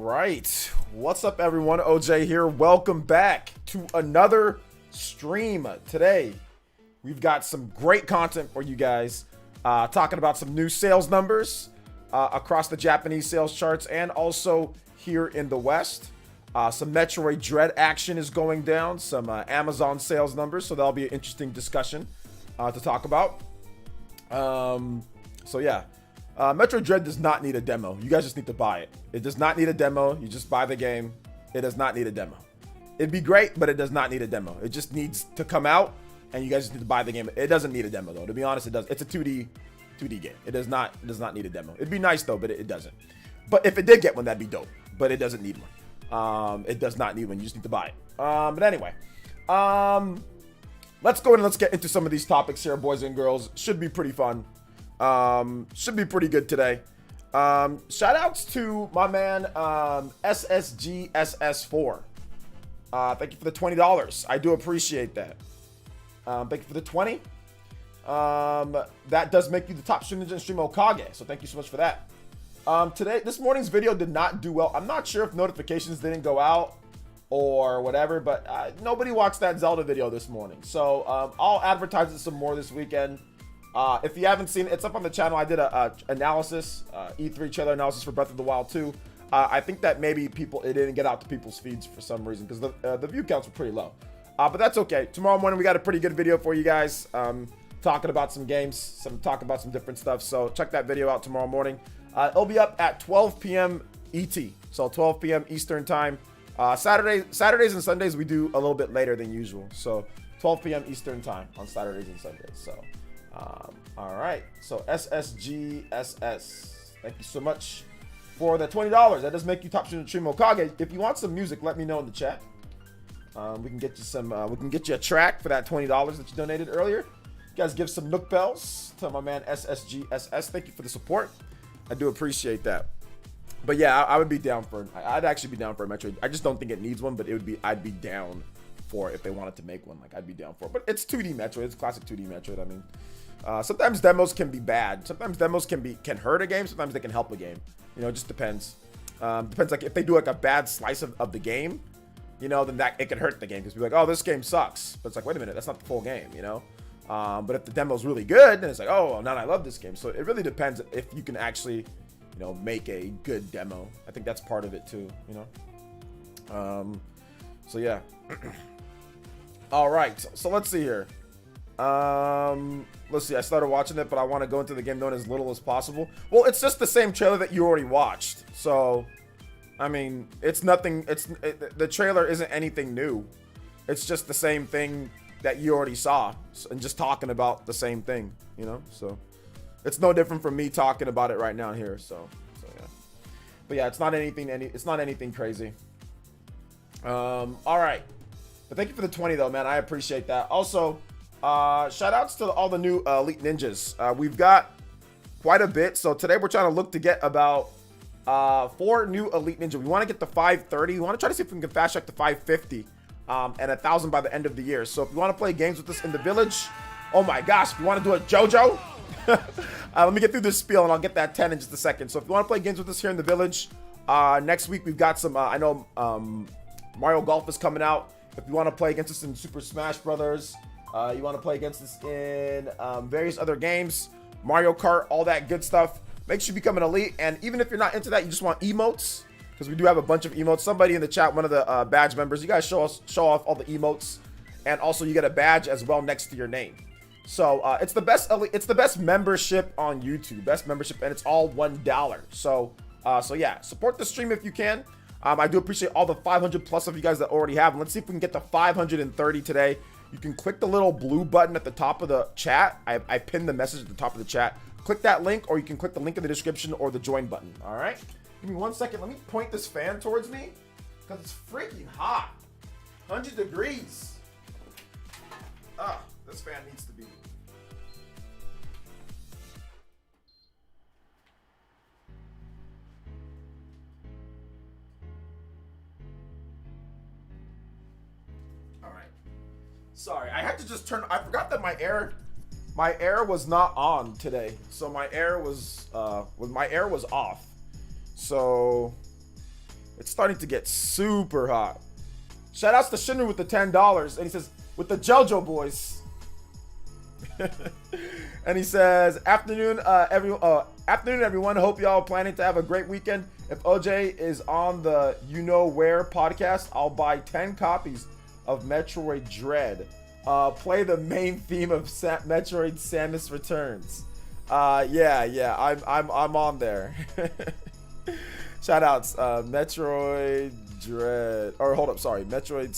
right. What's up, everyone? OJ here. Welcome back to another stream. Today, we've got some great content for you guys. Talking about some new sales numbers across the Japanese sales charts and also here in the West. Some Metroid Dread action is going down. Some Amazon sales numbers. So that'll be an interesting discussion to talk about. So yeah. Metroid Dread does not need a demo. You guys just need to buy it. It does not need a demo. You just buy the game. It does not need a demo. It'd be great, but it does not need a demo. It just needs to come out, and you guys just need to buy the game. It doesn't need a demo, though. To be honest, it does. It's a 2D game. It does not need a demo. It'd be nice, though, but it doesn't. But if it did get one, that'd be dope. But it doesn't need one. It does not need one. You just need to buy it. But anyway, let's go and let's get into some of these topics here, boys and girls. Should be pretty fun. Should be pretty good today. Shout outs to my man SSGSS4. Thank you for the $20. I do appreciate that. Thank you for the 20. That does make you the top streamer in Stream Okage, so thank you so much for that. This morning's video did not do well. I'm not sure if notifications didn't go out or whatever, but nobody watched that Zelda video this morning, so I'll advertise it some more this weekend. If you haven't seen it, it's up on the channel. I did a analysis, E3 trailer analysis for Breath of the Wild 2. I think that maybe it didn't get out to people's feeds for some reason because the view counts were pretty low. But that's okay. Tomorrow morning we got a pretty good video for you guys, talking about some games, talking about some different stuff. So check that video out tomorrow morning. It'll be up at 12 p.m. ET, so 12 p.m. Eastern time. Saturdays and Sundays we do a little bit later than usual, so 12 p.m. Eastern time on Saturdays and Sundays. So. All right, so SSGSS, thank you so much for the $20. That does make you top streamer Stream Okage. If you want some music, let me know in the chat. We can get you some. We can get you a track for that $20 that you donated earlier. You guys give some Nook bells to my man SSGSS. Thank you for the support. I do appreciate that. But yeah, I would be down for. I'd actually be down for a Metroid. I just don't think it needs one, but it would be. I'd be down for it if they wanted to make one. Like I'd be down for it. But it's 2D Metroid. It's classic 2D Metroid. I mean. Sometimes demos can be bad. Sometimes demos can hurt a game. Sometimes they can help a game. You know, it just depends. Depends. Like if they do like a bad slice of the game, you know, then it can hurt the game because we're like, oh, this game sucks. But it's like, wait a minute, that's not the full game, you know. But if the demo's really good, then it's like, oh, now I love this game. So it really depends if you can actually, you know, make a good demo. I think that's part of it too, you know. So yeah. All right. So let's see here. Let's see, I started watching it, but I want to go into the game knowing as little as possible. Well, it's just the same trailer that you already watched. So, I mean, it's nothing, the trailer isn't anything new. It's just the same thing that you already saw and just talking about the same thing, you know? So, it's no different from me talking about it right now here. So yeah. But yeah, it's not anything crazy. All right. But thank you for the 20 though, man. I appreciate that. Also, shout outs to all the new Elite Ninjas. We've got quite a bit. So today we're trying to look to get about 4 new Elite Ninja. We want to get to 530. We want to try to see if we can fast track to 550 and 1,000 by the end of the year. So if you want to play games with us in the village, oh my gosh, if you want to do a JoJo, let me get through this spiel and I'll get that 10 in just a second. So if you want to play games with us here in the village, next week we've got some, I know Mario Golf is coming out. If you want to play against us in Super Smash Brothers, you want to play against us in various other games, Mario Kart, all that good stuff, make sure you become an elite. And even if you're not into that, you just want emotes, because we do have a bunch of emotes. Somebody in the chat, one of the badge members, you guys show off all the emotes, and also you get a badge as well next to your name. So it's the best membership on YouTube, best membership, and it's all $1. So yeah, support the stream if you can. I do appreciate all the 500 plus of you guys that already have. And let's see if we can get to 530 today. You can click the little blue button at the top of the chat. I pinned the message at the top of the chat. Click that link, or you can click the link in the description or the join button. All right? Give me 1 second. Let me point this fan towards me because it's freaking hot. 100 degrees. Ah, this fan needs to be. All right. Sorry, I had to just turn. I forgot that my air was not on today, so my air was off. So It's starting to get super hot. Shout outs to Shinru with the $10. And he says, with the JoJo boys. And he says, afternoon, everyone. Hope y'all planning to have a great weekend. If OJ is on the You Know Where podcast, I'll buy 10 copies of Metroid Dread. Play the main theme of Metroid Samus Returns. Yeah, I'm on there. Shout outs, Metroid Dread, or hold up, sorry, Metroid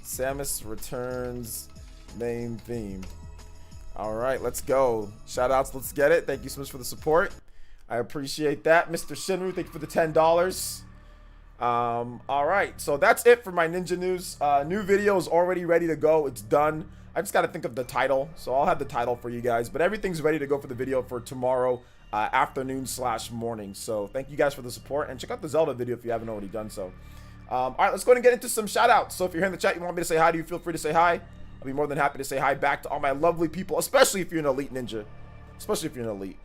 Samus Returns main theme. All right, let's go. Shout outs, let's get it. Thank you so much for the support. I appreciate that. Mr. Shinru, thank you for the $10. All right, so that's it for my Ninja News. New video is already ready to go. It's done. I just got to think of the title, so I'll have the title for you guys, but everything's ready to go for the video for tomorrow afternoon/morning. So thank you guys for the support, and check out the Zelda video if you haven't already done so. All right, let's go ahead and get into some shout outs. So if you're here in the chat, you want me to say hi to you, feel free to say hi. I'll be more than happy to say hi back to all my lovely people, especially if you're an elite ninja, especially if you're an elite.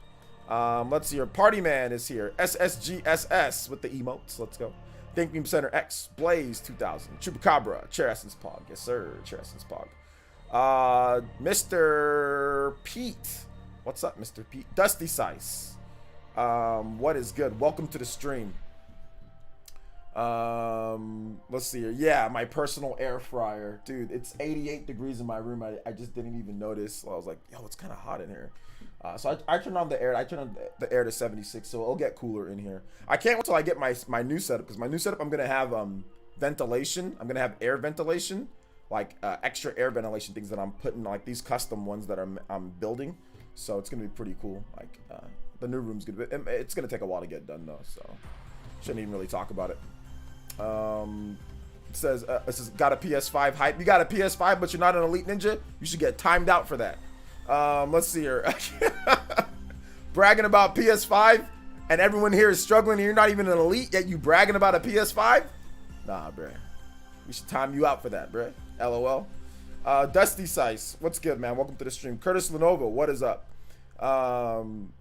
Let's see, your party man is here, SSGSS with the emotes. Let's go. Think Beam Center X, Blaze 2000, Chupacabra, PlayerEssence Pog, yes sir, PlayerEssence Pog. Mr. Pete, what's up, Mr. Pete? Dusty Sice, what is good? Welcome to the stream. Let's see here. Yeah, my personal air fryer, dude. It's 88 degrees in my room. I just didn't even notice. So I was like, yo, it's kind of hot in here. So I turned on the air. I turned on the air to 76, so it'll get cooler in here. I can't wait till I get my new setup, because my new setup, I'm gonna have ventilation. I'm gonna have air ventilation, like extra air ventilation things that I'm putting, like these custom ones that I'm building. So it's gonna be pretty cool. Like the new room's gonna be, it's gonna take a while to get done though, so shouldn't even really talk about it. It says got a PS5 hype. You got a PS5, but you're not an elite ninja. You should get timed out for that. Let's see here. Bragging about PS5, and everyone here is struggling, and you're not even an elite, yet you bragging about a PS5? Nah, bruh. We should time you out for that, bruh. LOL. Dusty Sice, what's good, man? Welcome to the stream. Curtis Lenovo, what is up?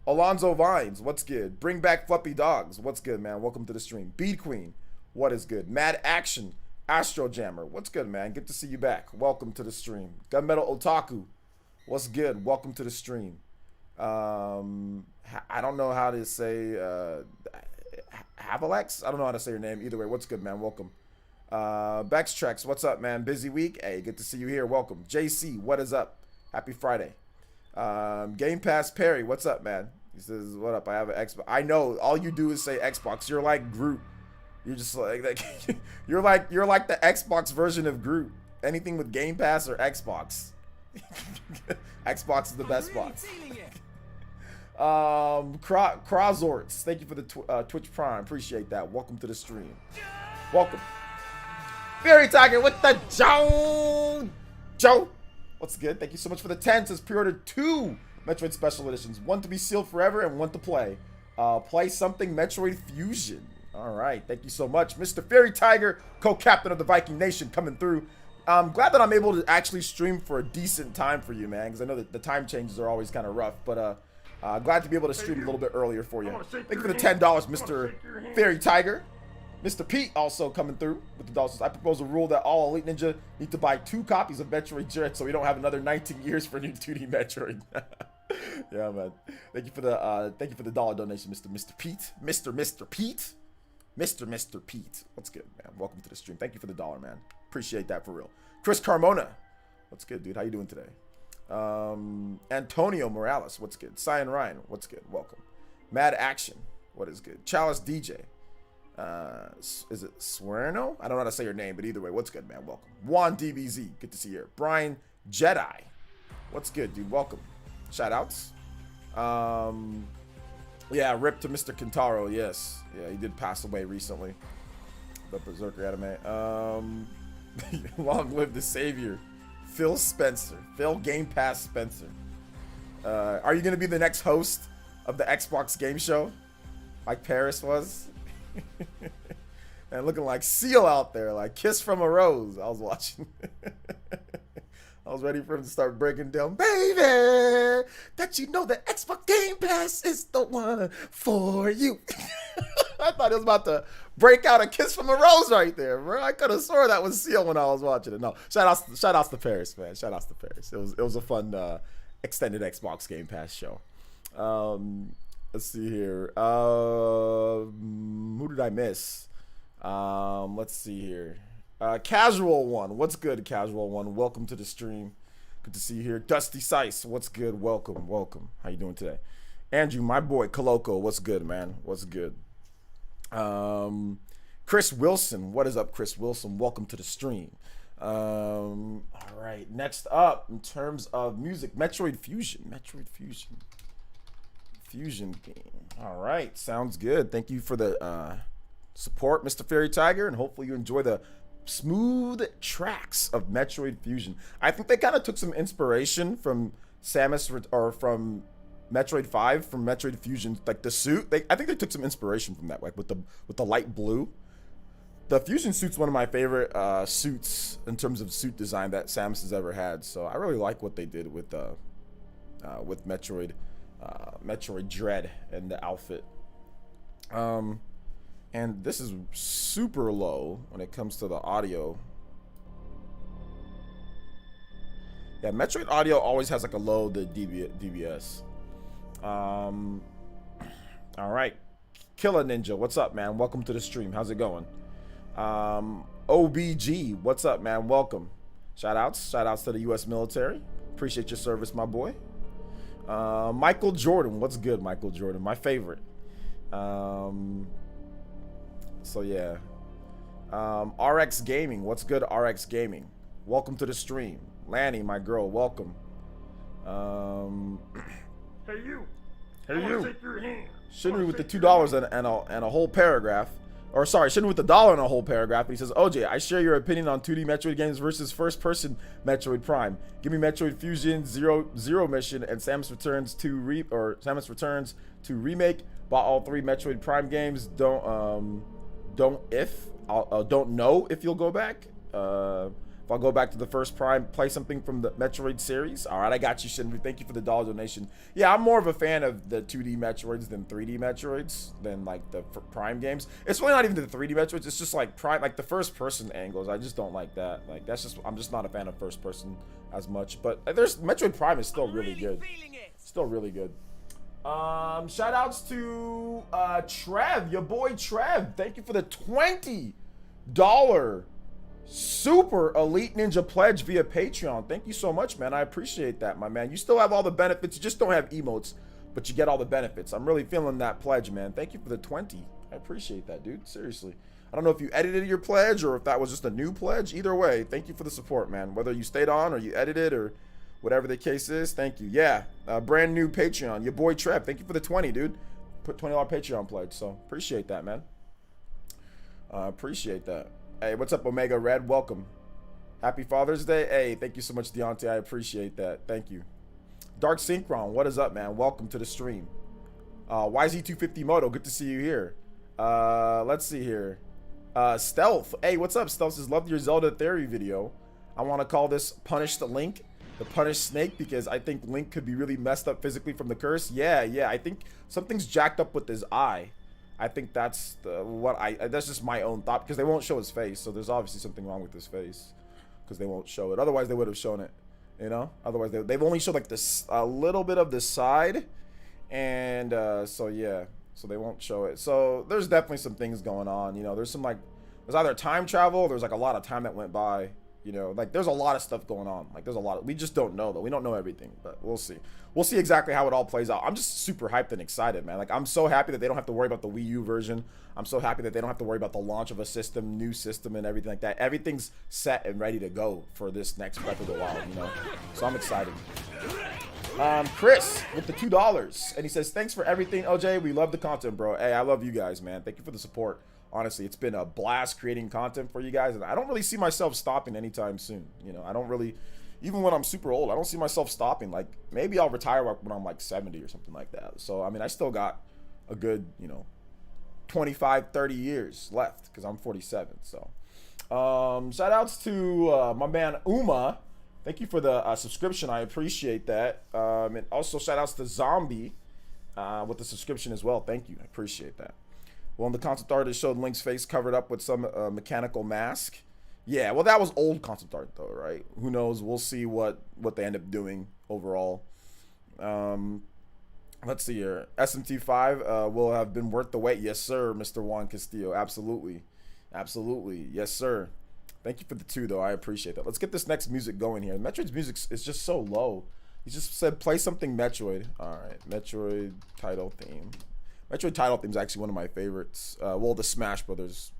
Alonzo Vines, what's good? Bring back Fluffy Dogs, what's good, man? Welcome to the stream. Bead Queen, what is good? Mad Action, Astro Jammer, what's good, man? Good to see you back. Welcome to the stream. Gunmetal Otaku, what's good? Welcome to the stream. I don't know how to say Havalex. I don't know how to say your name. Either way, what's good, man? Welcome. Bex Trex, what's up, man? Busy week. Hey, good to see you here. Welcome. JC, what is up? Happy Friday. Game Pass Perry, what's up, man? He says, what up? I have an Xbox. I know. All you do is say Xbox. You're like Groot. You're just like you're like the Xbox version of Groot. Anything with Game Pass or Xbox. Xbox is the best box. Crozorts, thank you for the Twitch Prime. Appreciate that. Welcome to the stream. Welcome. Fairy Tiger with the Joe. What's good? Thank you so much for the 10. Says pre-ordered 2 Metroid Special Editions. 1 to be sealed forever and 1 to play. Play something Metroid Fusion. All right. Thank you so much. Mr. Fairy Tiger, co-captain of the Viking Nation, coming through. I'm glad that I'm able to actually stream for a decent time for you, man, because I know that the time changes are always kind of rough, but glad to be able to stream a little bit earlier for you. Thank you for the $10, Mr. Fairy Tiger. Mr. Pete also coming through with the dollars. I propose a rule that all Elite Ninja need to buy 2 copies of Metroid Dread so we don't have another 19 years for new 2D Metroid. Yeah, man. Thank you for the dollar donation, Mr. Pete. Mr. Pete. Mr. Pete. What's good, man? Welcome to the stream. Thank you for the dollar, man. Appreciate that for real. Chris Carmona. What's good, dude? How you doing today? Antonio Morales. What's good? Cyan Ryan. What's good? Welcome. Mad Action. What is good? Chalice DJ. Is it Swerno? I don't know how to say your name, but either way, what's good, man? Welcome. Juan DBZ. Good to see you here. Brian Jedi. What's good, dude? Welcome. Shout outs. Yeah, rip to Mr. Kentaro. Yes. Yeah, he did pass away recently. The Berserker anime. Long live the savior. Phil Spencer. Phil Game Pass Spencer. Are you going to be the next host of the Xbox game show? Like Paris was? And looking like Seal out there. Like Kiss from a Rose. I was watching. I was ready for him to start breaking down. Baby, that you know that Xbox Game Pass is the one for you. I thought he was about to break out a kiss from a rose right there, bro. I could have swore that was Seal when I was watching it. No, shout outs to Paris, man. Shout outs to Paris. It was a fun extended Xbox Game Pass show. Let's see here. Who did I miss? Let's see here. Casual One. What's good, Casual One? Welcome to the stream. Good to see you here. Dusty Sice. What's good? Welcome. How you doing today? Andrew, my boy, Coloco. What's good, man? What's good? Chris Wilson. What is up, Chris Wilson? Welcome to the stream. All right. Next up, in terms of music, Metroid Fusion. Fusion game. All right. Sounds good. Thank you for the support, Mr. Fairy Tiger, and hopefully you enjoy the smooth tracks of Metroid Fusion. I think they kind of took some inspiration from Samus or from Metroid 5, from Metroid Fusion, like the suit. I think they took some inspiration from that, like with the light blue. The Fusion suit's one of my favorite suits in terms of suit design that Samus has ever had. So I really like what they did with Metroid Dread and the outfit. And this is super low when it comes to the audio. Yeah, Metroid audio always has like a low dBs. All right, Killer Ninja, what's up, man? Welcome to the stream. How's it going? OBG, what's up, man? Welcome. Shout outs to the U.S. military. Appreciate your service, my boy. Michael Jordan, what's good, Michael Jordan? My favorite. So yeah, RX Gaming, what's good, RX Gaming? Welcome to the stream. Lanny, my girl, welcome. Hey you. Take your hand. Shinry with the $2 and a whole paragraph. Or sorry, Shinry with the $1 and a whole paragraph. He says, OJ, I share your opinion on 2D Metroid games versus first-person Metroid Prime. Give me Metroid Fusion Zero Mission and Samus Returns 2 remake. Bought all 3 Metroid Prime games. Don't know if you'll go back. If I'll go back to the first Prime, play something from the Metroid series. All right, I got you, Shinry. Thank you for the $1 donation. Yeah, I'm more of a fan of the 2D Metroids than 3D Metroids, than like the Prime games. It's really not even the 3D Metroids. It's just like Prime, like the first person angles. I just don't like that. Like I'm just not a fan of first person as much. But Metroid Prime is still really good. Still really good. Shout outs to Trev, your boy Trev. Thank you for the $20 Super Elite Ninja pledge via Patreon. Thank you so much, man. I appreciate that, my man. You still have all the benefits. You just don't have emotes, but you get all the benefits. I'm really feeling that pledge, man. Thank you for the 20. I appreciate that, dude. Seriously. I don't know if you edited your pledge or if that was just a new pledge. Either way, thank you for the support, man. Whether you stayed on or you edited or whatever the case is, thank you. Yeah, brand new Patreon. Your boy Trev, thank you for the 20, dude. Put $20 Patreon pledge, so appreciate that, man. Appreciate that. Hey, what's up, Omega Red? Welcome. Happy Father's Day. Hey, thank you so much, Deontay. I appreciate that. Thank you. Dark Synchron, what is up, man? Welcome to the stream. YZ250 Moto, good to see you here. Let's see here. Stealth. Hey, what's up, Stealth? Says, love your Zelda Theory video. I want to call this Punish the Link, the Punished Snake, because I think Link could be really messed up physically from the curse. Yeah, I think something's jacked up with his eye. I think that's that's just my own thought, because they won't show his face, so there's obviously something wrong with his face, because they won't show it. Otherwise, they would have shown it, you know. Otherwise, they've only showed like this a little bit of the side, and so yeah, so they won't show it. So there's definitely some things going on, you know. There's either time travel, there's like a lot of time that went by. You know, like there's a lot of stuff going on. Like there's a lot we just don't know though. We don't know everything, but we'll see. We'll see exactly how it all plays out. I'm just super hyped and excited, man. Like I'm so happy that they don't have to worry about the Wii U version. I'm so happy that they don't have to worry about the launch of a system, new system and everything like that. Everything's set and ready to go for this next Breath of the Wild, you know? So I'm excited. Chris with the $2, and he says, thanks for everything, OJ. We love the content, bro. Hey, I love you guys, man. Thank you for the support. Honestly, it's been a blast creating content for you guys, and I don't really see myself stopping anytime soon. You know, I don't really, even when I'm super old, I don't see myself stopping. Like, maybe I'll retire when I'm like 70 or something like that. So, I mean, I still got a good, you know, 25, 30 years left, because I'm 47. So, shout outs to my man Uma. Thank you for the subscription. I appreciate that. And also shout outs to Zombie with the subscription as well. Thank you. I appreciate that. Well, in the concept art, it showed Link's face covered up with some mechanical mask. Yeah, well, that was old concept art, though, right? Who knows? We'll see what they end up doing overall. Let's see here. SMT5 will have been worth the wait. Yes, sir, Mr. Juan Castillo. Absolutely. Absolutely. Yes, sir. Thank you for the 2, though. I appreciate that. Let's get this next music going here. Metroid's music is just so low. He just said, play something Metroid. All right. Metroid title theme. Metroid title theme is actually one of my favorites. Well, the Smash Brothers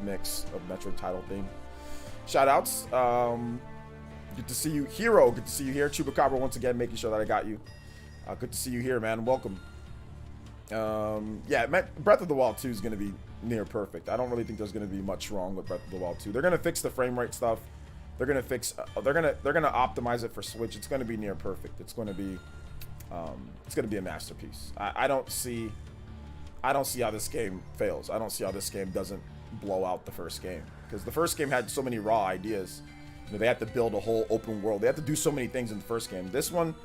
mix of Metroid title theme. Shoutouts. Good to see you. Hero, good to see you here. Chupacabra once again making sure that I got you. Good to see you here, man. Welcome. Yeah, Breath of the Wild 2 is going to be near perfect. I don't really think there's going to be much wrong with Breath of the Wild 2. They're going to fix the frame rate stuff. They're going to fix they're going to optimize it for Switch. It's going to be near perfect. It's going to be a masterpiece. I don't see how this game fails. I don't see how this game doesn't blow out the first game, because the first game had so many raw ideas. You know, they had to build a whole open world. They had to do so many things in the first game. This one,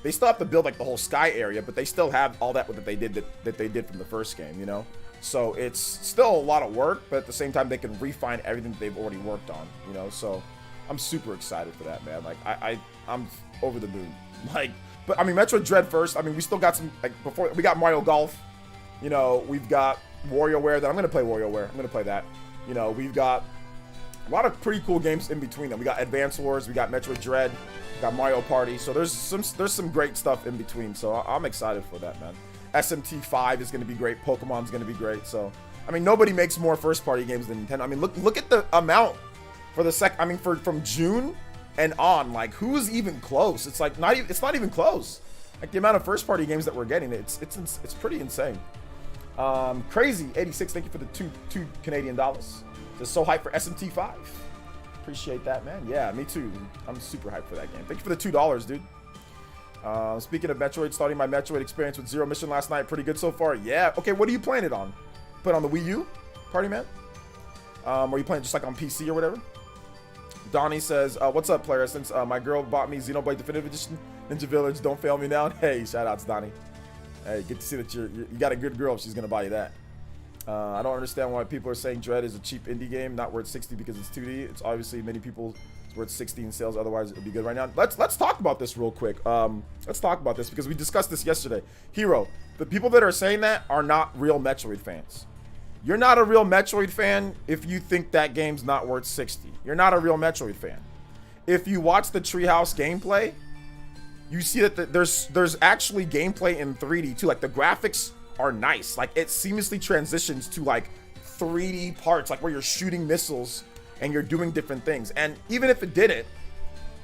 they still have to build like the whole sky area, but they still have all that they did from the first game, you know? So it's still a lot of work, but at the same time they can refine everything that they've already worked on, you know? So I'm super excited for that, man. Like I'm over the moon. Like, but I mean, Metroid Dread first. I mean, we still got some, like, before we got Mario Golf, you know, we've got WarioWare. That I'm gonna play WarioWare. I'm gonna play that. You know, we've got a lot of pretty cool games in between them. We got Advance Wars, we got Metroid Dread, we got Mario Party. So there's some great stuff in between. So I'm excited for that, man. SMT5 is going to be great. Pokemon's going to be great. So I mean, nobody makes more first-party games than Nintendo. I mean, look at the amount for the I mean, from June and on. Like, who's even close? It's like it's not even close. Like the amount of first-party games that we're getting, it's pretty insane. Crazy 86. Thank you for the two Canadian dollars. Just so hyped for SMT5. Appreciate that, man. Yeah, me too. I'm super hyped for that game. Thank you for the $2, dude. Speaking of Metroid, starting my Metroid experience with Zero Mission last night. Pretty good so far. Yeah. Okay, what are you playing it on? Put it on the Wii U? Party man? Or are you playing just like on PC or whatever? Donnie says, what's up, PlayerEssence? My girl bought me Xenoblade Definitive Edition. Ninja Village, don't fail me now. Hey, shout outs, Donnie. Hey, good to see that you got a good girl if she's going to buy you that. I don't understand why people are saying Dread is a cheap indie game, not worth 60 because it's 2D. It's obviously many people it's worth 60 in sales, otherwise it would be good right now. Let's talk about this real quick. Let's talk about this because we discussed this yesterday. Hero, the people that are saying that are not real Metroid fans. You're not a real Metroid fan if you think that game's not worth 60. You're not a real Metroid fan. If you watch the Treehouse gameplay, you see that there's actually gameplay in 3D too. Like the graphics are nice. Like it seamlessly transitions to like 3D parts, like where you're shooting missiles and you're doing different things. And even if it didn't,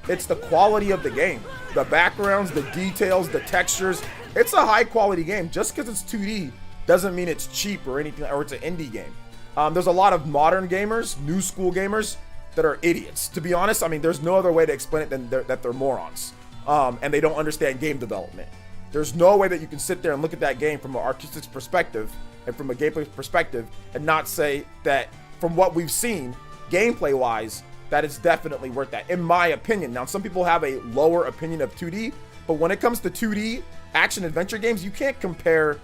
it's the quality of the game. The backgrounds, the details, the textures. It's a high quality game. Just because it's 2D doesn't mean it's cheap or anything, or it's an indie game. There's a lot of modern gamers, new school gamers, that are idiots. To be honest, I mean, there's no other way to explain it than that they're morons. And they don't understand game development. There's no way that you can sit there and look at that game from an artistic perspective and from a gameplay perspective and not say that from what we've seen, gameplay-wise, that it's definitely worth that, in my opinion. Now, some people have a lower opinion of 2D, but when it comes to 2D action-adventure games, you can't compare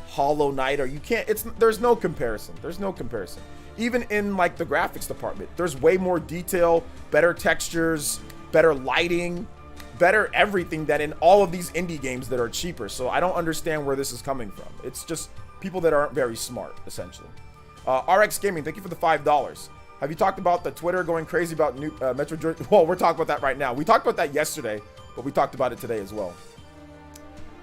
Hollow Knight, or you can't, there's no comparison. There's no comparison. Even in, like, the graphics department, there's way more detail, better textures, better lighting, better everything than in all of these indie games that are cheaper. So I don't understand where this is coming from. It's just people that aren't very smart, essentially. RX Gaming, thank you for the $5. Have you talked about the Twitter going crazy about new Metroid? Well, we're talking about that right now. We talked about that yesterday, but we talked about it today as well.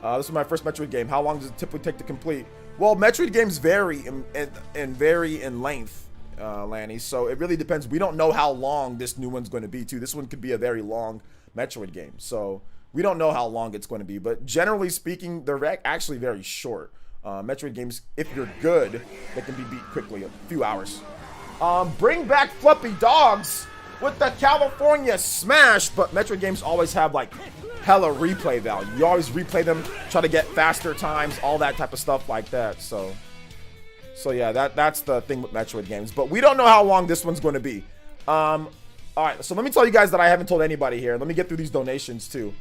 This is my first Metroid game. How long does it typically take to complete? Well, Metroid games vary in length, Lanny. So it really depends. We don't know how long this new one's going to be, too. This one could be a very long Metroid game. So we don't know how long it's going to be. But generally speaking, they're actually very short. Metroid games, if you're good, they can be beat quickly, a few hours. Bring back Fluffy Dogs with the California Smash. But Metroid games always have, like, hella replay value. You always replay them, try to get faster times, all that type of stuff like that. So yeah, that's the thing with Metroid games. But we don't know how long this one's going to be. All right, so let me tell you guys that I haven't told anybody here. Let me get through these donations too.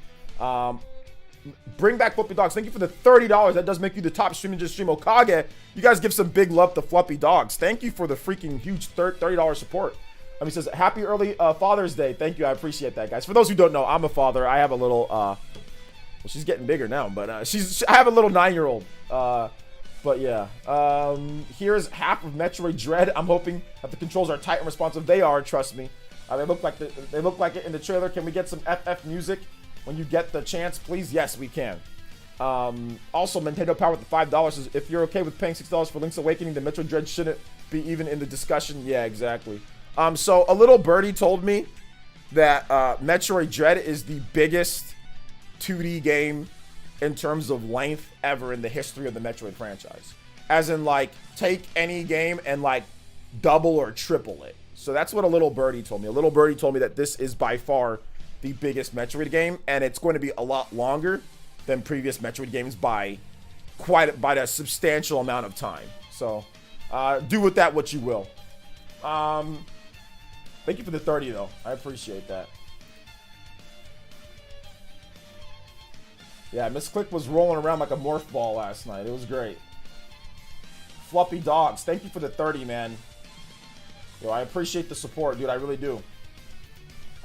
Bring back Fluffy Dogs. Thank you for the $30. That does make you the top stream Ninja Stream. Okage, you guys give some big love to Fluffy Dogs. Thank you for the freaking huge $30 support. He says, happy early Father's Day. Thank you. I appreciate that, guys. For those who don't know, I'm a father. I have a little, well, she's getting bigger now, but I have a little 9-year-old. But yeah, here's half of Metroid Dread. I'm hoping that the controls are tight and responsive. They are, trust me. They look like it in the trailer. Can we get some FF music when you get the chance, please? Yes, we can. Also, Nintendo Power with the $5 says, if you're okay with paying $6 for Link's Awakening, then Metroid Dread shouldn't be even in the discussion. Yeah, exactly. So a little birdie told me that Metroid Dread is the biggest 2D game in terms of length ever in the history of the Metroid franchise. As in, like, take any game and, like, double or triple it. So that's what a little birdie told me. A little birdie told me that this is by far the biggest Metroid game, and it's going to be a lot longer than previous Metroid games by a substantial amount of time. So do with that what you will. Thank you for the 30 though. I appreciate that. Yeah, Miss Click was rolling around like a morph ball last night. It was great. Fluffy Dogs, thank you for the 30, man. Yo, I appreciate the support, dude. I really do.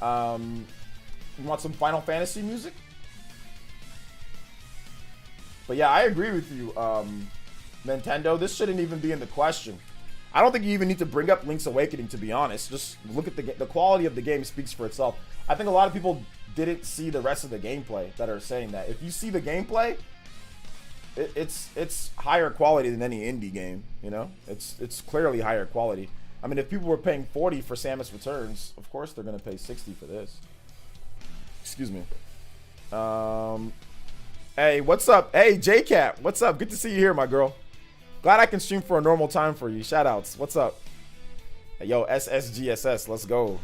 You want some Final Fantasy music? But yeah, I agree with you, Nintendo. This shouldn't even be in the question. I don't think you even need to bring up Link's Awakening, to be honest. Just look at the quality of the game speaks for itself. I think a lot of people didn't see the rest of the gameplay that are saying that. If you see the gameplay, it's higher quality than any indie game, you know? It's clearly higher quality. I mean, if people were paying 40 for Samus Returns, of course they're going to pay 60 for this. Excuse me. Hey, what's up? Hey, JCat, what's up? Good to see you here, my girl. Glad I can stream for a normal time for you. Shoutouts. What's up? Hey, yo, SSGSS. Let's go.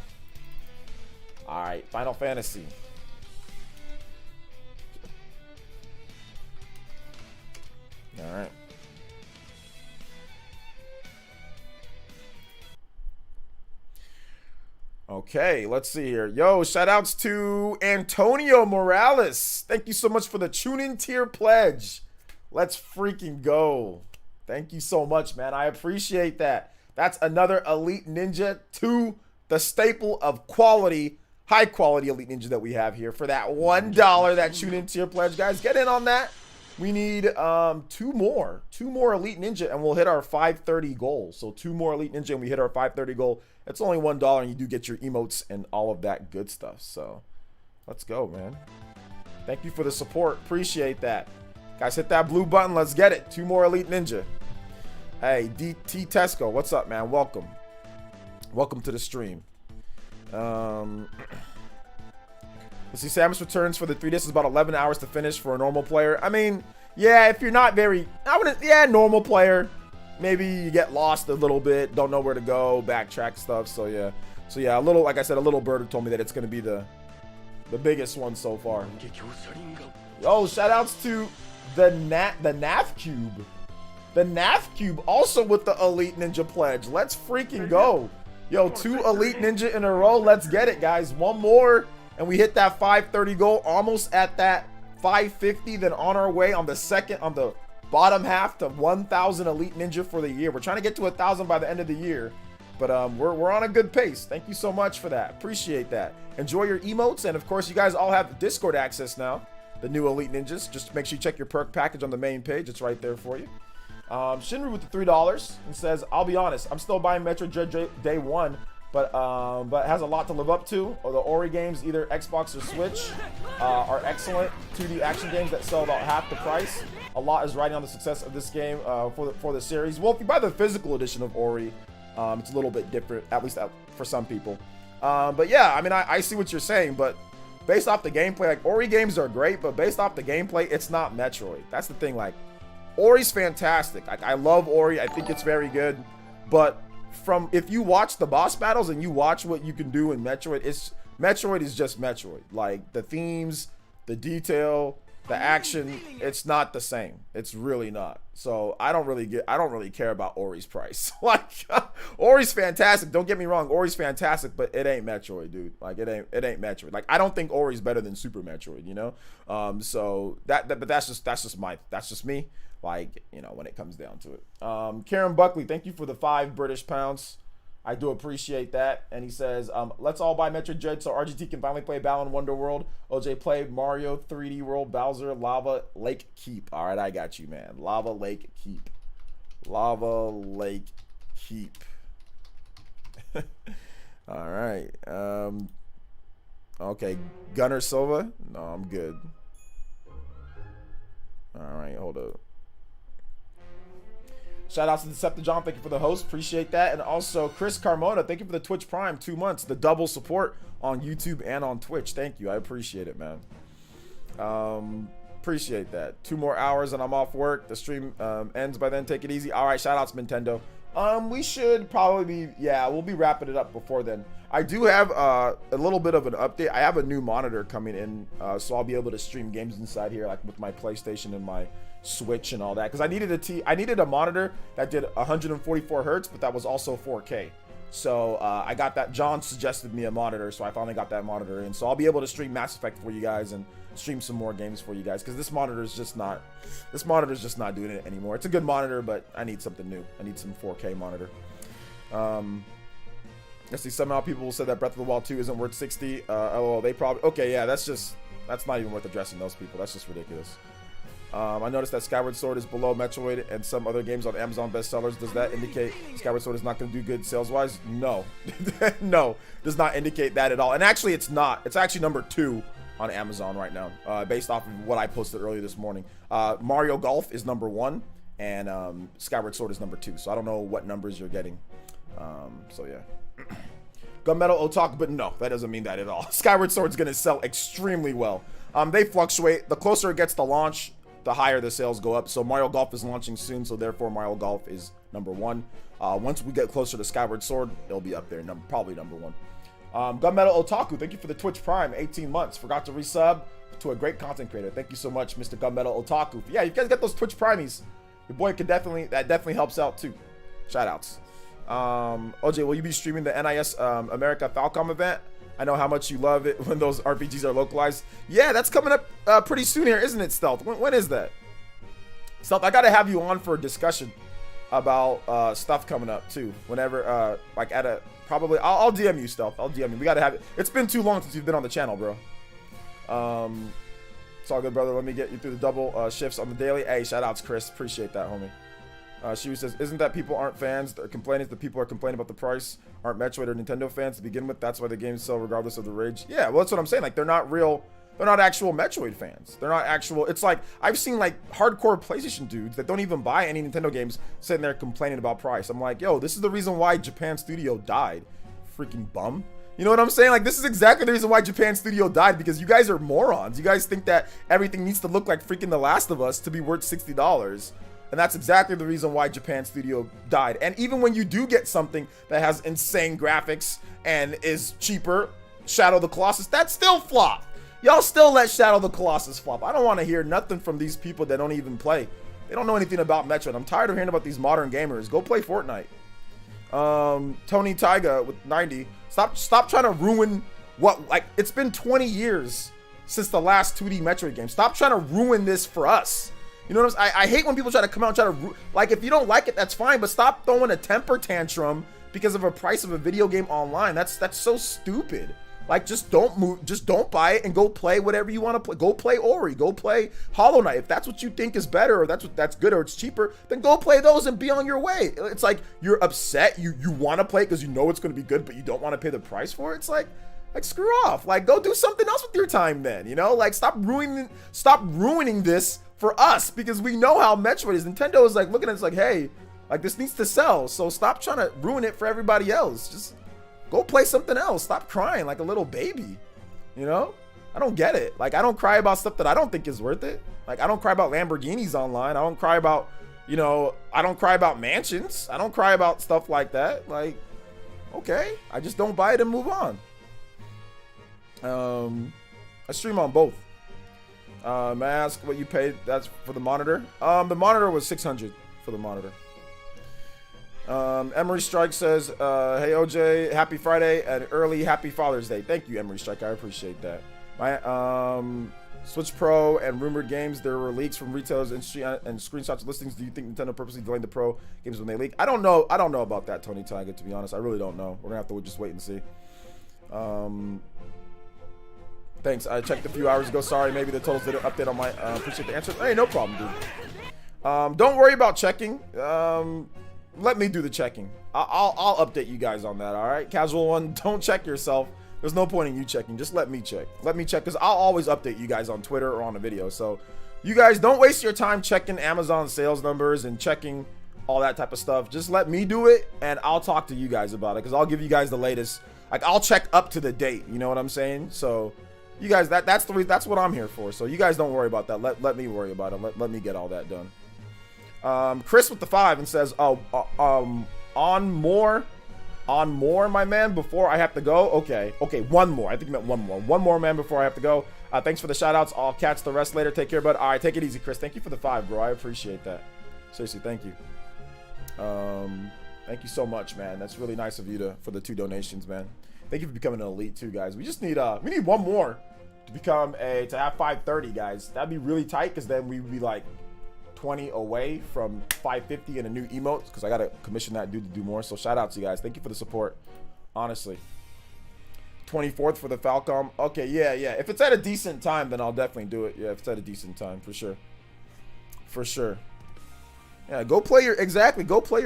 All right, Final Fantasy. All right. Okay, let's see here. Yo, shoutouts to Antonio Morales. Thank you so much for the tune-in tier pledge. Let's freaking go. Thank you so much, man. I appreciate that. That's another Elite Ninja to the staple of quality, high quality Elite Ninja that we have here for that $1 that tune-in tier pledge, guys. Get in on that. We need two more Elite Ninja and we'll hit our 530 goal. So 2 more Elite Ninja and we hit our 530 goal. It's only $1 and you do get your emotes and all of that good stuff. So let's go, man. Thank you for the support. Appreciate that. Guys, hit that blue button. Let's get it. 2 more Elite Ninja. Hey, DT Tesco, what's up, man? Welcome. Welcome to the stream. Let's see, Samus Returns for the 3 discs is about 11 hours to finish for a normal player. I mean, yeah, if you're not very, normal player. Maybe you get lost a little bit, don't know where to go, backtrack stuff. So yeah, a little, like I said, a little bird told me that it's gonna be the biggest one so far. Yo, shout outs to the NAF Cube. The NAF Cube also with the Elite Ninja pledge. Let's freaking go. Yo, 2 Elite Ninja in a row. Let's get it, guys. 1 more and we hit that 530 goal, almost at that 550, then on our way on the bottom half to 1,000 Elite Ninja for the year. We're trying to get to 1,000 by the end of the year, but we're on a good pace. Thank you so much for that. Appreciate that. Enjoy your emotes, and of course, you guys all have Discord access now. The new Elite Ninjas. Just make sure you check your perk package on the main page. It's right there for you. Shinru with the $3 and says, "I'll be honest, I'm still buying Metroid Dread Day 1, but it has a lot to live up to. Or the Ori games, either Xbox or Switch, are excellent 2D action games that sell about half the price. A lot is riding on the success of this game for the series. Well, if you buy the physical edition of Ori, it's a little bit different, at least for some people. But yeah, I mean, I see what you're saying, but based off the gameplay, like, Ori games are great, but based off the gameplay, it's not Metroid. That's the thing. Like, Ori's fantastic. Like, I love Ori. I think it's very good. But if you watch the boss battles and you watch what you can do in Metroid, Metroid is just Metroid. Like, the themes, the detail, The action, it's not the same. It's really not. So I don't really care about Ori's price. Like Ori's fantastic. Don't get me wrong. Ori's fantastic, but it ain't Metroid, dude. Like it ain't Metroid. Like I don't think Ori's better than Super Metroid, you know? So but that's just me. Like, you know, when it comes down to it. Karen Buckley, thank you for the 5 British pounds. I do appreciate that. And he says, let's all buy Metroid Dread so RGT can finally play Balan Wonder World. OJ, play Mario 3D World, Bowser, Lava Lake Keep. All right, I got you, man. Lava Lake Keep. Lava Lake Keep. All right. Okay, Gunnar Silva. No, I'm good. All right, hold up. Shout out to Decepticon, thank you for the host, appreciate that. And also Chris Carmona, thank you for the Twitch Prime, 2 months, the double support on YouTube and on Twitch. Thank you, I appreciate it, man. Appreciate that. 2 more hours and I'm off work. The stream ends by then. Take it easy. All right, shout out to Nintendo. We should probably be, yeah, we'll be wrapping it up before then. I do have a little bit of an update. I have a new monitor coming in, so I'll be able to stream games inside here, like with my PlayStation and my Switch and all that, because I needed a monitor that did 144 hertz, but that was also 4K. So I got that. John suggested me a monitor, so I finally got that monitor in. So I'll be able to stream Mass Effect for you guys and stream some more games for you guys, because this monitor is just not doing it anymore. It's a good monitor, but I need something new. I need some 4K monitor. Let's see. Somehow people will say that Breath of the Wild 2 isn't worth 60. Oh, they probably, okay, yeah, that's not even worth addressing those people. That's just ridiculous. I noticed that Skyward Sword is below Metroid and some other games on Amazon bestsellers. Does that indicate Skyward Sword is not going to do good sales-wise? No. No, does not indicate that at all. And actually, it's not. It's actually number 2 on Amazon right now, based off of what I posted earlier this morning. Mario Golf is number 1, and Skyward Sword is number 2. So I don't know what numbers you're getting. So yeah. Gunmetal Otaku, but no, that doesn't mean that at all. Skyward Sword's going to sell extremely well. They fluctuate. The closer it gets to launch, the higher the sales go up. So Mario Golf is launching soon, so therefore Mario Golf is number 1. Once we get closer to Skyward Sword, it'll be up there, probably number 1. Gunmetal Otaku, thank you for the Twitch Prime, 18 months. Forgot to resub to a great content creator. Thank you so much, Mr. Gunmetal Otaku. Yeah, you guys get those Twitch Primies. Your boy that definitely helps out too. Shout outs. OJ, will you be streaming the NIS America Falcom event? I know how much you love it when those RPGs are localized. Yeah, that's coming up pretty soon here, isn't it, Stealth? When is that? Stealth, I gotta have you on for a discussion about stuff coming up too. Whenever, like at a, probably, I'll DM you, Stealth. I'll DM you. We gotta have it. It's been too long since you've been on the channel, bro. It's all good, brother. Let me get you through the double shifts on the daily. Hey, shout outs, Chris. Appreciate that, homie. She says, isn't that people aren't fans? They're complaining that people are complaining about the price. Aren't Metroid or Nintendo fans to begin with? That's why the games sell regardless of the rage. Yeah, well, that's what I'm saying. Like, they're not actual Metroid fans. They're not actual. It's like, I've seen like hardcore PlayStation dudes that don't even buy any Nintendo games sitting there complaining about price. I'm like, yo, this is the reason why Japan Studio died. Freaking bum. You know what I'm saying? Like, this is exactly the reason why Japan Studio died, because you guys are morons. You guys think that everything needs to look like freaking The Last of Us to be worth $60. And that's exactly the reason why Japan Studio died. And even when you do get something that has insane graphics and is cheaper, Shadow of the Colossus, that's still flop. Y'all still let Shadow of the Colossus flop. I don't want to hear nothing from these people that don't even play. They don't know anything about Metroid. I'm tired of hearing about these modern gamers. Go play Fortnite. Tony Tyga with 90. Stop trying to ruin what, like, it's been 20 years since the last 2D Metroid game. Stop trying to ruin this for us. You know what I'm saying? I hate when people try to come out and try to, like, if you don't like it, that's fine, but stop throwing a temper tantrum because of a price of a video game online. That's so stupid. Like, just don't buy it and go play whatever you want to play. Go play Ori, go play Hollow Knight. If that's what you think is better, or that's good, or it's cheaper, then go play those and be on your way. It's like you're upset, you want to play it because you know it's going to be good, but you don't want to pay the price for it. It's like screw off. Like, go do something else with your time then, you know? Like, stop ruining this for us, because we know how Metroid is. Nintendo is like looking at it, like, hey, like, this needs to sell, so stop trying to ruin it for everybody else. Just go play something else. Stop crying like a little baby, you know? I don't get it. Like, I don't cry about stuff that I don't think is worth it. Like, I don't cry about Lamborghinis online. I don't cry about, you know, I don't cry about mansions. I don't cry about stuff like that. Like, okay, I just don't buy it and move on. I stream on both. May I ask what you paid? That's for the monitor. The monitor was 600 for the monitor. Emery Strike says, "Hey OJ, happy Friday and early happy Father's Day." Thank you, Emery Strike. I appreciate that. My Switch Pro and rumored games. There were leaks from retailers and screenshots of listings. Do you think Nintendo purposely delayed the Pro games when they leak? I don't know. I don't know about that, Tony Tiger. To be honest, I really don't know. We're gonna have to just wait and see. Thanks. I checked a few hours ago. Sorry, maybe the totals didn't update on my. Appreciate the answer. Hey, no problem, dude. Don't worry about checking. Let me do the checking. I'll update you guys on that. All right, casual one. Don't check yourself. There's no point in you checking. Just let me check. Let me check because I'll always update you guys on Twitter or on a video. So you guys don't waste your time checking Amazon sales numbers and checking all that type of stuff. Just let me do it and I'll talk to you guys about it because I'll give you guys the latest. Like I'll check up to the date. You know what I'm saying? So you guys, that's what I'm here for. So you guys don't worry about that. Let me worry about it. Let me get all that done. Chris with the 5 and says, on more, my man, before I have to go. Okay, one more. I think you meant one more. One more, man, before I have to go. Thanks for the shout outs. I'll catch the rest later. Take care, bud. All right, take it easy, Chris. Thank you for the 5, bro. I appreciate that. Seriously, thank you. Thank you so much, man. That's really nice of you for the 2 donations, man. Thank you for becoming an elite too, guys. We just need we need one more to have 530, guys. That'd be really tight because then we'd be like 20 away from 550 and a new emote because I gotta commission that dude to do more. So shout out to you guys. Thank you for the support. Honestly. 24th for the Falcom. Okay, yeah. If it's at a decent time, then I'll definitely do it. Yeah, if it's at a decent time, for sure. For sure. Yeah, go play your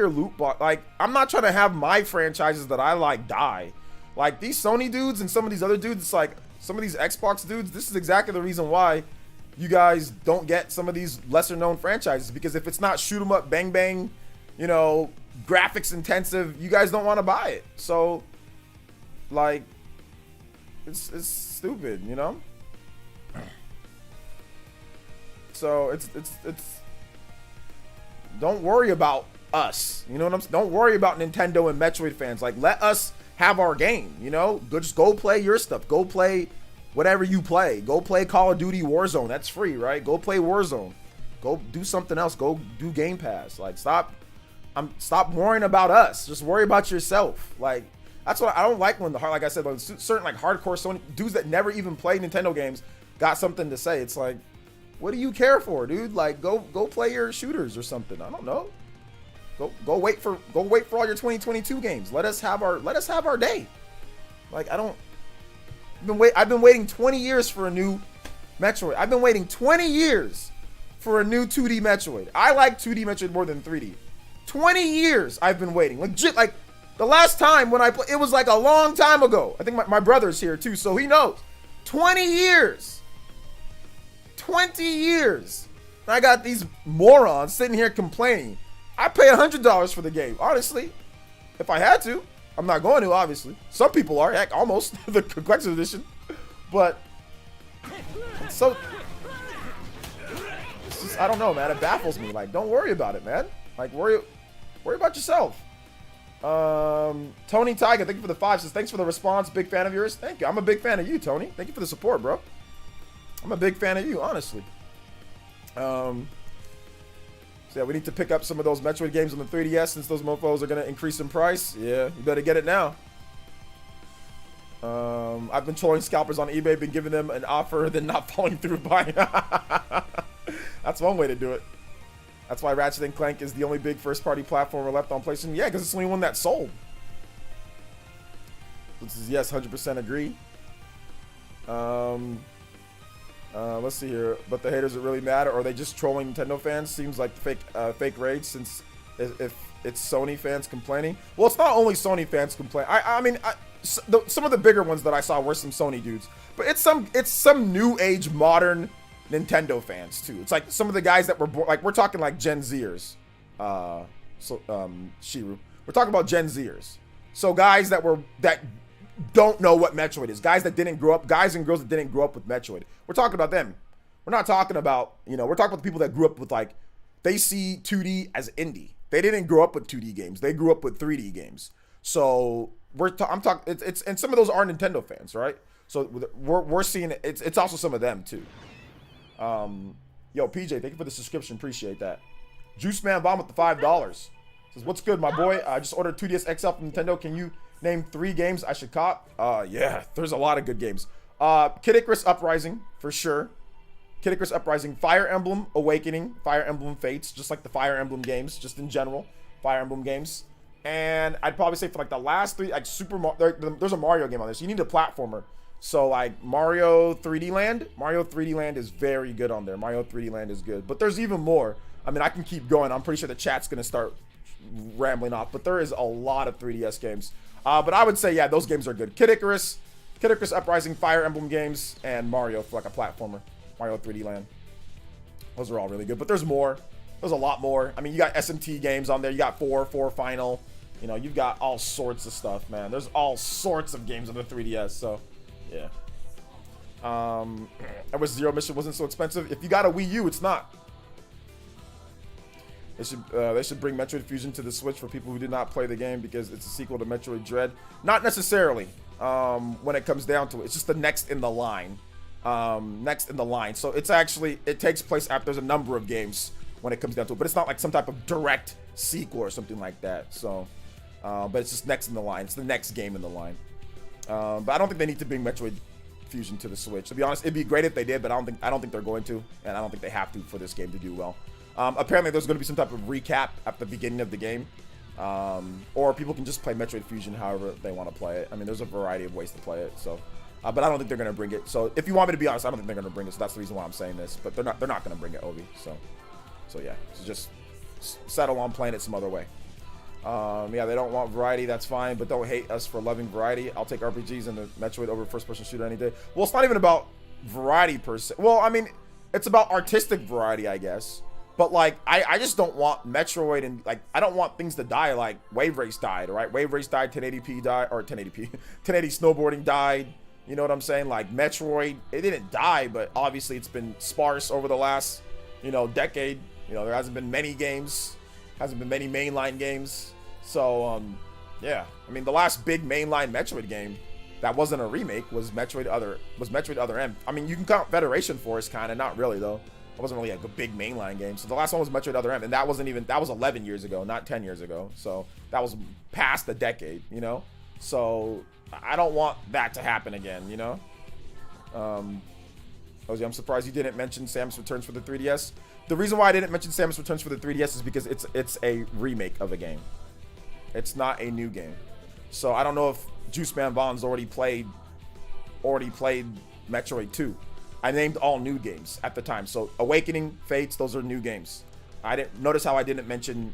loot box. Like, I'm not trying to have my franchises that I like die. Like these Sony dudes and some of these other dudes, it's like some of these Xbox dudes, this is exactly the reason why you guys don't get some of these lesser known franchises, because if it's not shoot 'em up, bang bang, you know, graphics intensive, you guys don't want to buy it. So like it's stupid, you know? So it's don't worry about us. You know what I'm saying? Don't worry about Nintendo and Metroid fans. Like, let us have our game, you know? Just go play your stuff. Go play whatever you play. Go play Call of Duty Warzone. That's free, right? Go play Warzone. Go do something else. Go do Game Pass. Like, stop worrying about us. Just worry about yourself. Like, that's what I don't like when like I said, when certain like hardcore Sony dudes that never even played Nintendo games got something to say. It's like, what do you care for, dude? Like, go play your shooters or something. I don't know. Go wait for all your 2022 games. Let us have our day. Like, I've been waiting 20 years for a new Metroid. I've been waiting 20 years for a new 2D Metroid. I like 2D Metroid more than 3D. 20 years I've been waiting. Legit, like the last time when I played, it was like a long time ago. I think my brother's here too, so he knows. 20 years. 20 years. I got these morons sitting here complaining. I pay $100 for the game, honestly. If I had to. I'm not going to, obviously. Some people are, heck, almost. The collector's edition. But, it's so... It's just, I don't know, man. It baffles me. Like, don't worry about it, man. Like, worry about yourself. Tony Tiger, thank you for the 5. Says, thanks for the response. Big fan of yours. Thank you. I'm a big fan of you, Tony. Thank you for the support, bro. I'm a big fan of you, honestly. So yeah, we need to pick up some of those Metroid games on the 3DS since those mofos are going to increase in price. Yeah, you better get it now. I've been trolling scalpers on eBay, been giving them an offer, then not following through buying. That's one way to do it. That's why Ratchet & Clank is the only big first-party platformer left on PlayStation. Yeah, because it's the only one that sold. This is yes, 100% agree. Let's see here. But the haters are really mad, or are they just trolling Nintendo fans? Seems like fake rage, since if it's Sony fans complaining. Well, it's not only Sony fans complaining. I mean, some of the bigger ones that I saw were some Sony dudes, but it's some new age modern Nintendo fans too. It's like some of the guys that were born, like we're talking like Gen Zers. Shiru. We're talking about Gen Zers. So guys that don't know what Metroid is. Guys that didn't grow up, guys and girls that didn't grow up with Metroid. We're talking about them. We're not talking about, we're talking about the people that grew up with, like, they see 2D as indie. They didn't grow up with 2D games. They grew up with 3D games. So I'm talking, and some of those are Nintendo fans, right? So we're seeing it's also some of them too. Yo, PJ, thank you for the subscription. Appreciate that. Juice Man Bomb with the $5. Says, what's good, my boy? I just ordered 2DS XL from Nintendo. Can you name 3 games I should cop? Yeah, there's a lot of good games. Kid Icarus Uprising, for sure. Kid Icarus Uprising, Fire Emblem Awakening, Fire Emblem Fates, just like the Fire Emblem games, just in general, Fire Emblem games. And I'd probably say for like the last 3, like there's a Mario game on there, so you need a platformer. So like Mario 3D Land, Mario 3D Land is very good on there. Mario 3D Land is good, but there's even more. I mean, I can keep going. I'm pretty sure the chat's gonna start rambling off, but there is a lot of 3DS games. But I would say, yeah, those games are good. Kid Icarus Uprising, Fire Emblem games, and Mario for like a platformer. Mario 3D Land. Those are all really good, but there's more. There's a lot more. I mean, you got SMT games on there. You got 4 Final. You know, you've got all sorts of stuff, man. There's all sorts of games on the 3DS, so yeah. I wish Zero Mission wasn't so expensive. If you got a Wii U, it's not. They should bring Metroid Fusion to the Switch for people who did not play the game because it's a sequel to Metroid Dread. Not necessarily. When it comes down to it, it's just the next in the line. So it's actually, it takes place after there's a number of games when it comes down to it, but it's not like some type of direct sequel or something like that. So, but it's just next in the line. It's the next game in the line. But I don't think they need to bring Metroid Fusion to the Switch. To be honest, it'd be great if they did, but I don't think they're going to, and I don't think they have to for this game to do well. Apparently there's going to be some type of recap at the beginning of the game, or people can just play Metroid Fusion however they want to play it. I mean, there's a variety of ways to play it. So, but I don't think they're going to bring it. So if you want me to be honest, I don't think they're going to bring it. So that's the reason why I'm saying this. But they're not going to bring it, Obi. So yeah, so just settle on playing it some other way. Yeah, they don't want variety. That's fine, but don't hate us for loving variety. I'll take RPGs and the Metroid over first-person shooter any day. Well, it's not even about variety per se. Well, I mean, it's about artistic variety, I guess. But like, I just don't want Metroid and like, I don't want things to die like Wave Race died, right? Wave Race died, 1080p died, or 1080p, 1080 snowboarding died. You know what I'm saying? Like Metroid, it didn't die, but obviously it's been sparse over the last, decade. There hasn't been many games, hasn't been many mainline games. So, yeah, I mean, the last big mainline Metroid game that wasn't a remake was Metroid Other M. I mean, you can count Federation Force, kind of, not really though. It wasn't really a big mainline game. So the last one was Metroid Other M, and that was 11 years ago, not 10 years ago. So that was past the decade, So I don't want that to happen again, Ozzy, I'm surprised you didn't mention Samus Returns for the 3DS. The reason why I didn't mention Samus Returns for the 3DS is because it's a remake of a game. It's not a new game. So I don't know if Juice Man Bond's already played Metroid 2. I named all new games at the time. So Awakening, Fates, those are new games. I didn't notice how I didn't mention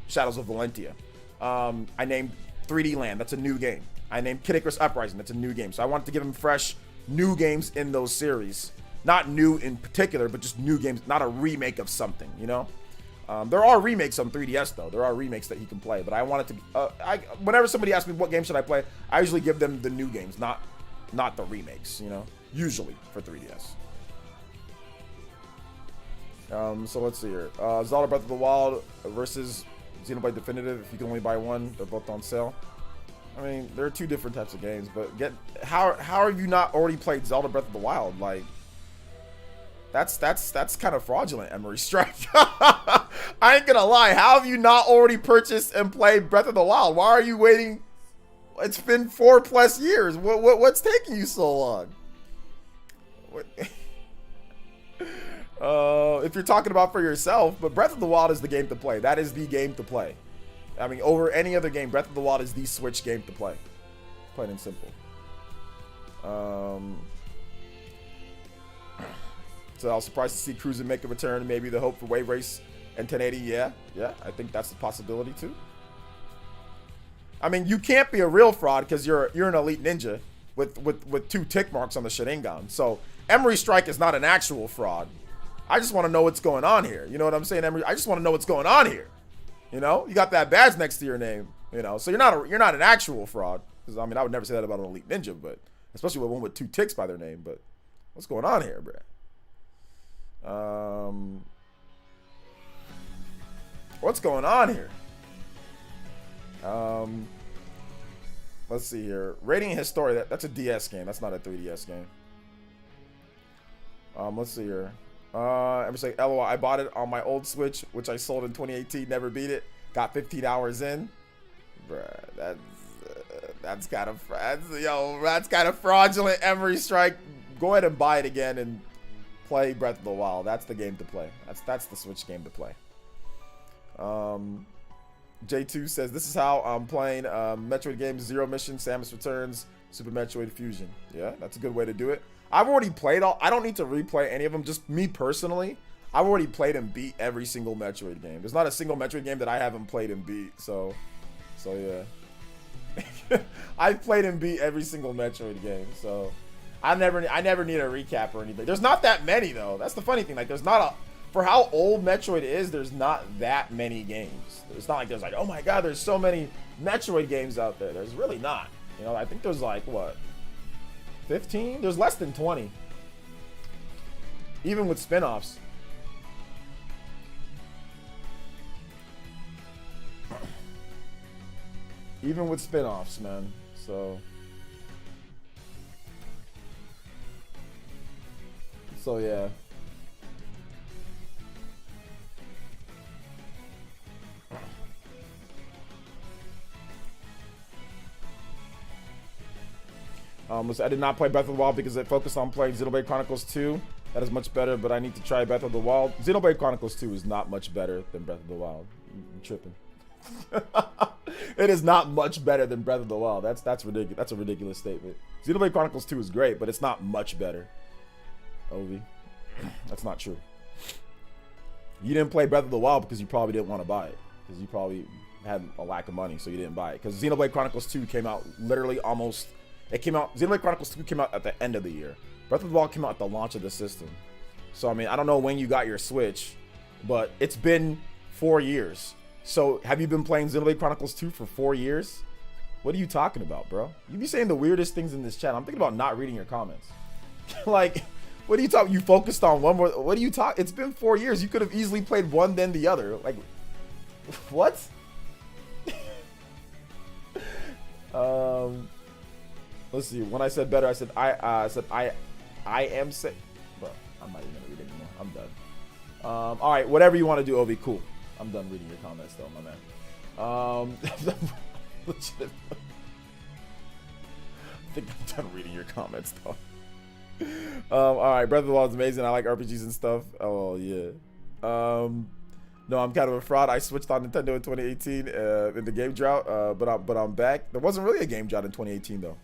Shadows of Valentia. I named 3D Land, that's a new game. I named Kid Icarus Uprising, that's a new game. So I wanted to give them fresh new games in those series. Not new in particular, but just new games, not a remake of something, There are remakes on 3DS though. There are remakes that you can play, but I wanted to. Whenever somebody asks me what game should I play, I usually give them the new games, not the remakes. Usually for 3DS. So let's see here. Zelda Breath of the Wild versus Xenoblade Definitive. If you can only buy one, they're both on sale. I mean, there are two different types of games, but how have you not already played Zelda Breath of the Wild? Like, that's kind of fraudulent, Emery Strike. I ain't gonna lie. How have you not already purchased and played Breath of the Wild? Why are you waiting? It's been 4+ years. What's taking you so long? If you're talking about for yourself, but Breath of the Wild is the game to play. That is the game to play. I mean, over any other game, Breath of the Wild is the Switch game to play. Plain and simple. So I was surprised to see Cruisin' make a return. Maybe the hope for Wave Race and 1080. Yeah, I think that's a possibility too. I mean, you can't be a real fraud because you're an elite ninja with 2 tick marks on the Sharingan. So Emery Strike is not an actual fraud. I just want to know what's going on here. You know what I'm saying, Emery? I just want to know what's going on here. You got that badge next to your name. So you're not an actual fraud. Because I mean, I would never say that about an elite ninja, but especially with one with 2 ticks by their name. But what's going on here, bruh? What's going on here? Let's see here. Radiant Historia, that's a DS game. That's not a 3DS game. Let's see here. I'm just like, LOL, I bought it on my old Switch, which I sold in 2018. Never beat it. Got 15 hours in. Bruh, that's kind of fraudulent. Emery Strike. Go ahead and buy it again and play Breath of the Wild. That's the game to play. That's the Switch game to play. J2 says, this is how I'm playing Metroid games: Zero Mission, Samus Returns, Super Metroid Fusion. Yeah, that's a good way to do it. I've already played all. I don't need to replay any of them. Just me personally, I've already played and beat every single Metroid game. There's not a single Metroid game that I haven't played and beat. So yeah. I've played and beat every single Metroid game. So I never need a recap or anything. There's not that many though. That's the funny thing. Like, there's not a, for how old Metroid is, there's not that many games. It's not like there's like, oh my god, there's so many Metroid games out there. There's really not. You know, I think there's like, what, 15? There's less than 20. Even with spin-offs. Even with spin-offs, man. So yeah. I did not play Breath of the Wild because it focused on playing Xenoblade Chronicles 2. That is much better, but I need to try Breath of the Wild. Xenoblade Chronicles 2 is not much better than Breath of the Wild. You're tripping. It is not much better than Breath of the Wild. That's ridiculous. That's a ridiculous statement. Xenoblade Chronicles 2 is great, but it's not much better. Ovi. That's not true. You didn't play Breath of the Wild because you probably didn't want to buy it. Because you probably had a lack of money, so you didn't buy it. Because Xenoblade Chronicles 2 came out literally almost... It came out... Xenoblade Chronicles 2 came out at the end of the year. Breath of the Wild came out at the launch of the system. So, I mean, I don't know when you got your Switch, but it's been 4 years. So, have you been playing Xenoblade Chronicles 2 for 4 years? What are you talking about, bro? You be saying the weirdest things in this chat. I'm thinking about not reading your comments. Like, what are you talking? You focused on one more. What are you talking? It's been 4 years. You could have easily played one, then the other. Like, what? Let's see. When I said better, I said I am sick. Bro, I'm not even gonna read it anymore. I'm done. All right, whatever you want to do, Ovi. Cool. I'm done reading your comments, though, my man. Legit. I think I'm done reading your comments, though. All right, Breath of the Wild is amazing. I like RPGs and stuff. Oh yeah. No, I'm kind of a fraud. I switched on Nintendo in 2018 in the game drought, but I'm back. There wasn't really a game drought in 2018 though.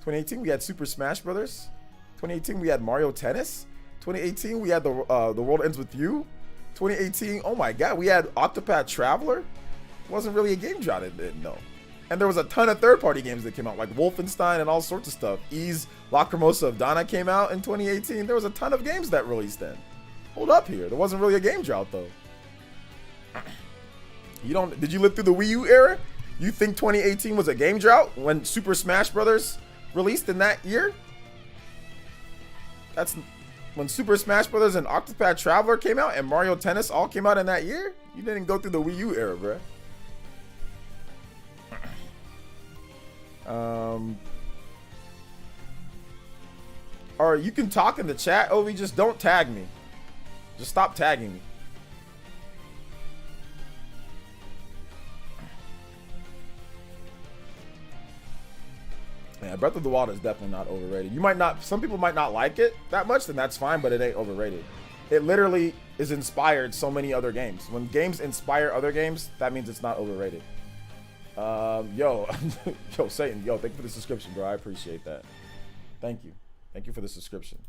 2018 we had Super Smash Brothers. 2018 we had Mario Tennis. 2018 we had the World Ends With You. 2018, oh my god, we had Octopath Traveler. Wasn't really a game drought, no. And there was a ton of third-party games that came out, like Wolfenstein and all sorts of stuff. Ys Lacrimosa of Dana came out in 2018. There was a ton of games that released then. Hold up here. There wasn't really a game drought, though. Did you live through the Wii U era? You think 2018 was a game drought when Super Smash Brothers released in that year? That's when Super Smash Brothers and Octopath Traveler came out and Mario Tennis all came out in that year? You didn't go through the Wii U era, bruh. Or you can talk in the chat, Ovi, just don't tag me. Just stop tagging me. Yeah, Breath of the Wild is definitely not overrated. You might not, some people might not like it that much, then that's fine, but it ain't overrated. It literally is inspired so many other games. When games inspire other games, that means it's not overrated. Yo, Satan, yo, thank you for the subscription, bro. I appreciate that. Thank you. Thank you for the subscription.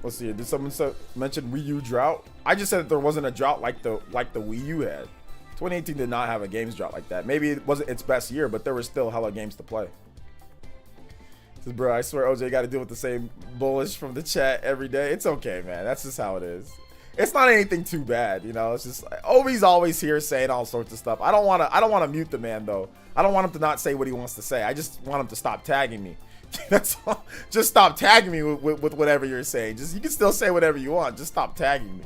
Let's see. Did someone mention Wii U drought? I just said that there wasn't a drought like the Wii U had. 2018 did not have a games drought like that. Maybe it wasn't its best year, but there were still hella games to play. Says, bro, I swear OJ got to deal with the same bullish from the chat every day. It's okay, man. That's just how it is. It's not anything too bad, you know. It's just like, Obi's always here saying all sorts of stuff. I don't want to mute the man though. I don't want him to not say what he wants to say. I just want him to stop tagging me. That's all. Just stop tagging me with whatever you're saying. Just, you can still say whatever you want. Just stop tagging me.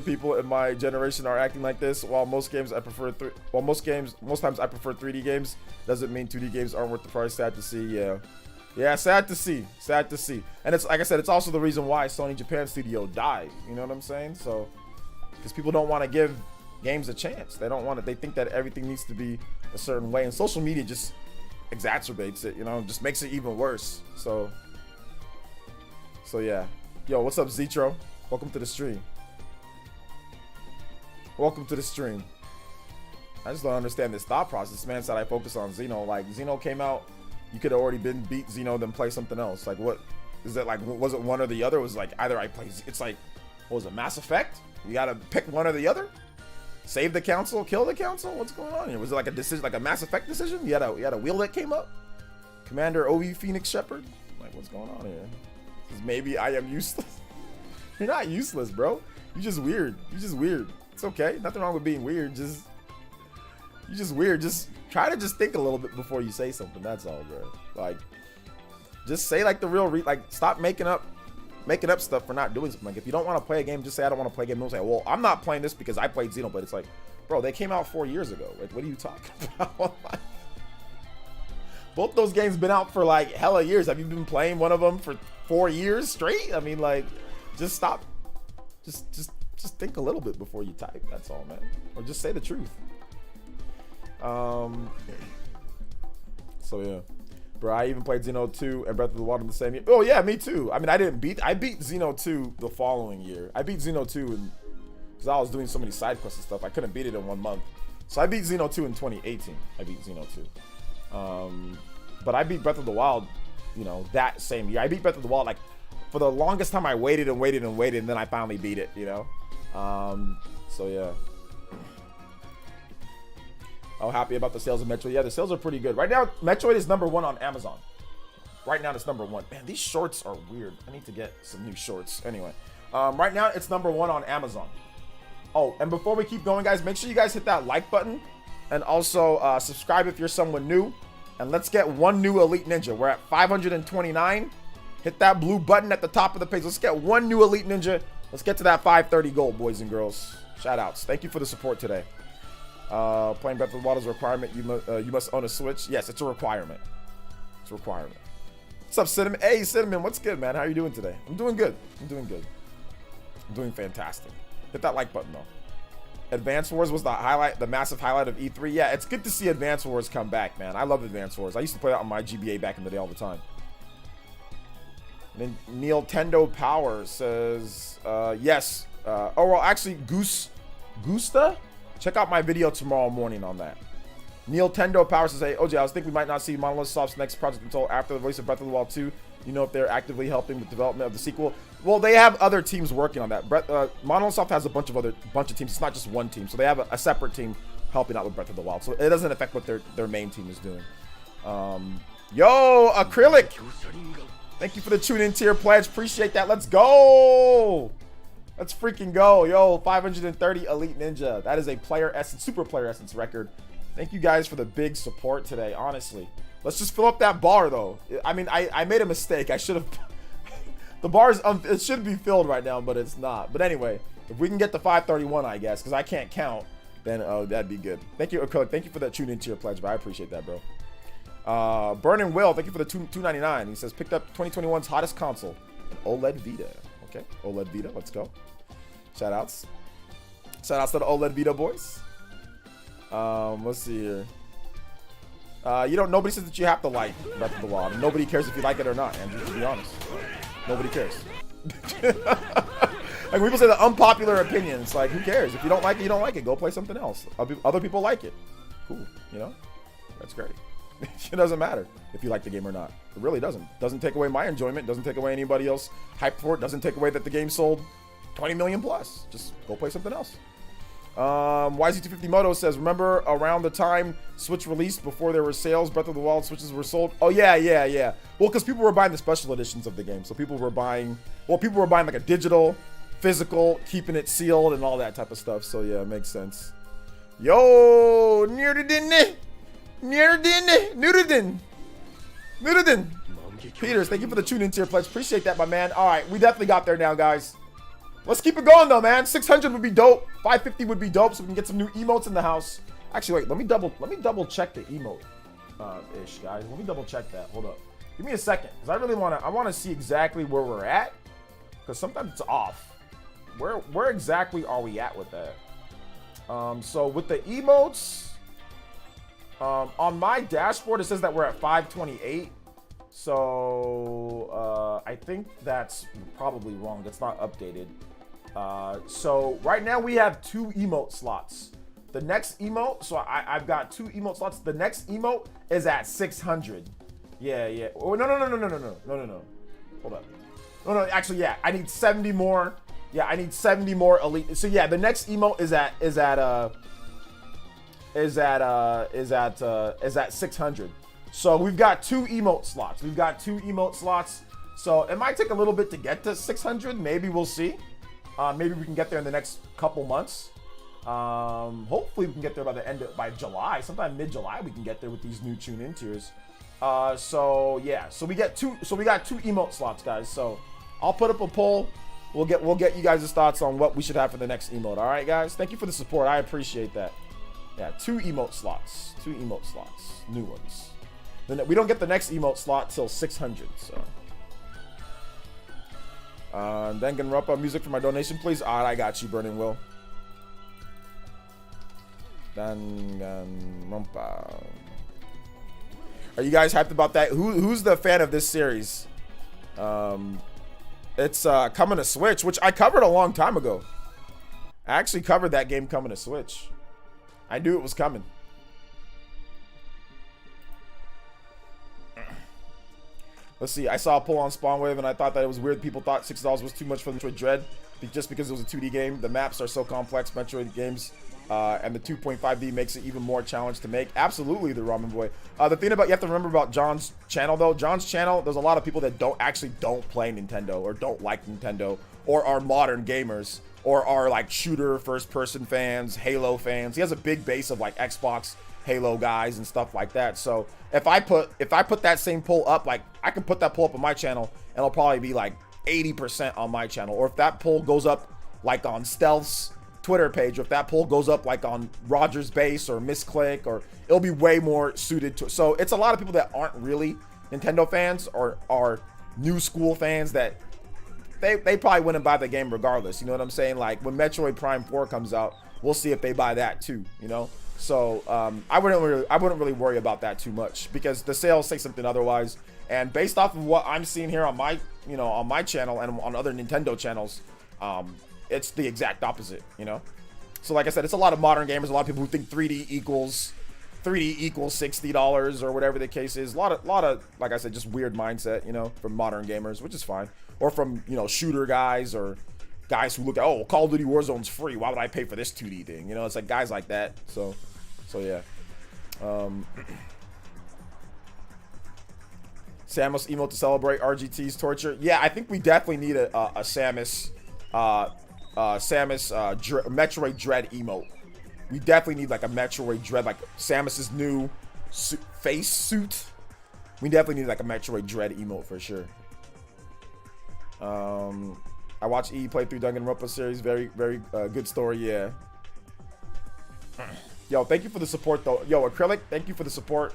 People in my generation are acting like this. While most times I prefer 3D games. Doesn't mean 2D games aren't worth the price. Sad to see. Yeah, sad to see. Sad to see. And it's like I said, it's also the reason why Sony Japan Studio died. You know what I'm saying? So, because people don't want to give games a chance. They don't want it. They think that everything needs to be a certain way, and social media just exacerbates it. You know, just makes it even worse. So yeah. Yo, what's up, Zetro? Welcome to the stream. Welcome to the stream. I just don't understand this thought process. This man said I focus on Xeno. Like, Xeno came out, you could have already been beat Xeno, then play something else. Like, what is that? Like, was it one or the other? It was like either I play. It's like, what was it? Mass Effect? You gotta pick one or the other. Save the council, kill the council. What's going on here? Was it like a decision, like a Mass Effect decision? You had a wheel that came up. Commander Ovi Phoenix Shepard. Like, what's going on here? Maybe I am useless. You're not useless, bro. You're just weird. You're just weird. It's okay. Nothing wrong with being weird. You're just weird. Just try to just think a little bit before you say something. That's all, bro. Like, just say like the real like stop making up stuff for not doing something. Like, if you don't want to play a game, just say I don't want to play a game. Don't say, well, I'm not playing this because I played Xenoblade. It's like, bro, they came out 4 years ago. Like, what are you talking about? Like, both those games been out for like hella years. Have you been playing one of them for 4 years straight? I mean, like, just stop. Just think a little bit before you type. That's all, man. Or just say the truth. So yeah, bro. I even played Xeno 2 and Breath of the Wild in the same year. Oh yeah, me too. I mean, I beat Xeno 2 the following year. I beat Xeno 2 because I was doing so many side quests and stuff. I couldn't beat it in 1 month. So I beat Xeno 2 in 2018. I beat Xeno 2. But I beat Breath of the Wild, you know, that same year. I beat Breath of the Wild like for the longest time. I waited and waited and waited, and then I finally beat it. You know. So yeah. Oh, happy about the sales of Metroid. Yeah, the sales are pretty good. Right now, Metroid is #1 on Amazon. Right now, it's #1. Man, these shorts are weird. I need to get some new shorts. Anyway, right now, it's #1 on Amazon. Oh, and before we keep going, guys, make sure you guys hit that like button. And also, subscribe if you're someone new. And let's get one new Elite Ninja. We're at 529. Hit that blue button at the top of the page. Let's get one new Elite Ninja. Let's get to that 530 gold, boys and girls. Shout outs. Thank you for the support today. Playing Breath of the Wild is a requirement. You must own a Switch. Yes, it's a requirement. It's a requirement. What's up, Cinnamon? Hey, Cinnamon. What's good, man? How are you doing today? I'm doing good. I'm doing good. I'm doing fantastic. Hit that like button, though. Advance Wars was the massive highlight of E3. Yeah, it's good to see Advance Wars come back, man. I love Advance Wars. I used to play that on my GBA back in the day all the time. And then Neil Tendo Power says, yes. Oh, well, actually, Gusta? Check out my video tomorrow morning on that. Neil Tendo Power says, hey, OJ, I was thinking we might not see Monolith Soft's next project until after the release of Breath of the Wild 2. You know if they're actively helping with development of the sequel? Well, they have other teams working on that. Monolith Soft has a bunch of teams. It's not just one team. So they have a separate team helping out with Breath of the Wild. So it doesn't affect what their main team is doing. Yo, Acrylic! Thank you for the tune-in tier pledge. Appreciate that. Let's go! Let's freaking go. Yo, 530 Elite Ninja. That is a Super Player Essence record. Thank you guys for the big support today, honestly. Let's just fill up that bar, though. I mean, I made a mistake. I should have... The bar is... it should be filled right now, but it's not. But anyway, if we can get to 531, I guess, because I can't count, then that'd be good. Thank you, Acrylic. Thank you for that tune-in tier pledge, but I appreciate that, bro. Burning Will, thank you for the $2.99. He says, picked up 2021's hottest console, an OLED Vita. Okay, OLED Vita, let's go. Shout outs. Shout outs to the OLED Vita boys. Let's see here. Nobody says that you have to like Breath of the Wild. Nobody cares if you like it or not, Andrew, to be honest. Nobody cares. Like, people say the unpopular opinions. Like, who cares? If you don't like it, you don't like it. Go play something else. Other people like it. Cool, you know? That's great. It doesn't matter if you like the game or not. It really doesn't. Doesn't take away my enjoyment. Doesn't take away anybody else hype for it. Doesn't take away that the game sold 20 million plus. Just go play something else. YZ250 Moto says, remember around the time Switch released, before there were sales, Breath of the Wild Switches were sold? Oh, yeah. Well, because people were buying the special editions of the game. So people were buying like a digital physical, keeping it sealed, and all that type of stuff. So yeah, it makes sense. Yo, Nerdin. Peters, thank you for the tune in tier pledge. Appreciate that, my man. All right, we definitely got there now, guys. Let's keep it going though, man. 600 would be dope. 550 would be dope, so we can get some new emotes in the house. Actually, wait. Let me double check the emote, ish, guys. Let me double check that. Hold up. Give me a second, because I really want to see exactly where we're at, because sometimes it's off. Where exactly are we at with that? So with the emotes, on my dashboard it says that we're at 528. So I think that's probably wrong. That's not updated. So right now we have 2 emote slots. The next emote, so I've got 2 emote slots. The next emote is at 600. Yeah. Oh, no. Hold up. No, actually, yeah. I need 70 more. Yeah, I need 70 more elite. So yeah, the next emote is at 600. So we've got 2 emote slots. So it might take a little bit to get to 600. Maybe we'll see. Maybe we can get there in the next couple months. Hopefully we can get there by July, sometime mid-July. We can get there with these new tune-in tiers. So yeah, so we got 2 emote slots, guys. So I'll put up a poll. We'll get you guys' thoughts on what we should have for the next emote. All right, guys. Thank you for the support. I appreciate that. Yeah, 2 emote slots, new ones. Then we don't get the next emote slot till 600. So. Danganronpa music for my donation, please. All right, I got you, Burning Will. Danganronpa. Are you guys hyped about that? Who's the fan of this series? It's coming to Switch, which I covered a long time ago. I actually covered that game coming to Switch. I knew it was coming. Let's see. I saw a poll on Spawnwave, and I thought that it was weird. People thought $6 was too much for the Metroid Dread, just because it was a 2D game. The maps are so complex, Metroid games, and the 2.5D makes it even more challenge to make. Absolutely, the Ramen Boy. The thing about you have to remember about John's channel, though. John's channel, there's a lot of people that don't play Nintendo, or don't like Nintendo, or are modern gamers, or are like shooter first-person fans, Halo fans. He has a big base of like Xbox, Halo guys, and stuff like that. So if I put that same poll up, like I can put that poll up on my channel, and it'll probably be like 80% on my channel. Or if that poll goes up like on Stealth's Twitter page, or if that poll goes up like on Roger's Base or Misclick, or it'll be way more suited to. So it's a lot of people that aren't really Nintendo fans, or are new school fans that they probably wouldn't buy the game regardless. You know what I'm saying? Like when Metroid Prime 4 comes out, we'll see if they buy that too, you know? So I wouldn't really worry about that too much, because the sales say something otherwise. And based off of what I'm seeing here on my, on my channel and on other Nintendo channels, it's the exact opposite, you know? So like I said, it's a lot of modern gamers, a lot of people who think 3D equals $60 or whatever the case is. A lot of, like I said, just weird mindset, from modern gamers, which is fine. Or from, shooter guys, or guys who look at, oh, Call of Duty Warzone's free, why would I pay for this 2D thing? It's like guys like that. So yeah. Samus emote to celebrate RGT's torture. Yeah, I think we definitely need a Samus Metroid Dread emote. We definitely need like a Metroid Dread, like Samus's new face suit. We definitely need like a Metroid Dread emote for sure. I watched E play through Danganronpa series. Very, very good story. Yeah. Yo, thank you for the support though. Yo, Acrylic, thank you for the support,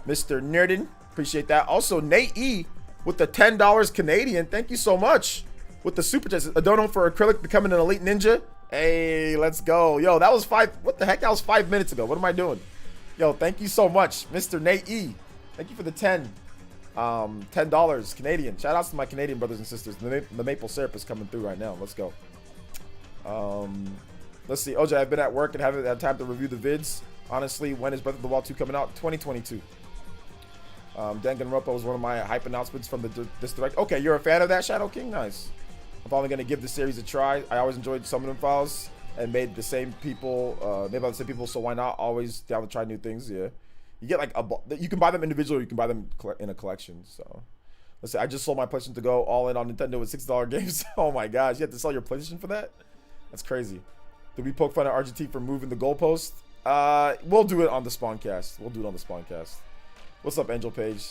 Mr. Nerdin. Appreciate that. Also, Nate E with the $10 Canadian. Thank you so much with the super chat. A dono for Acrylic becoming an elite ninja. Hey, let's go. Yo, that was what the heck? That was 5 minutes ago. What am I doing? Yo, thank you so much, Mr. Nate E. Thank you for the $10 Canadian. Shout outs to my Canadian brothers and sisters. The maple syrup is coming through right now. Let's go. Let's see. OJ, I've been at work and haven't had time to review the vids. Honestly, when is Breath of the Wild 2 coming out? 2022. Danganronpa was one of my hype announcements from this direct. Okay, you're a fan of that, Shadow King? Nice. I'm probably going to give the series a try. I always enjoyed Summoning Files and made by the same people, so why not? Always down to try new things, yeah. You get like you can buy them individually, or you can buy them in a collection, so. Let's see, I just sold my PlayStation to go all in on Nintendo with $60 games. Oh my gosh, you have to sell your PlayStation for that? That's crazy. Did we poke fun at RGT for moving the goalpost? We'll do it on the Spawncast. We'll do it on the Spawncast. What's up, Angel Page?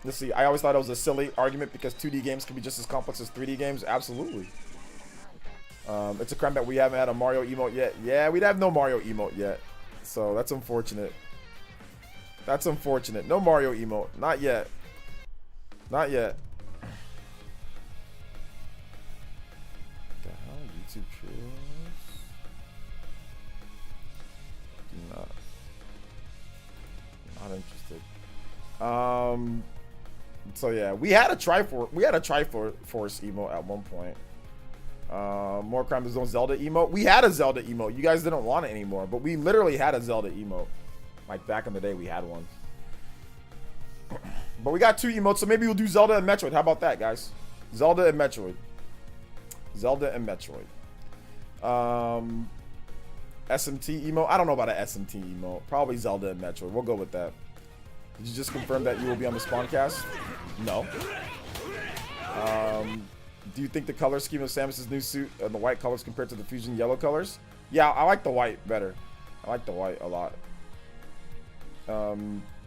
Let's see, I always thought it was a silly argument because 2D games can be just as complex as 3D games. Absolutely. It's a crime that we haven't had a Mario emote yet. Yeah, we'd have no Mario emote yet. So that's unfortunate. That's unfortunate. No Mario emote. Not yet. Not yet. What the hell? YouTube Trails? Not interested. So yeah, we had a Triforce emote at one point. More Crime Zone Zelda emote. We had a Zelda emote. You guys didn't want it anymore, but we literally had a Zelda emote. Like back in the day, we had one. But we got 2 emotes, so maybe we'll do Zelda and Metroid. How about that, guys? Zelda and Metroid. Zelda and Metroid. SMT emote. I don't know about an SMT emote. Probably Zelda and Metroid. We'll go with that. Did you just confirm that you will be on the Spawncast? No. Do you think the color scheme of Samus's new suit and the white colors compared to the Fusion yellow colors? Yeah, I like the white better. I like the white a lot.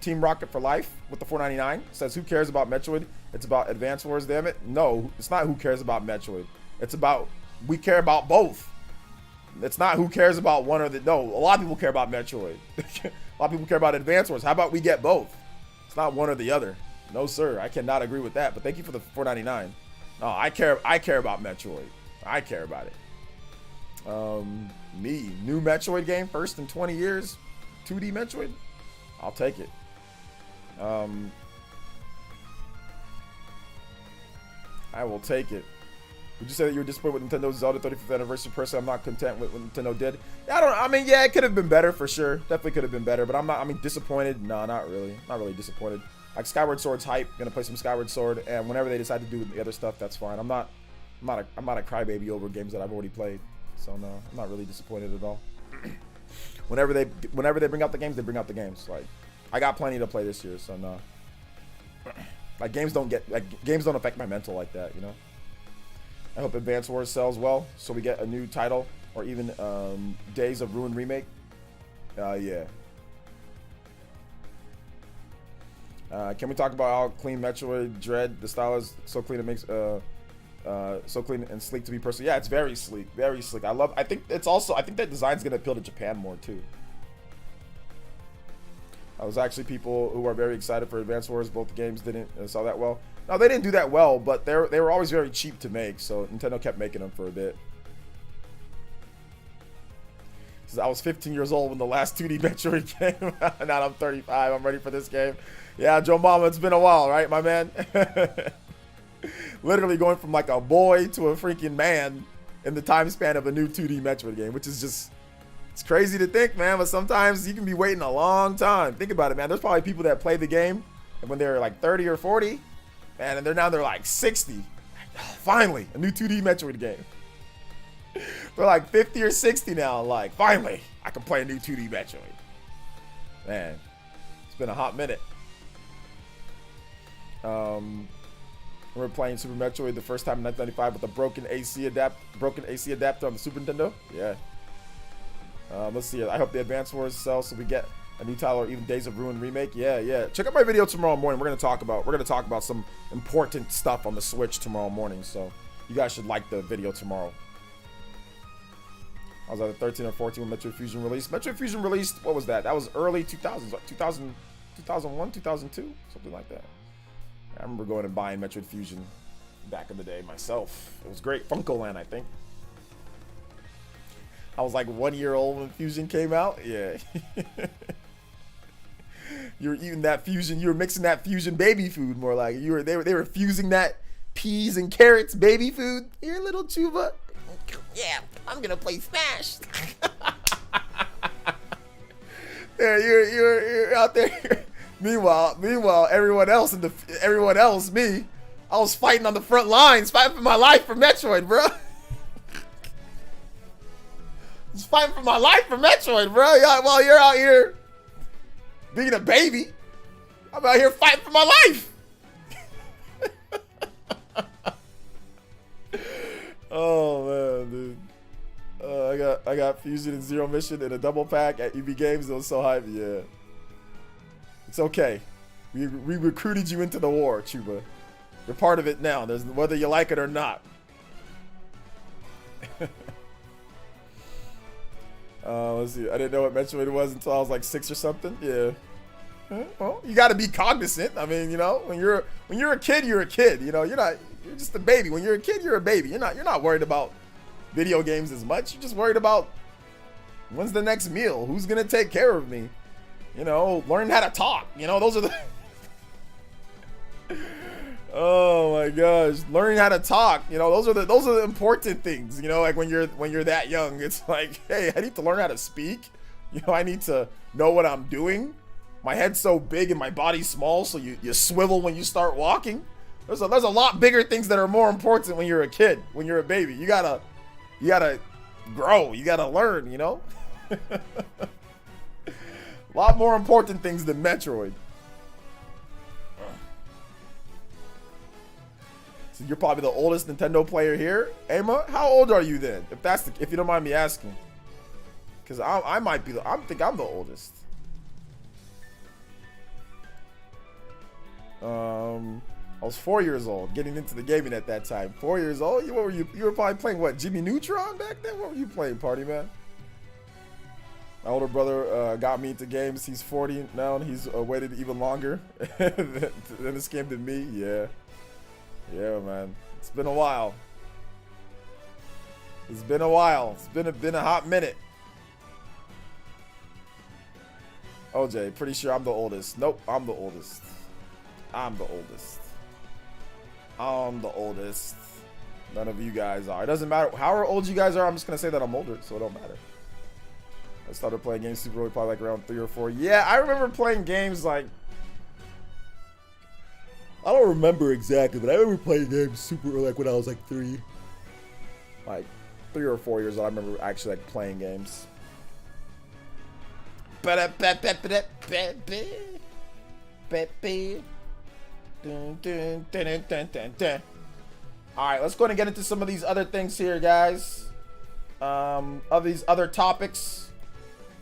Team Rocket for Life with the $4.99 says, who cares about Metroid? It's about Advance Wars, damn it. No, it's not who cares about Metroid. It's about, we care about both. It's not who cares about one or the, no, a lot of people care about Metroid. A lot of people care about Advance Wars. How about we get both? It's not one or the other. No, sir, I cannot agree with that, but thank you for the $4.99. No, I care about Metroid. I care about it. Me, new Metroid game, first in 20 years, 2D Metroid. I'll take it. I will take it. Would you say that you were disappointed with Nintendo's Zelda 35th anniversary? Personally, I'm not content with what Nintendo did. I mean, yeah, it could have been better for sure. Definitely could have been better, but I mean, disappointed? No, not really. Not really disappointed. Like, Skyward Sword's hype. Gonna play some Skyward Sword, and whenever they decide to do the other stuff, that's fine. I'm not a crybaby over games that I've already played. So no, I'm not really disappointed at all. Whenever they bring out the games, they bring out the games. Like, I got plenty to play this year, so no. Like, games don't affect my mental like that, you know. I hope Advance Wars sells well, so we get a new title, or even Days of Ruin remake. Yeah. Can we talk about how clean Metroid Dread? The style is so clean it makes so clean and sleek to be personal. Yeah, it's very sleek, very sleek. I think that design's gonna appeal to Japan more too. I was actually people who are very excited for Advance Wars. Both games didn't sell that well. No, they didn't do that well, but they were always very cheap to make, so Nintendo kept making them for a bit. So I was 15 years old when the last 2D Metroid came out. Now I'm 35. I'm ready for this game. Yeah, Joe Mama, it's been a while, right, my man? Literally going from like a boy to a freaking man in the time span of a new 2D Metroid game, which is just, it's crazy to think, man, but sometimes you can be waiting a long time. Think about it, man. There's probably people that played the game and when they're like 30 or 40, man, and they're like 60. Finally, a new 2D Metroid game. They're like 50 or 60 now, like, finally, I can play a new 2D Metroid. Man, it's been a hot minute. We're playing Super Metroid the first time in 1995 with a broken AC adapter on the Super Nintendo. Yeah. Let's see. I hope the Advance Wars sell so we get a new title or even Days of Ruin remake. Yeah. Check out my video tomorrow morning. We're gonna talk about some important stuff on the Switch tomorrow morning. So you guys should like the video tomorrow. I was either 13 or 14 when Metroid Fusion released. Metroid Fusion released, what was that? That was early 2000s, like 2001, 2002, something like that. I remember going and buying Metroid Fusion back in the day myself. It was great. Funko Land, I think. I was like 1 year old when Fusion came out. Yeah. You were eating that Fusion. You were mixing that Fusion baby food more like. They were fusing that peas and carrots baby food. Here, little Chuba. Yeah, I'm gonna play Smash. Yeah, you're out there. Meanwhile, everyone else, me, I was fighting on the front lines, fighting for my life for Metroid, bro. Just fighting for my life for Metroid, bro. While you're out here being a baby, I'm out here fighting for my life. Oh man, dude. I got Fusion and Zero Mission in a double pack at EB Games. It was so hype. Yeah. It's okay. We recruited you into the war, Chuba. You're part of it now. There's whether you like it or not. Let's see. I didn't know what Metroid was until I was like 6 or something. Yeah. Well, you got to be cognizant. I mean, you know, when you're a kid, you're a kid. You know, you're just a baby. When you're a kid, you're a baby. You're not worried about video games as much. You're just worried about when's the next meal, who's gonna take care of me. You know, learn how to talk. You know, those are the. Oh my gosh, learning how to talk. You know, those are the important things. You know, like when you're that young, it's like, hey, I need to learn how to speak. You know, I need to know what I'm doing. My head's so big and my body's small, so you swivel when you start walking. There's a lot bigger things that are more important when you're a kid, when you're a baby. You gotta grow. You gotta learn. You know, a lot more important things than Metroid. So you're probably the oldest Nintendo player here, Emma. How old are you then? If you don't mind me asking, because I might be. I think I'm the oldest. I was 4 years old, getting into the gaming at that time. 4 years old? What were you? You were probably playing what? Jimmy Neutron back then? What were you playing, party man? My older brother got me into games. He's 40 now, and he's waited even longer. Then this came to me. Yeah, man. It's been a while. It's been a while. It's been a hot minute. OJ, pretty sure I'm the oldest. Nope, I'm the oldest. I'm the oldest. I'm the oldest. None of you guys are. It doesn't matter how old you guys are. I'm just gonna say that I'm older, so it don't matter. I started playing games super early, probably like around 3 or 4. Yeah, I remember playing games like. I don't remember exactly, but I remember playing games super early, like when I was like 3. Like 3 or 4 years old, I remember actually like playing games. Alright, let's go ahead and get into some of these other things here, guys. Of these other topics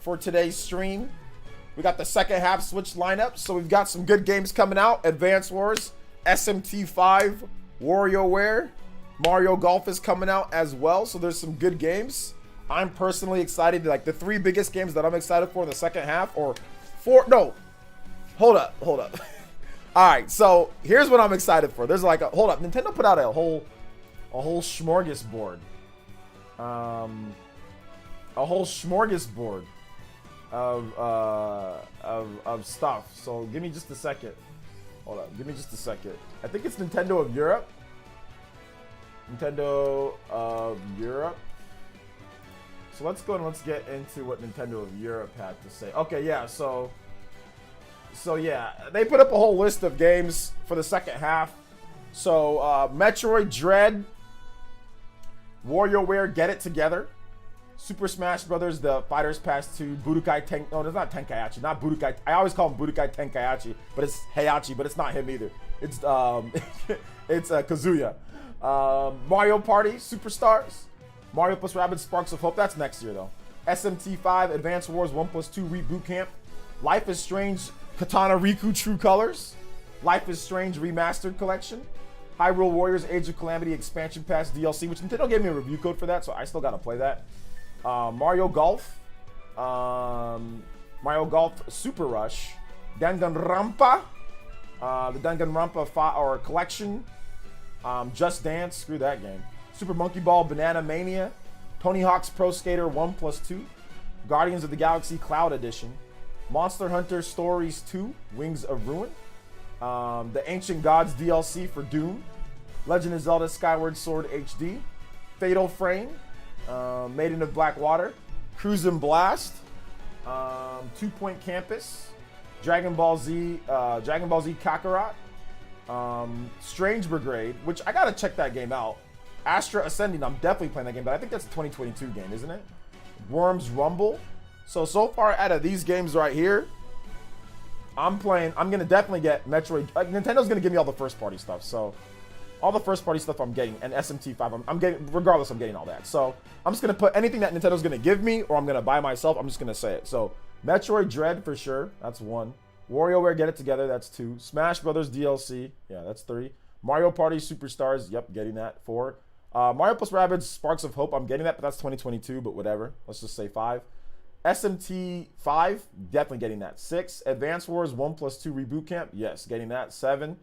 for today's stream. We got the second half Switch lineup, so we've got some good games coming out. Advance Wars, SMT5, WarioWare, Mario Golf is coming out as well, so there's some good games. I'm personally excited. Like the 3 biggest games that I'm excited for in the second half, or 4, no, hold up. All right, so here's what I'm excited for. There's like hold up, Nintendo put out a whole smorgasbord, a whole smorgasbord of stuff. So give me just a second. Hold up, give me just a second. I think it's Nintendo of Europe. Nintendo of Europe. So let's go and let's get into what Nintendo of Europe had to say. Okay, yeah, so yeah, they put up a whole list of games for the second half. So Metroid Dread, WarioWare Get It Together, Super Smash Brothers, the Fighters Pass 2, Budokai Ten... No, it's not Tenkaichi, not Budokai. I always call him Budokai Tenkaichi, but it's Heihachi, but it's not him either. It's it's Kazuya. Mario Party Superstars, Mario plus Rabbids Sparks of Hope. That's next year though. SMT5 Advance Wars 1+2 Reboot Camp, Life is Strange Katana Riku True Colors, Life is Strange Remastered Collection, Hyrule Warriors Age of Calamity Expansion Pass DLC, which Nintendo gave me a review code for that, so I still gotta play that. Mario Golf, Mario Golf Super Rush, Danganronpa, the Danganronpa Collection, Just Dance, screw that game, Super Monkey Ball Banana Mania, Tony Hawk's Pro Skater 1+2, Guardians of the Galaxy Cloud Edition, Monster Hunter Stories 2, Wings of Ruin, the Ancient Gods DLC for Doom, Legend of Zelda Skyward Sword HD, Fatal Frame, Maiden of Blackwater, Cruisin' Blast, 2 Point Campus, Dragon Ball Z Kakarot, Strange Brigade, which I gotta check that game out. Astra Ascending, I'm definitely playing that game, but I think that's a 2022 game, isn't it? Worms Rumble. So far out of these games right here, I'm gonna definitely get Metroid. Nintendo's gonna give me all the first party stuff, so all the first party stuff I'm getting, and SMT5 I'm getting, regardless, I'm getting all that. So I'm just gonna put anything that Nintendo's gonna give me or I'm gonna buy myself, I'm just gonna say it. So Metroid Dread for sure, that's 1. WarioWare Get It Together, that's 2. Smash Brothers DLC, yeah, that's 3. Mario Party Superstars, yep, getting that, 4. Mario plus Rabbids Sparks of Hope, I'm getting that, but that's 2022, but whatever. Let's just say 5. SMT 5, definitely getting that. 6. Advance Wars 1+2 Reboot Camp, yes, getting that. 7.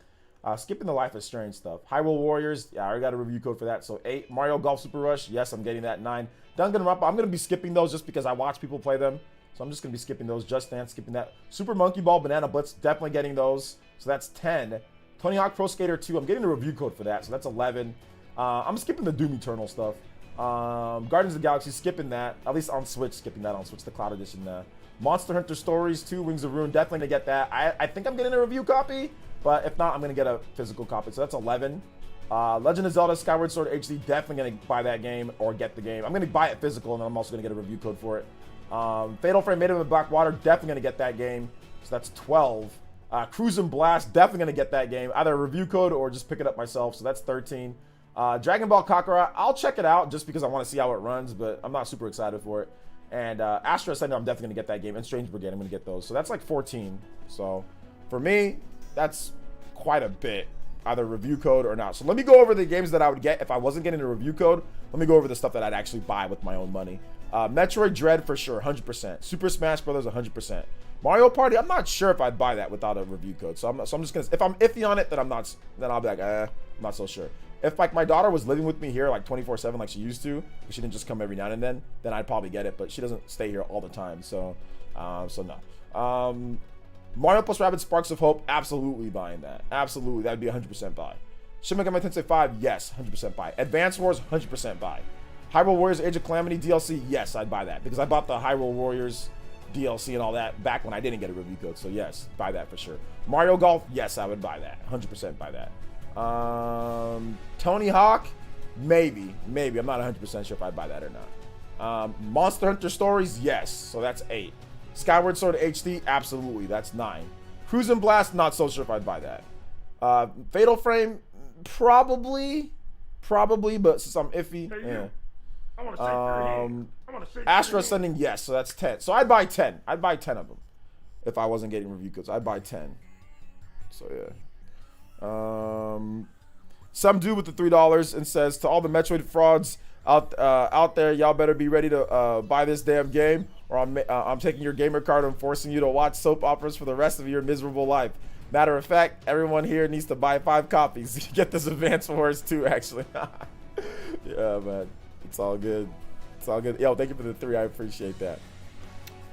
Skipping the Life is Strange stuff. Hyrule Warriors, yeah, I already got a review code for that. So 8. Mario Golf Super Rush, yes, I'm getting that. 9. Danganronpa, I'm going to be skipping those just because I watch people play them. So I'm just going to be skipping those. Just Dance, skipping that. Super Monkey Ball, Banana Blitz, definitely getting those. So that's 10. Tony Hawk Pro Skater 2, I'm getting a review code for that. So that's 11. I'm skipping the Doom Eternal stuff. Guardians of the Galaxy, skipping that. At least on Switch, skipping that on Switch, the Cloud Edition. Monster Hunter Stories 2, Wings of Ruin, definitely going to get that. I think I'm getting a review copy. But if not, I'm going to get a physical copy. So that's 11. Legend of Zelda Skyward Sword HD, definitely going to buy that game or get the game. I'm going to buy it physical, and then I'm also going to get a review code for it. Fatal Frame Made of Blackwater, definitely going to get that game. So that's 12. Cruise and Blast, definitely going to get that game. Either a review code or just pick it up myself. So that's 13. Dragon Ball Kakarot, I'll check it out just because I want to see how it runs, but I'm not super excited for it. And Astro Ascendant, I'm definitely going to get that game. And Strange Brigade, I'm going to get those. So that's like 14. So for me, that's quite a bit, either review code or not. So let me go over the games that I would get if I wasn't getting a review code. Let me go over the stuff that I'd actually buy with my own money. Metroid Dread for sure, 100%. Super Smash Brothers, 100%. Mario Party, I'm not sure if I'd buy that without a review code. So I'm just gonna, if I'm iffy on it, then I'll be like, I'm not so sure. If like my daughter was living with me here like 24/7 like she used to, but she didn't just come every now and then I'd probably get it. But she doesn't stay here all the time, so no. Mario plus Rabbids Sparks of Hope, absolutely buying that. Absolutely, that'd be 100% buy. Shin Megami Tensei 5, yes, 100% buy. Advance Wars, 100% buy. Hyrule Warriors Age of Calamity DLC, yes, I'd buy that because I bought the Hyrule Warriors DLC and all that back when I didn't get a review code. So yes, buy that for sure. Mario Golf, yes, I would buy that. 100% buy that. Tony Hawk, maybe. I'm not 100% sure if I'd buy that or not. Monster Hunter Stories, yes. So that's 8. Skyward Sword HD, absolutely. That's 9. Cruise and Blast, not so sure if I'd buy that. Fatal Frame, probably, but since I'm iffy, yeah. I want to say Astro Ascending, yes. So that's 10. So I'd buy 10. I'd buy 10 of them if I wasn't getting review codes. I'd buy 10. So yeah. Some dude with the $3 and says to all the Metroid frauds out there, y'all better be ready to buy this damn game, or I'm taking your gamer card and forcing you to watch soap operas for the rest of your miserable life. Matter of fact, everyone here needs to buy 5 copies. You get this Advance Wars too, actually. Yeah, man. It's all good. It's all good. Yo, thank you for the 3. I appreciate that.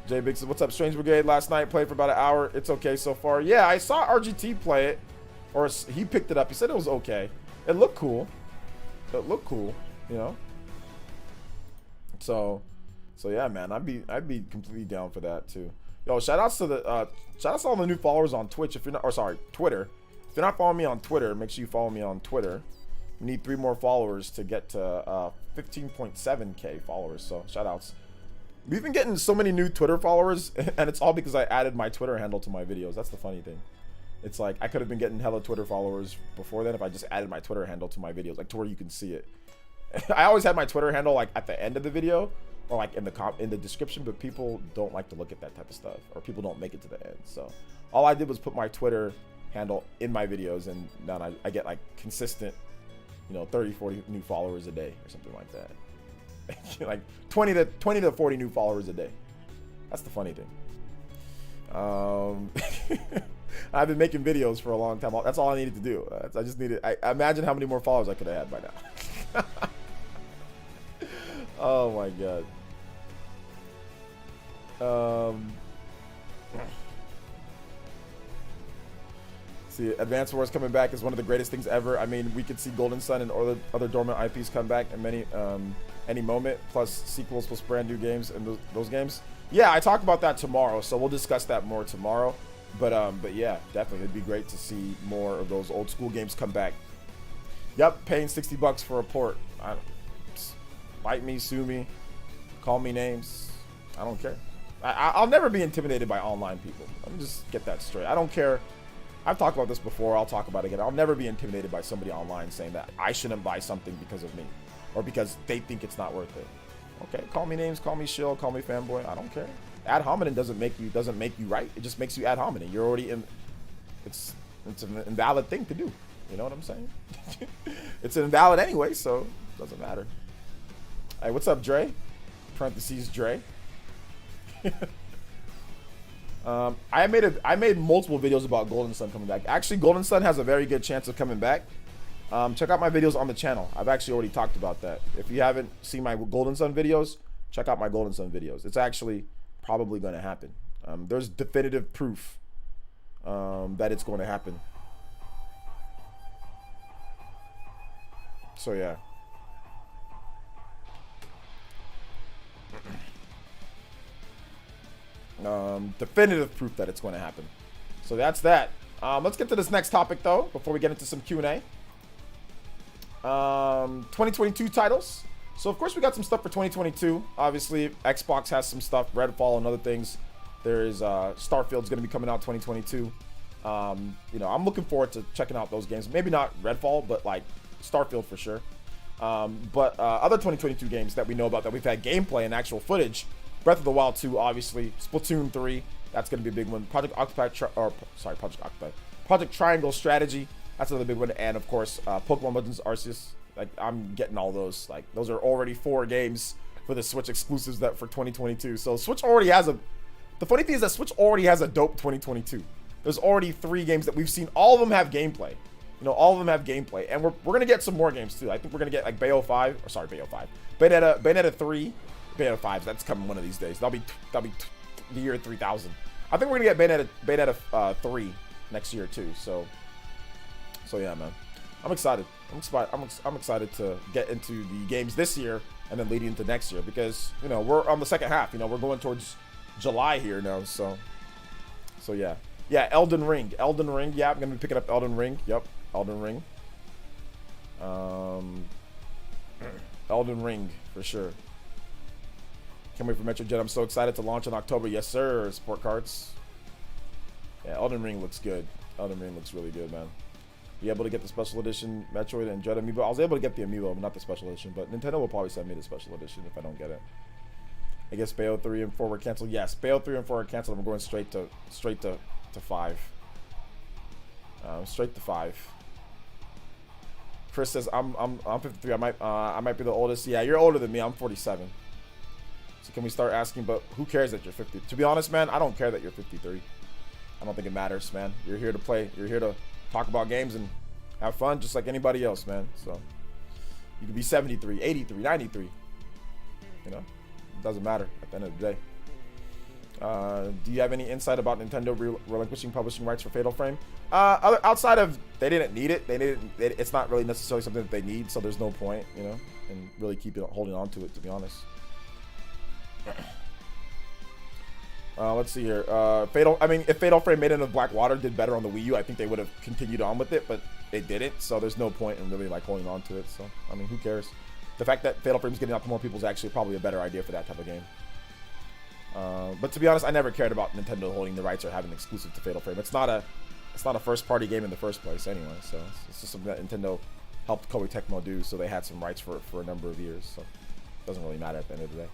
Jay Big says, what's up, Strange Brigade? Last night, played for about an hour. It's okay so far. Yeah, I saw RGT play it. Or he picked it up. He said it was okay. It looked cool. You know? So yeah, man. I'd be completely down for that too. Yo, shout outs to all the new followers on Twitch. If you're not, or sorry, Twitter. If you're not following me on Twitter, make sure you follow me on Twitter. We need 3 more followers to get to 15.7k followers. So shout outs. We've been getting so many new Twitter followers, and it's all because I added my Twitter handle to my videos. That's the funny thing. It's like I could have been getting hella Twitter followers before then if I just added my Twitter handle to my videos, like to where you can see it. I always had my Twitter handle like at the end of the video or like in the description, but people don't like to look at that type of stuff, or people don't make it to the end. So all I did was put my Twitter handle in my videos, and now I get like consistent, 30, 40 new followers a day or something like that. Like 20 to 40 new followers a day. That's the funny thing. I've been making videos for a long time. That's all I needed to do. I just needed. I imagine how many more followers I could have had by now. Oh my god. See, Advance Wars coming back is one of the greatest things ever. I mean, we could see Golden Sun and other dormant IPs come back in any moment, plus sequels, plus brand new games and those games. Yeah, I talk about that tomorrow, so we'll discuss that more tomorrow. But yeah, definitely, it'd be great to see more of those old school games come back. Yep, paying $60 for a port. Bite me, sue me, call me names. I don't care. I'll never be intimidated by online people. Let me just get that straight. I don't care I've talked about this before. I'll talk about it again. I'll never be intimidated by somebody online saying that I shouldn't buy something because of me or because they think it's not worth it. Okay, call me names, call me shill, call me fanboy. I don't care. Ad hominem doesn't make you right. It just makes you ad hominem. You're already in. It's an invalid thing to do. You know what I'm saying? It's invalid anyway, so it doesn't matter. Hey, what's up, Dre? Parentheses, Dre. I made multiple videos about Golden Sun coming back. Actually, Golden Sun has a very good chance of coming back. Check out my videos on the channel. I've actually already talked about that. If you haven't seen my Golden Sun videos, check out my Golden Sun videos. It's actually probably going to happen. There's definitive proof that it's going to happen. So yeah. Definitive proof that it's going to happen. So that's that. Let's get to this next topic though before we get into some Q&A. 2022 titles. So of course we got some stuff for 2022. Obviously Xbox has some stuff, Redfall and other things. There's Starfield's going to be coming out 2022. You know, I'm looking forward to checking out those games. Maybe not Redfall, but like Starfield for sure. But other 2022 games that we know about that we've had gameplay and actual footage. Breath of the Wild 2, obviously. Splatoon 3, that's going to be a big one. Project Triangle Strategy, that's another big one. And of course, Pokemon Legends Arceus. Like, I'm getting all those. Like, those are already 4 games for the Switch exclusives that for 2022. So Switch already has the funny thing is that Switch already has a dope 2022. There's already 3 games that we've seen. All of them have gameplay. You know, all of them have gameplay. And we're going to get some more games too. I think we're going to get like Bayonetta 3. Bayonetta 5, that's coming one of these days. That'll be the year 3000. I think we're gonna get Bayonetta 3 next year too. So yeah, man, I'm excited. I'm excited to get into the games this year and then leading into next year because you know we're on the second half. You know we're going towards July here now. So yeah. Elden Ring. Yeah, I'm gonna be picking up Elden Ring. Yep, Elden Ring. Elden Ring for sure. Can't wait for Metroid. I'm so excited to launch in October. Yes, sir. Sport cards. Yeah, Elden Ring looks good. Elden Ring looks really good, man. Be able to get the special edition Metroid and Dread Amiibo. I was able to get the Amiibo, but not the special edition. But Nintendo will probably send me the special edition if I don't get it. I guess Bayo 3 and 4 were canceled. Yes, Bayo 3 and 4 are canceled. I'm going straight to 5. Straight to 5. Chris says I'm 53. I might be the oldest. Yeah, you're older than me. I'm 47. So can we start asking, but who cares that you're 50? To be honest, man, I don't care that you're 53. I don't think it matters, man. You're here to play. You're here to talk about games and have fun just like anybody else, man. So you can be 73, 83, 93. You know, it doesn't matter at the end of the day. Do you have any insight about Nintendo relinquishing publishing rights for Fatal Frame? Outside of they didn't need it. It's not really necessarily something that they need, so there's no point, you know, in really holding on to it, to be honest. Let's see here. If Fatal Frame Maiden of Blackwater did better on the Wii U, I think they would have continued on with it, but it didn't, so there's no point in really like holding on to it. So I mean, who cares? The fact that Fatal Frame is getting out to more people is actually probably a better idea for that type of game. But to be honest, I never cared about Nintendo holding the rights or having exclusive to Fatal Frame. It's not a first-party game in the first place anyway, so it's just something that Nintendo helped Koei Tecmo do, so they had some rights for a number of years. So it doesn't really matter at the end of the day.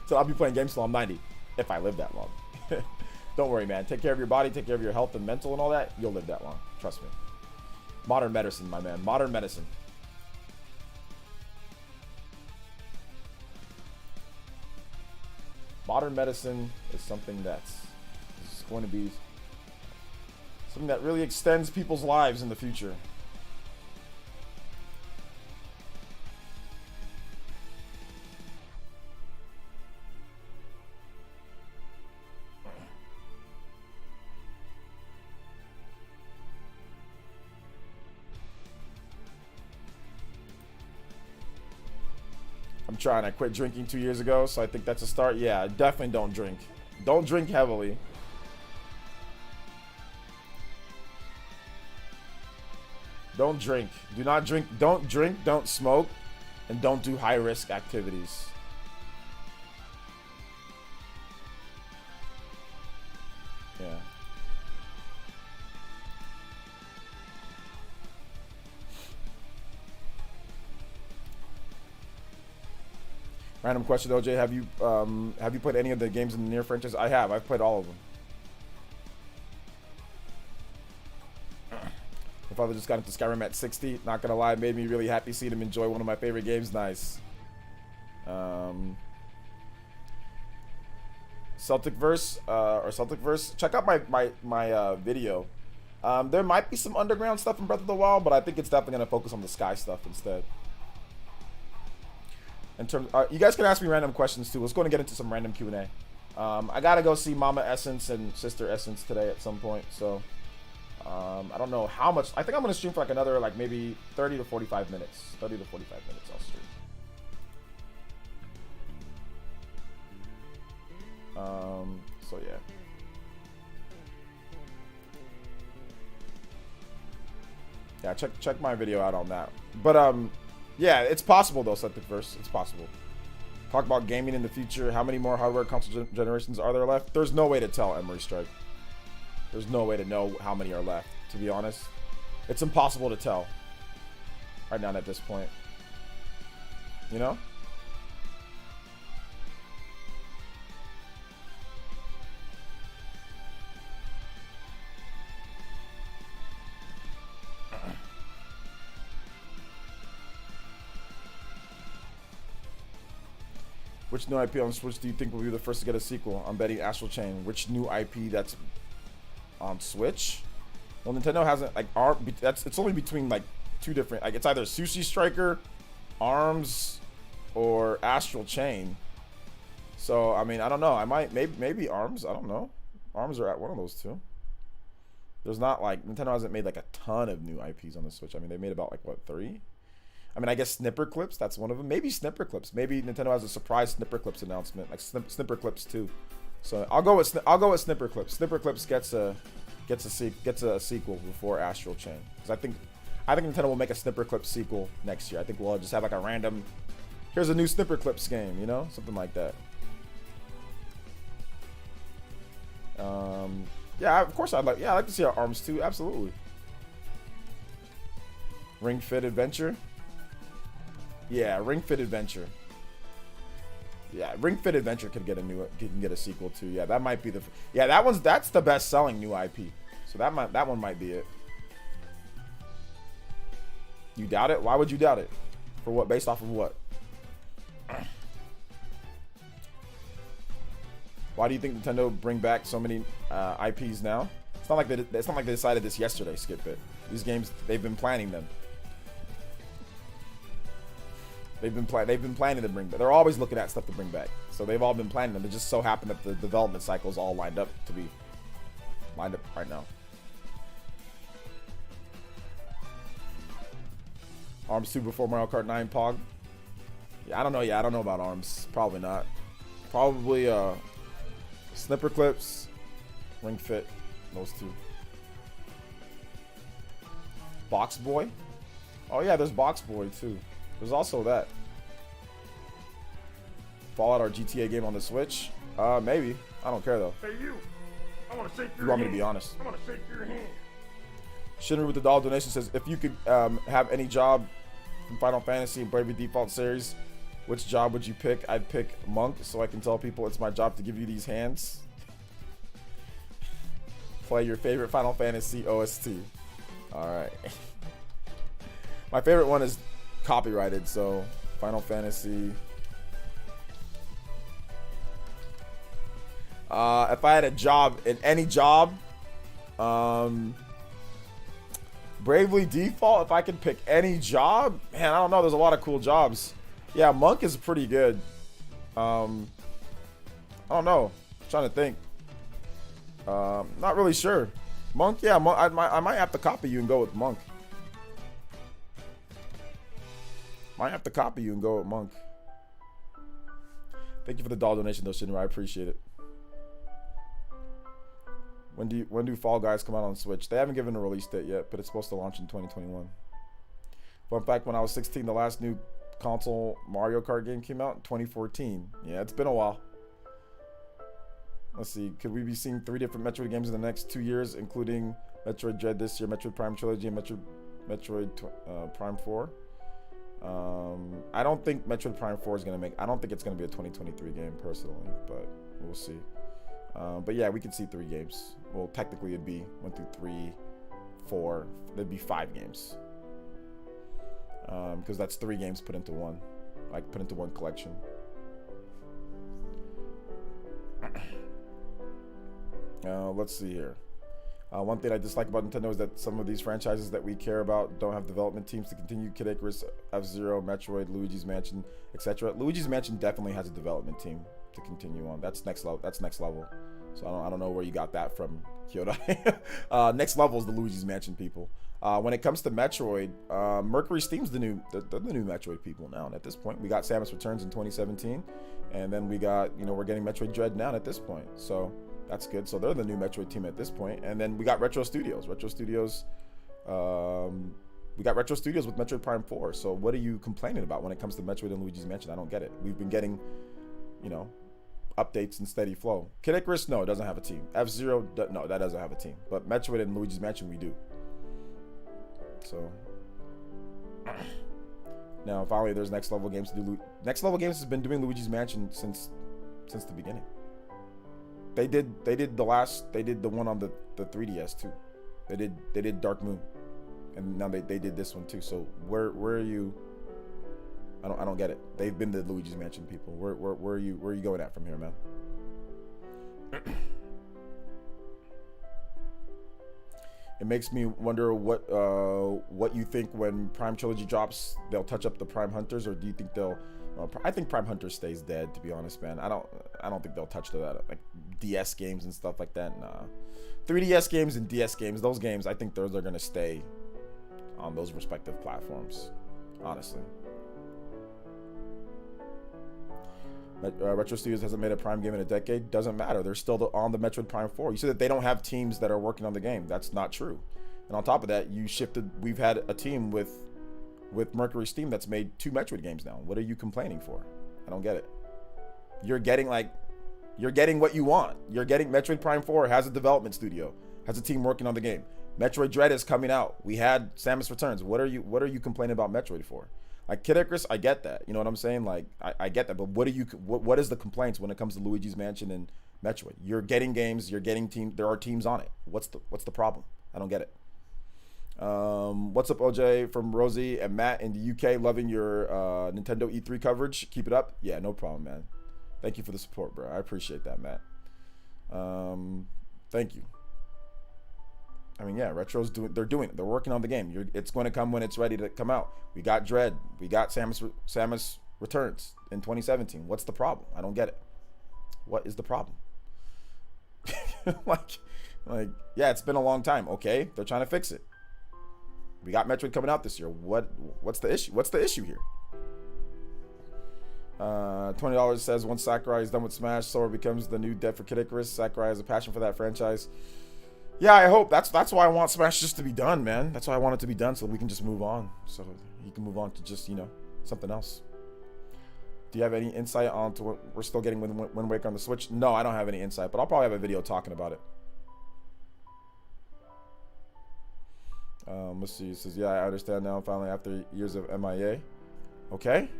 So I'll be playing games till I'm 90, if I live that long. Don't worry, man. Take care of your body, take care of your health and mental and all that. You'll live that long. Trust me. Modern medicine, my man. Modern medicine. Modern medicine is something that's going to be something that really extends people's lives in the future. I'm trying. I quit drinking 2 years ago, so I think that's a start. Yeah, definitely don't drink. Don't drink heavily. Don't drink. Do not drink. Don't drink, don't smoke, and don't do high-risk activities. Random question, OJ. Have you played any of the games in the Nier franchise? I have. I've played all of them. My father just got into Skyrim at 60. Not gonna lie, it made me really happy seeing him enjoy one of my favorite games. Nice. Celticverse. Check out my video. There might be some underground stuff in Breath of the Wild, but I think it's definitely gonna focus on the sky stuff instead. In terms, you guys can ask me random questions too. Let's go and get into some random Q&A. I gotta go see Mama Essence and Sister Essence today at some point, so I don't know how much. I think I'm gonna stream for like another like maybe 30 to 45 minutes. 30 to 45 minutes I'll stream. So yeah. Yeah, check my video out on that. But yeah, it's possible though, Celticverse. It's possible. Talk about gaming in the future. How many more hardware console generations are there left? There's no way to tell, Emery Strike. There's no way to know how many are left, to be honest. It's impossible to tell right now at this point. You know? Which new IP on Switch do you think will be the first to get a sequel? I'm betting Astral Chain. Which new IP that's on Switch? Well, Nintendo hasn't like it's only between like two different, like it's either Sushi Striker, ARMS, or Astral Chain. So I mean, I don't know. I might maybe ARMS. I don't know. ARMS are at one of those two. There's not like Nintendo hasn't made like a ton of new IPs on the Switch. I mean, they made about like what, 3? I mean, I guess Snipper Clips, that's one of them. Maybe Snipper Clips. Maybe Nintendo has a surprise Snipper Clips announcement, like Snipper Clips 2. So I'll go with Snipper Clips. Snipper Clips gets a sequel before Astral Chain, because I think Nintendo will make a Snipper Clips sequel next year. I think we'll just have like a random, here's a new Snipper Clips game, you know, something like that. Yeah, of course I'd like to see our ARMS too. Absolutely. Ring Fit Adventure. Yeah, Ring Fit Adventure. Yeah, Ring Fit Adventure can get a sequel too. Yeah, that might be that's the best selling new IP. So that one might be it. You doubt it? Why would you doubt it? For what? Based off of what? Why do you think Nintendo bring back so many IPs now? It's not like they decided this yesterday, Skip It. These games, they've been planning them. They've been planning to bring back. They're always looking at stuff to bring back. So they've all been planning them. It just so happened that the development cycle's all lined up right now. ARMS 2 before Mario Kart 9 Pog. Yeah, I don't know. Yeah, I don't know about ARMS. Probably not. Probably Snipper Clips, Ring Fit, those two. Box Boy. Oh yeah, there's Box Boy too. There's also that. Fallout or GTA game on the Switch? Maybe. I don't care though. Hey you! I want to shake your You want me hand. to be honest? I want to shake your hand. Shinru with the dollar donation says, if you could have any job from Final Fantasy and Bravely Default series, which job would you pick? I'd pick Monk, so I can tell people it's my job to give you these hands. Play your favorite Final Fantasy OST. Alright. My favorite one is copyrighted, so Final Fantasy. If I had a job in any job, Bravely Default, if I could pick any job, man, I don't know, there's a lot of cool jobs. Yeah, Monk is pretty good. I don't know, I'm trying to think. Not really sure. Monk, yeah, Monk, I might have to copy you and go with Monk. Might have to copy you and go with Monk. Thank you for the dollar donation though, Shinra. I appreciate it. When do Fall Guys come out on Switch? They haven't given a release date yet, but it's supposed to launch in 2021. Fun fact, when I was 16, the last new console Mario Kart game came out in 2014. Yeah, it's been a while. Let's see. Could we be seeing 3 different Metroid games in the next 2 years, including Metroid Dread this year, Metroid Prime Trilogy, and Metroid Prime 4? I don't think Metroid Prime 4 is gonna make. I don't think it's gonna be a 2023 game personally, but we'll see. But yeah, we can see 3 games. Well, technically it'd be 1 through 3, 4. There'd be 5 games. Because that's 3 games put into one, like put into one collection. Let's see here. One thing I dislike about Nintendo is that some of these franchises that we care about don't have development teams to continue. Kid Icarus, F-Zero, Metroid, Luigi's Mansion, etc. Luigi's Mansion definitely has a development team to continue on. That's next level. That's next level. So I don't know where you got that from, Kyoto. Next level is the Luigi's Mansion people. When it comes to Metroid, Mercury Steam's the new Metroid people now. And at this point, we got Samus Returns in 2017, and then we got we're getting Metroid Dread now at this point. So that's good. So they're the new Metroid team at this point. And then we got Retro Studios. We got Retro Studios with Metroid Prime 4. So what are you complaining about when it comes to Metroid and Luigi's Mansion? I don't get it. We've been getting, updates and steady flow. Kid Icarus, no, it doesn't have a team. F-Zero, no, that doesn't have a team. But Metroid and Luigi's Mansion, we do. So now finally, there's Next Level Games to do. Next Level Games has been doing Luigi's Mansion since the beginning. They did the one on the 3DS too. They did Dark Moon, and now they did this one too. So where are you? I don't get it. They've been the Luigi's Mansion people. Where are you going at from here, man? It makes me wonder what you think when Prime Trilogy drops. They'll touch up the Prime Hunters, or do you think they'll? I think Prime Hunter stays dead, to be honest, man. I don't think they'll touch that, like DS games and stuff like that. Nah, 3DS games and DS games, those games, I think those are gonna stay on those respective platforms, honestly. Retro Studios hasn't made a Prime game in a decade. Doesn't matter. They're still on the Metroid Prime 4. You said that they don't have teams that are working on the game. That's not true. And on top of that, we've had a team with Mercury Steam that's made 2 Metroid games now. What are you complaining for? I don't get it. You're getting what you want. You're getting Metroid Prime 4 has a development studio, has a team working on the game. Metroid Dread is coming out. We had Samus Returns. What are you complaining about Metroid for? Like Kid Icarus, I get that. You know what I'm saying? Like I get that. But what is the complaints when it comes to Luigi's Mansion and Metroid? You're getting games. You're getting team. There are teams on it. What's the problem? I don't get it. What's up, OJ from Rosie and Matt in the UK? Loving your Nintendo E3 coverage. Keep it up. Yeah, no problem, man. Thank you for the support, bro. I appreciate that, Matt. Thank you. I mean, yeah, Retro's they're doing it. They're working on the game. It's going to come when it's ready to come out. We got Dread. We got Samus Returns in 2017. What's the problem? I don't get it. What is the problem? like, yeah, it's been a long time. Okay, they're trying to fix it. We got Metroid coming out this year. What's the issue? What's the issue here? $20 says once Sakurai is done with Smash, Sora becomes the new dev for Kid Icarus. Sakurai has a passion for that franchise. Yeah, I hope. That's why I want Smash just to be done, man. That's why I want it to be done so we can just move on. So he can move on to just, something else. Do you have any insight on to what we're still getting Wind Waker on the Switch? No, I don't have any insight, but I'll probably have a video talking about it. Let's see. It says, yeah, I understand now finally after years of MIA. Okay.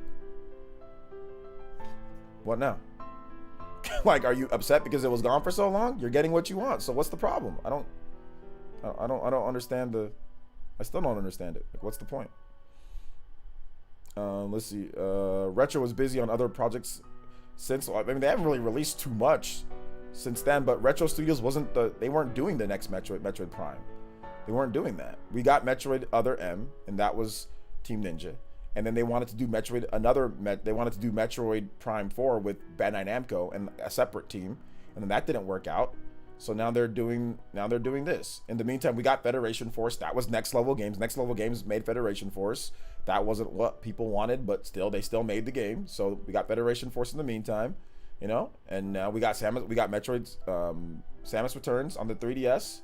What now? Like, are you upset because it was gone for so long? You're getting what you want. So what's the problem? I don't understand I still don't understand it. Like, what's the point? Let's see. Retro was busy on other projects since. I mean, they haven't really released too much since then. But Retro Studios they weren't doing the next Metroid Prime. They weren't doing that. We got Metroid Other M, and that was Team Ninja. And then they wanted to do they wanted to do Metroid Prime 4 with Bandai Namco and a separate team, and then that didn't work out. So now they're doing this. In the meantime, we got Federation Force. That was Next Level Games. Next Level Games made Federation Force. That wasn't what people wanted, but they still made the game. So we got Federation Force in the meantime, and now we got Metroid's Samus Returns on the 3DS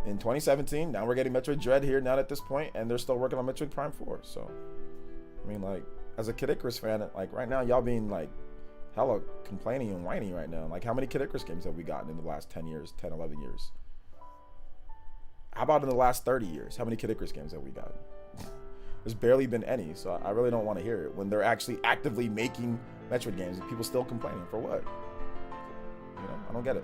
in 2017. Now we're getting Metroid Dread here now at this point, and they're still working on Metroid Prime 4. So I mean, like, as a Kid Icarus fan, like, right now, y'all being, like, hella complaining and whining right now. Like, how many Kid Icarus games have we gotten in the last 10 years, 10, 11 years? How about in the last 30 years? How many Kid Icarus games have we gotten? There's barely been any, so I really don't want to hear it when they're actually actively making Metroid games and people still complaining. For what? You know, I don't get it.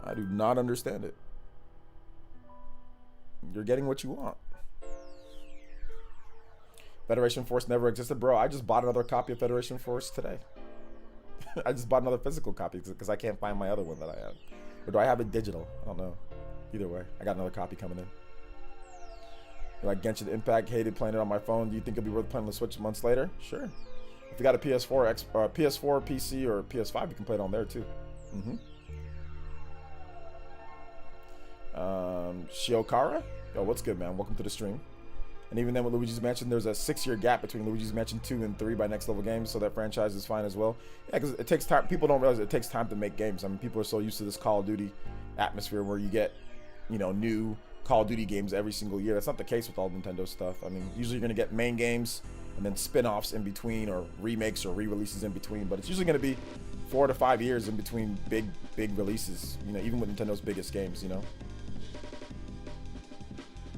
I do not understand it. You're getting what you want. Federation Force never existed. Bro, I just bought another copy of Federation Force today. I just bought another physical copy because I can't find my other one that I have. Or do I have it digital? I don't know. Either way, I got another copy coming in. Like Genshin Impact, hated playing it on my phone. Do you think it'll be worth playing on the Switch months later? Sure. If you got a PS4, PS4, PC, or PS5, you can play it on there too. Shiokara? Yo, what's good, man? Welcome to the stream. And even then with Luigi's Mansion, there's a 6-year gap between Luigi's Mansion 2 and 3 by Next Level Games, so that franchise is fine as well. Yeah, because it takes time. People don't realize it takes time to make games. I mean, people are so used to this Call of Duty atmosphere where you get, you know, new Call of Duty games every single year. That's not the case with all Nintendo stuff. I mean, usually you're going to get main games and then spin-offs in between, or remakes or re-releases in between, but it's usually going to be 4 to 5 years in between big releases, you know, even with Nintendo's biggest games, you know.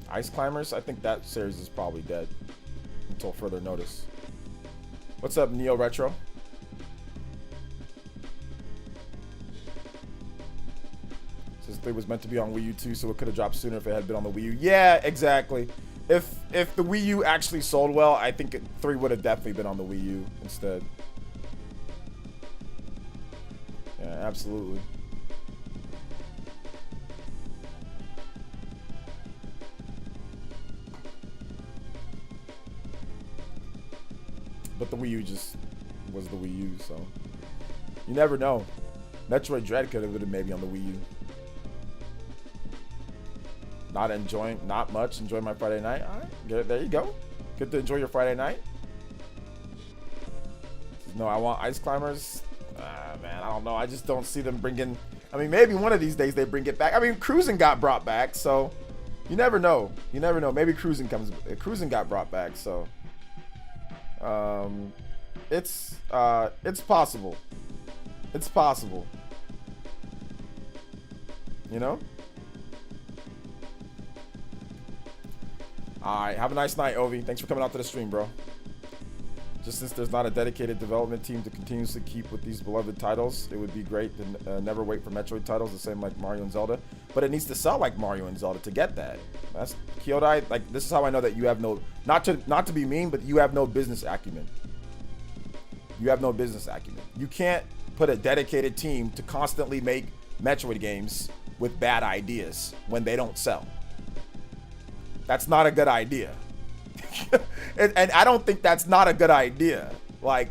Ice Climbers, I think that series is probably dead until further notice. What's up, Neo Retro? Says 3 was meant to be on Wii U too, so it could have dropped sooner if it had been on the Wii U. Yeah, exactly. If the Wii U actually sold well, I think 3 would have definitely been on the Wii U instead. Yeah, absolutely. But the Wii U just was the Wii U, so you never know. Metroid Dread could have been maybe on the Wii U. Not much enjoying my Friday night. All right, there you go. Good to enjoy your Friday night. No, I want Ice Climbers. Man, I don't know. I just don't see them bringing. I mean, maybe one of these days they bring it back. I mean, Cruising got brought back, so you never know. You never know. Maybe Cruising got brought back, so. It's possible. It's possible. You know? Alright, have a nice night, Ovi. Thanks for coming out to the stream, bro. Just since there's not a dedicated development team to continuously keep with these beloved titles, it would be great to never wait for Metroid titles, the same like Mario and Zelda. But it needs to sell like Mario and Zelda to get that. That's Kyodai. Like, this is how I know that you have no, not to be mean, but you have no business acumen. You have no business acumen. You can't put a dedicated team to constantly make Metroid games with bad ideas when they don't sell. That's not a good idea. and I don't think that's not a good idea. Like,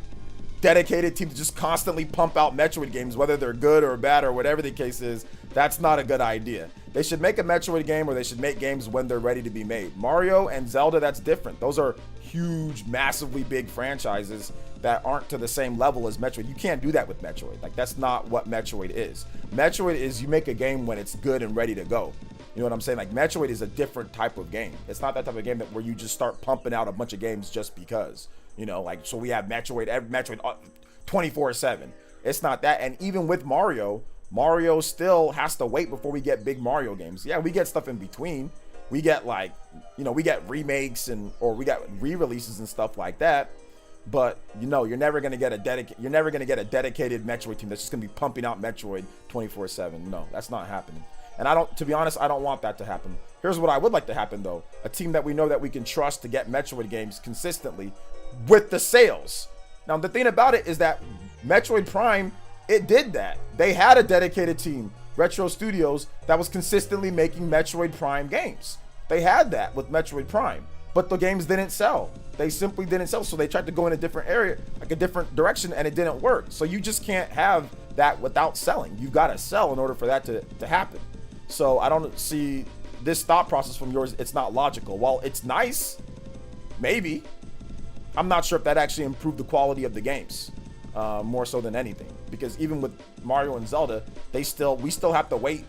dedicated team to just constantly pump out Metroid games, whether they're good or bad or whatever the case is, that's not a good idea. They should make a Metroid game, or they should make games when they're ready to be made. Mario and Zelda, that's different. Those are huge, massively big franchises that aren't to the same level as Metroid. You can't do that with Metroid. Like, that's not what Metroid is. Metroid is you make a game when it's good and ready to go. You know what I'm saying? Like, Metroid is a different type of game. It's not that type of game that where you just start pumping out a bunch of games just because. You know, like, so we have Metroid 24/7. It's not that. And even with Mario still has to wait before we get big Mario games. Yeah, we get stuff in between. We get, like, you know, we get remakes or we got re-releases and stuff like that. But, you know, you're never gonna get a dedicated Metroid team that's just gonna be pumping out Metroid 24/7. No, that's not happening. And to be honest, I don't want that to happen. Here's what I would like to happen though. A team that we know that we can trust to get Metroid games consistently with the sales. Now, the thing about it is that Metroid Prime, it did that. They had a dedicated team, Retro Studios, that was consistently making Metroid Prime games. They had that with Metroid Prime, but the games didn't sell. They simply didn't sell, so they tried to go in a different area, like a different direction, and it didn't work. So you just can't have that without selling. You've got to sell in order for that to happen. So I don't see this thought process from yours. It's not logical. While it's nice, maybe, I'm not sure if that actually improved the quality of the games more so than anything. Because even with Mario and Zelda, we still have to wait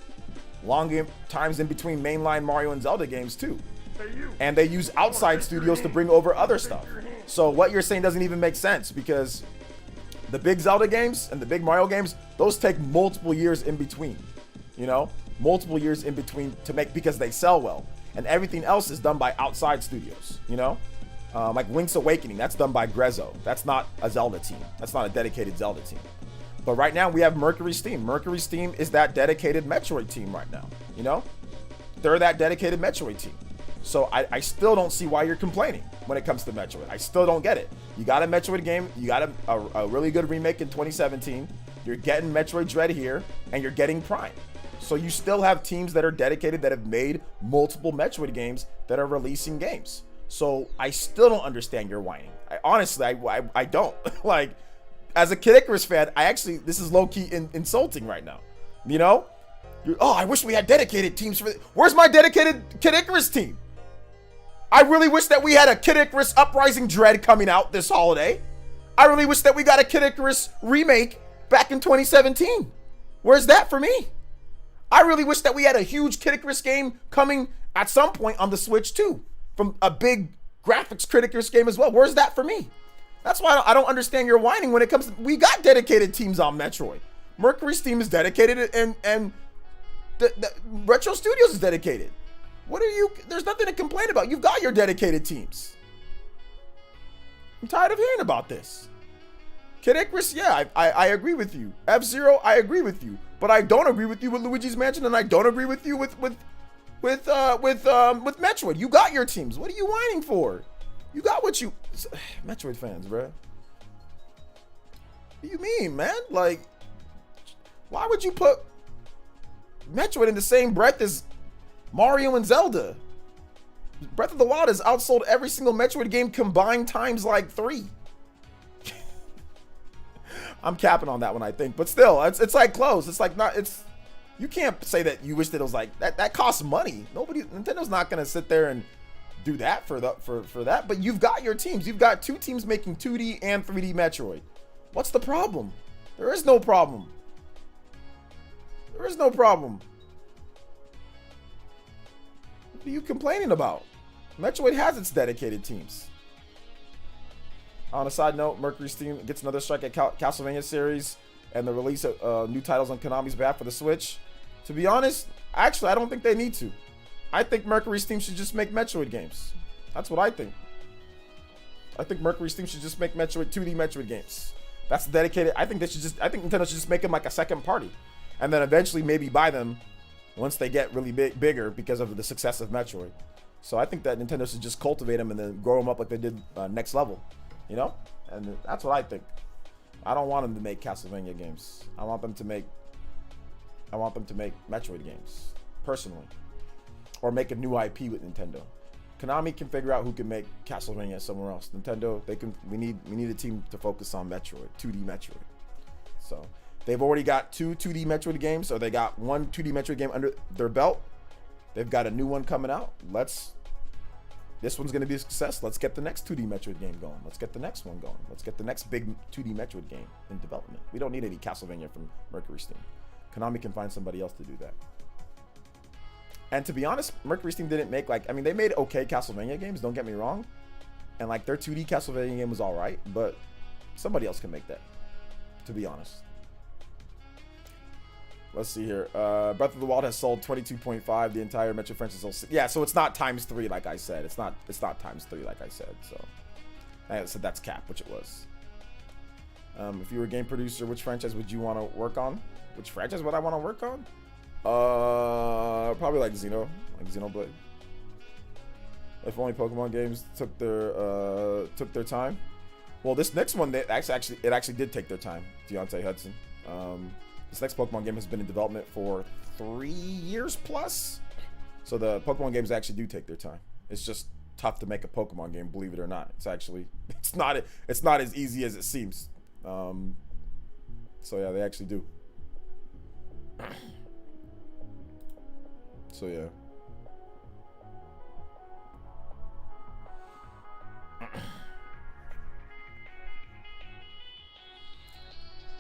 long times in between mainline Mario and Zelda games too. And they use outside studios to bring over other stuff. So what you're saying doesn't even make sense, because the big Zelda games and the big Mario games, those take multiple years in between. You know, multiple years in between to make, because they sell well. And everything else is done by outside studios, you know? Like Link's Awakening, that's done by Grezzo. That's not a Zelda team. That's not a dedicated Zelda team. But right now we have Mercury Steam. Mercury Steam is that dedicated Metroid team right now, you know? They're that dedicated Metroid team. So I still don't see why you're complaining when it comes to Metroid. I still don't get it. You got a Metroid game, you got a really good remake in 2017, you're getting Metroid Dread here, and you're getting Prime. So you still have teams that are dedicated that have made multiple Metroid games that are releasing games. So I still don't understand your whining. Honestly, I don't. Like, as a Kid Icarus fan, this is low-key insulting right now. You know? Oh, I wish we had dedicated teams for Where's my dedicated Kid Icarus team? I really wish that we had a Kid Icarus Uprising Dread coming out this holiday. I really wish that we got a Kid Icarus remake back in 2017. Where's that for me? I really wish that we had a huge Kid Icarus game coming at some point on the Switch too. From a big graphics Kid Icarus game as well. Where's that for me? That's why I don't understand your whining when it comes to, we got dedicated teams on Metroid. Mercury's team is dedicated and the Retro Studios is dedicated. There's nothing to complain about. You've got your dedicated teams. I'm tired of hearing about this. Kid Icarus, yeah, I agree with you. F-Zero, I agree with you. But I don't agree with you with Luigi's Mansion, and I don't agree with you with Metroid. You got your teams. What are you whining for? You got what you... Metroid fans, bro. What do you mean, man? Like, why would you put Metroid in the same breath as Mario and Zelda? Breath of the Wild has outsold every single Metroid game combined times like 3. I'm capping on that one, I think, but still, it's like close. It's like not. It's you can't say that you wish that it was like that. That costs money. Nintendo's not gonna sit there and do that for that. But you've got your teams. You've got 2 teams making 2D and 3D Metroid. What's the problem? There is no problem. There is no problem. What are you complaining about? Metroid has its dedicated teams. On a side note, Mercury Steam gets another strike at Castlevania series and the release of new titles on Konami's behalf for the Switch. To be honest, actually, I don't think they need to. I think Mercury Steam should just make Metroid games. That's what I think. I think Mercury Steam should just make 2D Metroid games. That's dedicated. I think Nintendo should just make them like a second party, and then eventually maybe buy them once they get really bigger because of the success of Metroid. So I think that Nintendo should just cultivate them and then grow them up like they did Next Level. You know, and that's what I think. I don't want them to make Castlevania games. I want them to make Metroid games, personally, or make a new IP with Nintendo. Konami can figure out who can make Castlevania somewhere else. Nintendo, they can. We need a team to focus on Metroid, 2D Metroid. So they've already got 2 2D Metroid games, or they got 1 2D Metroid game under their belt. They've got a new one coming out. This one's going to be a success. Let's get the next 2D Metroid game going. Let's get the next one going. Let's get the next big 2D Metroid game in development. We don't need any Castlevania from Mercury Steam. Konami can find somebody else to do that. And to be honest, Mercury Steam didn't make they made okay Castlevania games, don't get me wrong. And like their 2D Castlevania game was all right, but somebody else can make that, to be honest. Let's see here. Breath of the Wild has sold 22.5. The entire Metro franchise sold 6. Yeah, so it's not times 3 like I said. It's not times 3 like I said. So I said that's cap, which it was. If you were a game producer, which franchise would you want to work on? Which franchise would I want to work on? Probably like Xenoblade. If only Pokemon games took their time. Well, this next one, it actually did take their time. Deontay Hudson. This next Pokemon game has been in development for 3 years plus. So the Pokemon games actually do take their time. It's just tough to make a Pokemon game, believe it or not. It's not as easy as it seems. So yeah, they actually do. So yeah.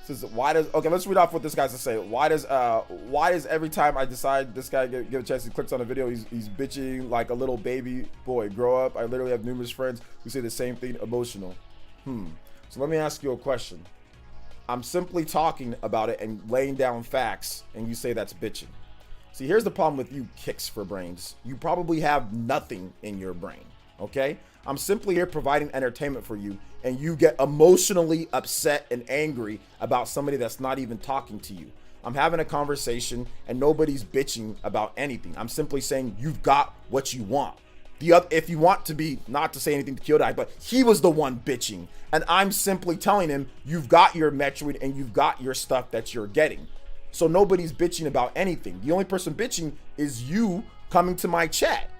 Okay, let's read off what this guy's to say. Why does every time I decide this guy give a chance, he clicks on a video, he's bitching like a little baby boy. Grow up. I literally have numerous friends who say the same thing. Emotional. So let me ask you a question. I'm simply talking about it and laying down facts, and you say that's bitching. See, here's the problem with you kicks for brains. You probably have nothing in your brain, okay? I'm simply here providing entertainment for you, and you get emotionally upset and angry about somebody that's not even talking to you. I'm having a conversation, and nobody's bitching about anything. I'm simply saying you've got what you want. The other, if you want to be, not to say anything to Kyodai, but he was the one bitching, and I'm simply telling him you've got your Metroid and you've got your stuff that you're getting. So nobody's bitching about anything. The only person bitching is you coming to my chat.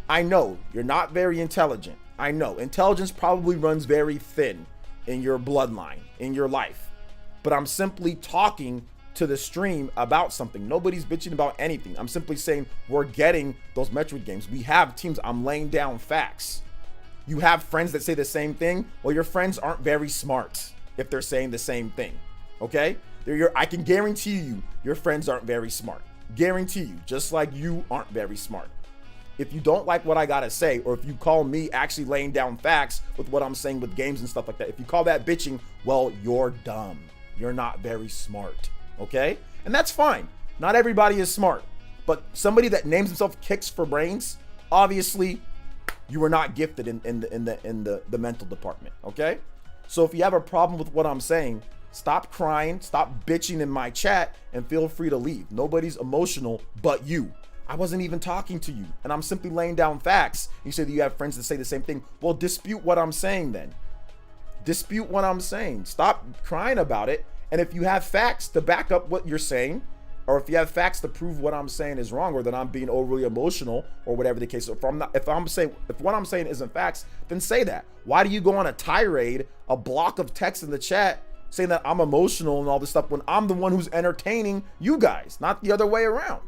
I know you're not very intelligent. I know intelligence probably runs very thin in your bloodline, in your life. But I'm simply talking to the stream about something. Nobody's bitching about anything. I'm simply saying we're getting those Metroid games. We have teams. I'm laying down facts. You have friends that say the same thing. Well, your friends aren't very smart if they're saying the same thing. Okay? I can guarantee you your friends aren't very smart. Guarantee you, just like you aren't very smart. If you don't like what I gotta say, or if you call me actually laying down facts with what I'm saying with games and stuff like that, if you call that bitching, well, you're dumb. You're not very smart. Okay? And that's fine. Not everybody is smart. But somebody that names himself Kicks for Brains, obviously you are not gifted in the mental department. Okay? So if you have a problem with what I'm saying, stop crying, stop bitching in my chat, and feel free to leave. Nobody's emotional but you. I wasn't even talking to you, and I'm simply laying down facts. You say that you have friends that say the same thing. Well, dispute what I'm saying then. Dispute what I'm saying. Stop crying about it. And if you have facts to back up what you're saying, or if you have facts to prove what I'm saying is wrong, or that I'm being overly emotional, or whatever the case. So if what I'm saying isn't facts, then say that. Why do you go on a tirade, a block of text in the chat, saying that I'm emotional and all this stuff when I'm the one who's entertaining you guys, not the other way around?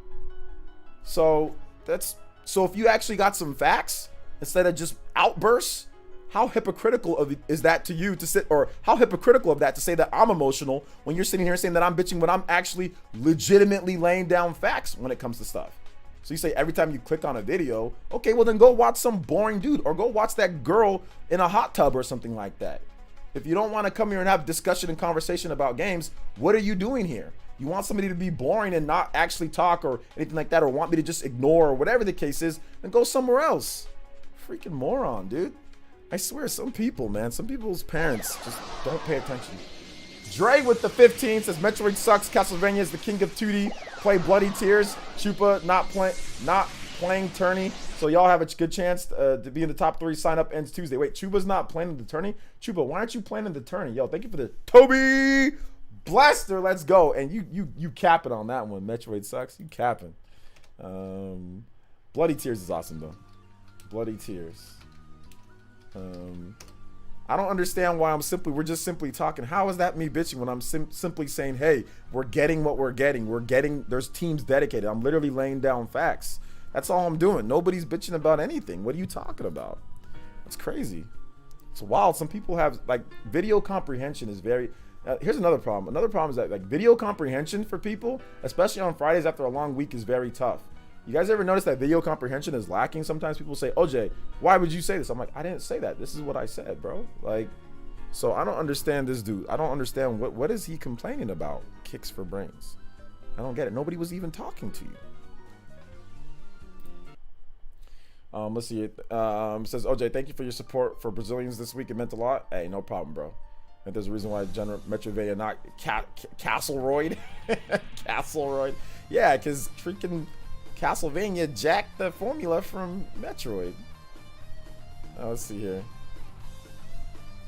So if you actually got some facts instead of just outbursts, how hypocritical is that to you to sit, or how hypocritical of that to say that I'm emotional when you're sitting here saying that I'm bitching when I'm actually legitimately laying down facts when it comes to stuff. So you say every time you click on a video, okay, well then go watch some boring dude, or go watch that girl in a hot tub or something like that. If you don't want to come here and have discussion and conversation about games, what are you doing here? You want somebody to be boring and not actually talk or anything like that, or want me to just ignore, or whatever the case is, then go somewhere else. Freaking moron, dude. I swear, some people, man, some people's parents just don't pay attention. Dre with the 15 says Metroid sucks. Castlevania is the king of 2D. Play Bloody Tears. Chupa not playing tourney. So y'all have a good chance to be in the top 3. Sign up ends Tuesday. Wait, Chupa's not playing in the tourney? Chupa, why aren't you playing in the tourney? Yo, thank you for the Toby Blaster. Let's go. And you capping on that one. Metroid sucks. You capping. Bloody Tears is awesome though. Bloody Tears. I don't understand why we're just simply talking. How is that me bitching when I'm simply saying, hey, we're getting what we're getting. There's teams dedicated. I'm literally laying down facts. That's all I'm doing. Nobody's bitching about anything. What are you talking about? That's crazy. It's wild. Some people have, like, video comprehension is very, here's another problem. Another problem is that, like, video comprehension for people, especially on Fridays after a long week, is very tough. You guys ever notice that video comprehension is lacking? Sometimes people say, OJ, why would you say this? I'm like, I didn't say that. This is what I said, bro. Like, so I don't understand this dude. I don't understand what is he complaining about? Kicks for brains. I don't get it. Nobody was even talking to you. Let's see it. Says, OJ, thank you for your support for Brazilians this week. It meant a lot. Hey, no problem, bro. And there's a reason why Metroid not Castleroid. Castleroid. Yeah, because freaking Castlevania jacked the formula from Metroid. Let's see here.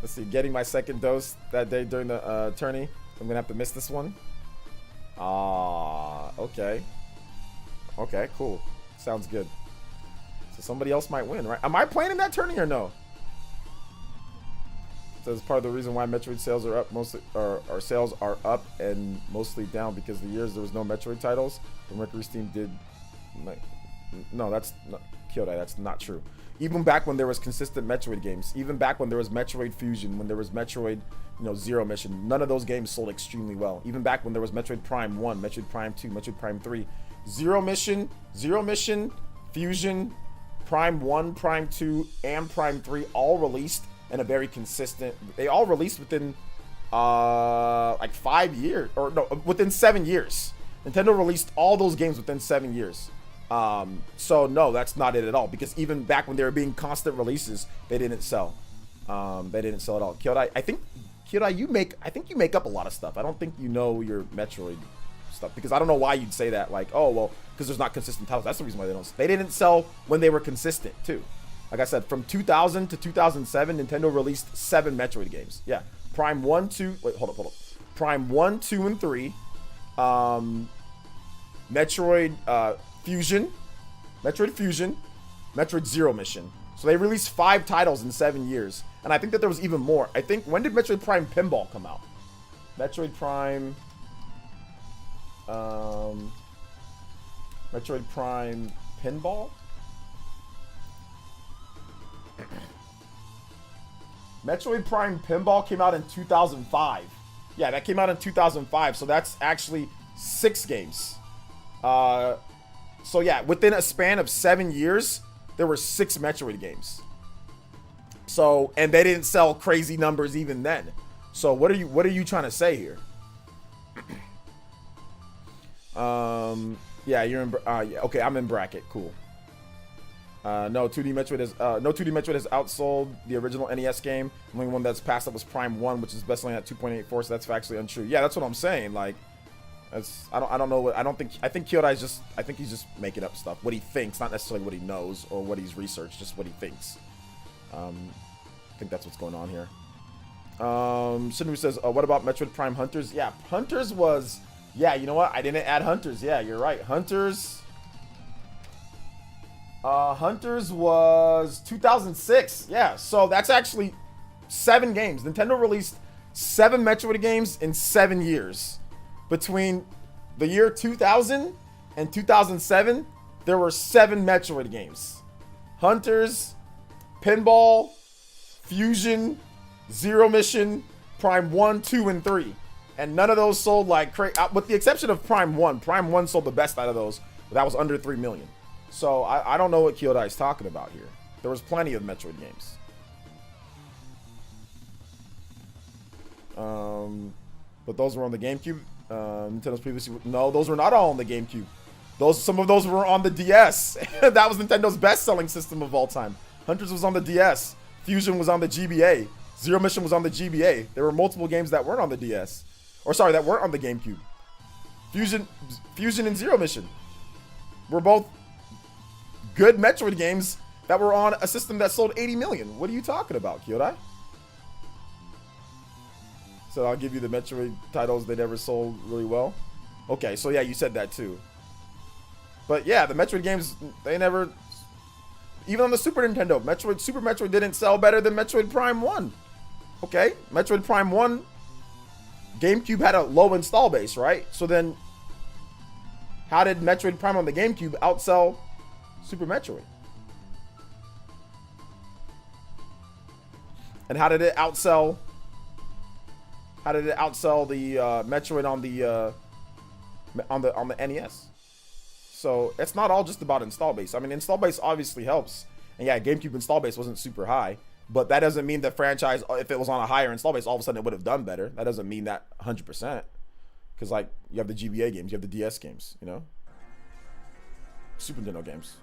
Let's see. Getting my second dose that day during the tourney. I'm gonna have to miss this one. Okay. Okay, cool. Sounds good. So somebody else might win, right? Am I playing in that tourney or no? So it's part of the reason why Metroid sales are up mostly, or our sales are up and mostly down because the years there was no Metroid titles. The Mercury Steam did. No, that's not Kyodai. That's not true. Even back when there was consistent Metroid games, even back when there was Metroid Fusion, when there was Metroid, Zero Mission, none of those games sold extremely well. Even back when there was Metroid Prime 1, Metroid Prime 2, Metroid Prime 3, Zero Mission, Fusion, Prime 1, Prime 2, and Prime 3 all released in a very consistent. They all released within like 5 years, or no, within 7 years. Nintendo released all those games within 7 years. So no, that's not it at all. Because even back when they were being constant releases, they didn't sell. They didn't sell at all. Kyodai, I think you make up a lot of stuff. I don't think you know your Metroid stuff, because I don't know why you'd say that. Like, oh well, because there's not consistent titles. That's the reason why they don't. They didn't sell when they were consistent too. Like I said, from 2000 to 2007, Nintendo released 7 Metroid games. Yeah, Prime 1, 2. Wait, hold up. Prime 1, 2, and 3. Metroid Fusion, Metroid Zero Mission. So they released 5 titles in 7 years. And I think that there was even more. I think, when did Metroid Prime Pinball come out? Metroid Prime Pinball? Metroid Prime Pinball came out in 2005. Yeah, that came out in 2005. So that's actually 6 games. So yeah, within a span of 7 years, there were 6 Metroid games. So, and they didn't sell crazy numbers even then. So what are you trying to say here? Yeah, you're in. Yeah, okay, I'm in bracket. Cool. No 2D Metroid has outsold the original NES game. The only one that's passed up was Prime 1, which is best selling at 2.84. So that's factually untrue. Yeah, that's what I'm saying. Like, I don't know what. I think Kyodai's just. I think he's just making up stuff. What he thinks, not necessarily what he knows or what he's researched. Just what he thinks. I think that's what's going on here. Shinru says, what about Metroid Prime Hunters? Yeah, Hunters was. Yeah, you know what? I didn't add Hunters. Yeah, you're right. Hunters was 2006. Yeah, so that's actually 7 games. Nintendo released 7 Metroid games in 7 years. Between the year 2000 and 2007, there were 7 Metroid games. Hunters, Pinball, Fusion, Zero Mission, Prime 1, 2, and 3. And none of those sold like crazy, with the exception of Prime 1. Prime 1 sold the best out of those, but that was under 3 million. So I don't know what Kyodai is talking about here. There was plenty of Metroid games. But those were on the GameCube. Nintendo's previously, no, those were not all on the GameCube. Some of those were on the DS. That was Nintendo's best-selling system of all time. Hunters was on the DS. Fusion was on the GBA. Zero Mission was on the GBA. There were multiple games that weren't on the DS. Or sorry, that weren't on the GameCube. Fusion and Zero Mission were both good Metroid games that were on a system that sold 80 million. What are you talking about, Kyodai? So I'll give you the Metroid titles that never sold really well. Okay, so yeah, you said that too. But yeah, the Metroid games, they never, even on the Super Nintendo, Super Metroid didn't sell better than Metroid Prime 1. Okay, Metroid Prime 1, GameCube had a low install base, right? So then, how did Metroid Prime on the GameCube outsell Super Metroid? And how did it outsell the Metroid on the NES? So it's not all just about install base. I mean, install base obviously helps. And yeah, GameCube install base wasn't super high, but that doesn't mean the franchise, if it was on a higher install base, all of a sudden it would have done better. That doesn't mean that 100%. Because like, you have the GBA games, you have the DS games, you know? Super Nintendo games.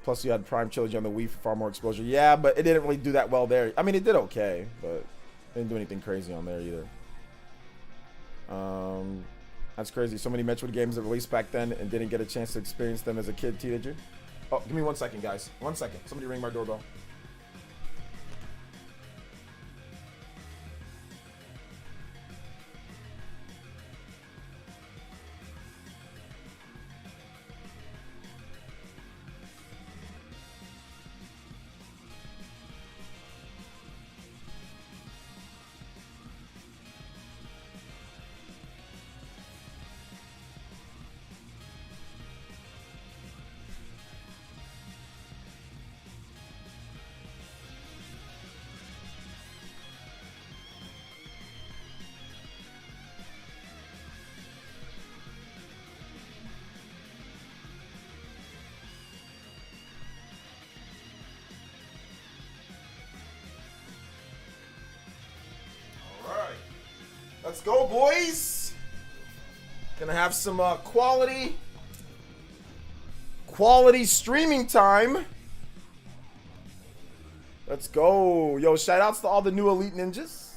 Plus you had Prime Trilogy on the Wii for far more exposure. Yeah, but it didn't really do that well there. I mean, it did okay, but it didn't do anything crazy on there either. That's crazy. So many Metroid games that released back then and didn't get a chance to experience them as a kid, teenager. Oh, give me 1 second, guys. 1 second. Somebody ring my doorbell. Let's go, boys. Gonna have some quality streaming time. Let's go. Yo, shout outs to all the new Elite Ninjas.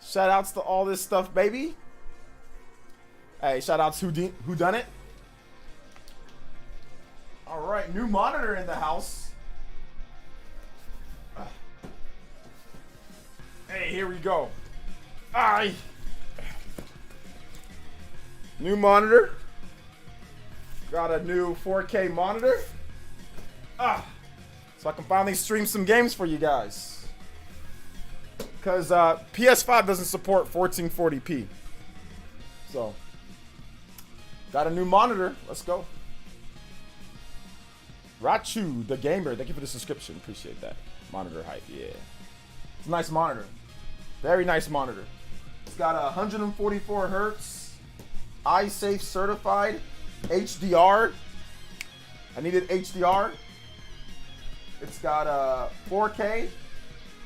Shout outs to all this stuff, baby. Hey, shout outs who done it. All right, new monitor in the house. Hey, here we go. Aye. New monitor. Got a new 4K monitor. So I can finally stream some games for you guys. Because PS5 doesn't support 1440p. So, got a new monitor. Let's go. Rachu, the gamer. Thank you for the subscription. Appreciate that. Monitor hype, yeah. It's a nice monitor. Very nice monitor. It's got 144 hertz. iSafe certified. HDR. I needed HDR. It's got 4K.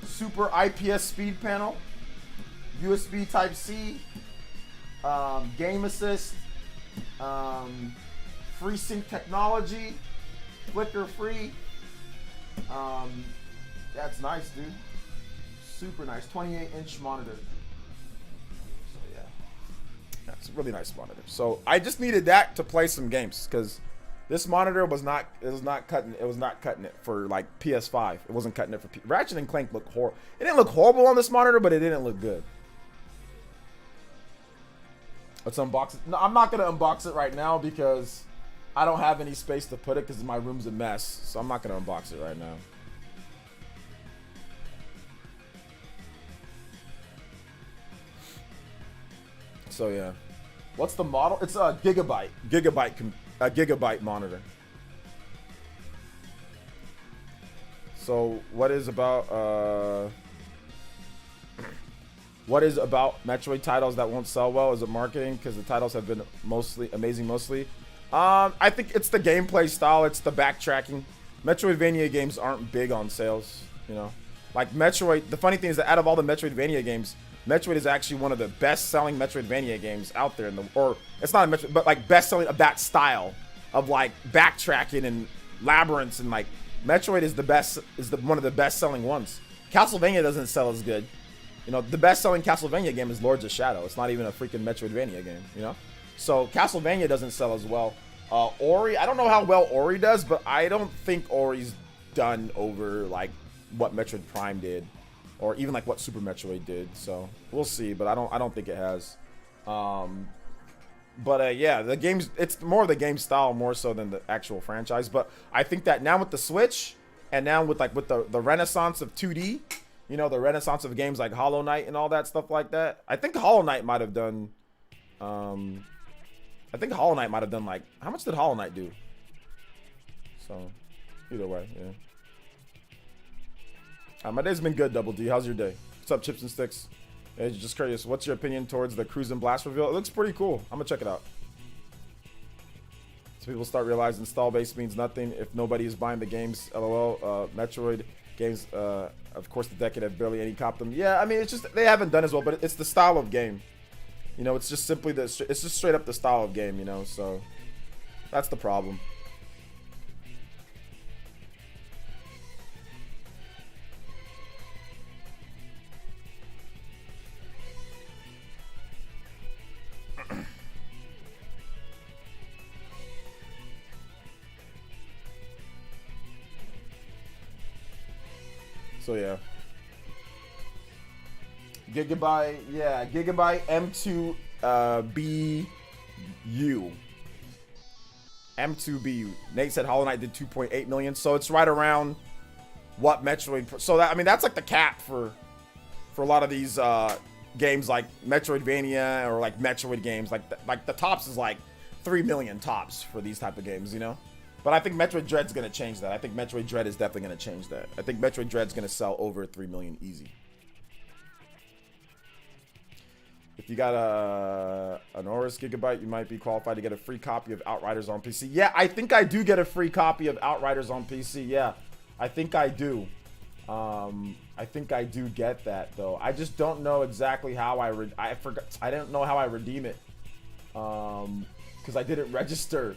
Super IPS speed panel. USB Type-C. Game Assist. FreeSync technology. Flicker free. That's nice, dude. Super nice. 28-inch monitor. So yeah, that's a really nice monitor. So I just needed that to play some games because this monitor was not cutting it for like PS5. It wasn't cutting it for Ratchet and Clank looked horrible. It didn't look horrible on this monitor, but it didn't look good. Let's unbox it. No, I'm not gonna unbox it right now because I don't have any space to put it because my room's a mess. So I'm not gonna unbox it right now. So yeah, what's the model? It's a gigabyte monitor. So what is about Metroid titles that won't sell well? Is it marketing? Because the titles have been amazing. I think it's the gameplay style. It's the backtracking. Metroidvania games aren't big on sales, you know. Like Metroid, the funny thing is that out of all the Metroidvania games, Metroid is actually one of the best-selling Metroidvania games out there or it's not a Metroid, but like best-selling of that style of like backtracking and labyrinths and like Metroid is one of the best-selling ones. Castlevania doesn't sell as good. You know, the best-selling Castlevania game is Lords of Shadow. It's not even a freaking Metroidvania game, you know? So Castlevania doesn't sell as well. Ori, I don't know how well Ori does, but I don't think Ori's done over like what Metroid Prime did. Or even like what Super Metroid did, so we'll see. But I don't think it has. Yeah, the games. It's more of the game style more so than the actual franchise. But I think that now with the Switch and now with the renaissance of 2D, you know, the renaissance of games like Hollow Knight and all that stuff like that. I think Hollow Knight might have done. Like, how much did Hollow Knight do? So, either way, yeah. My day's been good, Double D. How's your day? What's up, Chips and Sticks? Hey, just curious, what's your opinion towards the Cruise and Blast reveal? It looks pretty cool. I'm gonna check it out. So people start realizing install base means nothing if nobody is buying the games. LOL. Metroid games, of course, the Decade have barely any copped them. Yeah, I mean, it's just they haven't done as well, but it's the style of game. You know, it's just simply it's just straight up the style of game. You know, so that's the problem. So yeah, Gigabyte M2 BU. M2BU. Nate said Hollow Knight did 2.8 million, so it's right around what Metroid. So that, I mean, that's like the cap for a lot of these games like Metroidvania or like Metroid games. Like the tops is like 3 million tops for these type of games, you know. But I think Metroid Dread's going to change that. I think Metroid Dread is definitely going to change that. I think Metroid Dread's going to sell over 3 million easy. If you got an Aorus Gigabyte, you might be qualified to get a free copy of Outriders on PC. Yeah, I think I do get a free copy of Outriders on PC. Yeah, I think I do. I think I do get that though. I just don't know exactly how I forgot. I didn't know how I redeem it. Because I didn't register.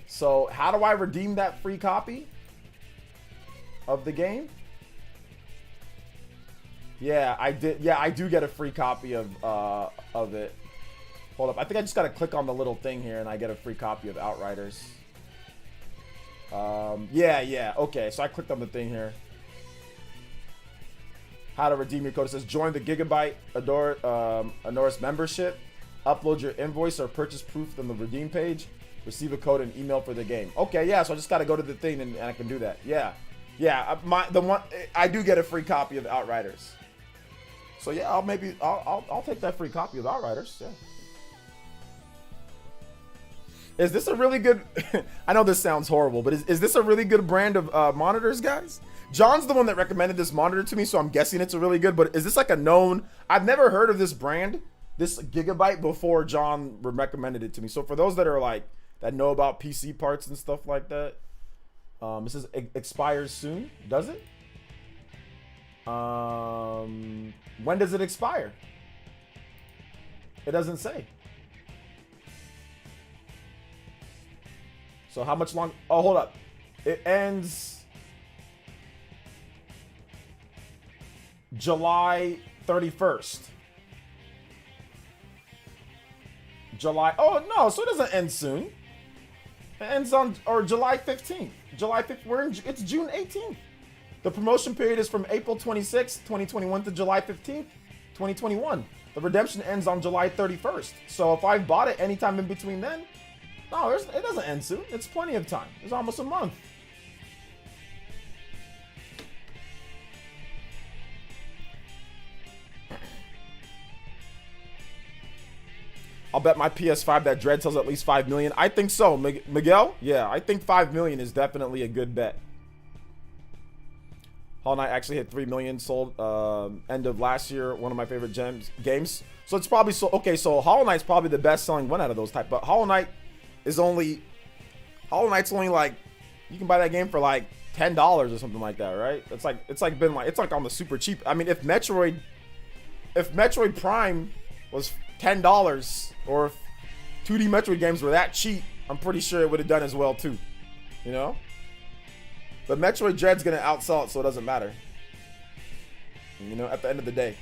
So how do I redeem that free copy of the game? Yeah, I did. Yeah, I do get a free copy of it. Hold up. I think I just got to click on the little thing here and I get a free copy of Outriders. Yeah. Okay, so I clicked on the thing here. How to redeem your code. It says join the Gigabyte Anorus membership. Upload your invoice or purchase proof from the redeem page. Receive a code and email for the game. Okay, yeah, so I just got to go to the thing and I can do that. Yeah. I do get a free copy of Outriders. So yeah, I'll take that free copy of Outriders. Yeah. Is this a really good? I know this sounds horrible, but is this a really good brand of monitors, guys? John's the one that recommended this monitor to me, so I'm guessing it's a really good. But is this like a known? I've never heard of this brand, this Gigabyte, before John recommended it to me. So for those that are like that know about PC parts and stuff like that, it says expires soon. Does it? When does it expire? It doesn't say. So how much long? Oh, hold up. It ends July 31st. July. Oh, no. So it doesn't end soon. It ends on July 15th. July 5th. It's June 18th. The promotion period is from April 26th, 2021 to July 15th, 2021. The redemption ends on July 31st. So if I bought it anytime in between then, no, it doesn't end soon. It's plenty of time. It's almost a month. I'll bet my PS5 that Dread sells at least 5 million. I think so. Miguel? Yeah, I think 5 million is definitely a good bet. Hollow Knight actually hit 3 million sold end of last year. One of my favorite games. So it's probably so. Okay, so Hollow Knight's probably the best selling one out of those type. But Hollow Knight's only like, you can buy that game for like $10 or something like that, right? It's like on the super cheap. I mean, if Metroid Prime was $10, or if 2D Metroid games were that cheap, I'm pretty sure it would have done as well too, you know? But Metroid Dread's gonna outsell it, so it doesn't matter, you know, at the end of the day.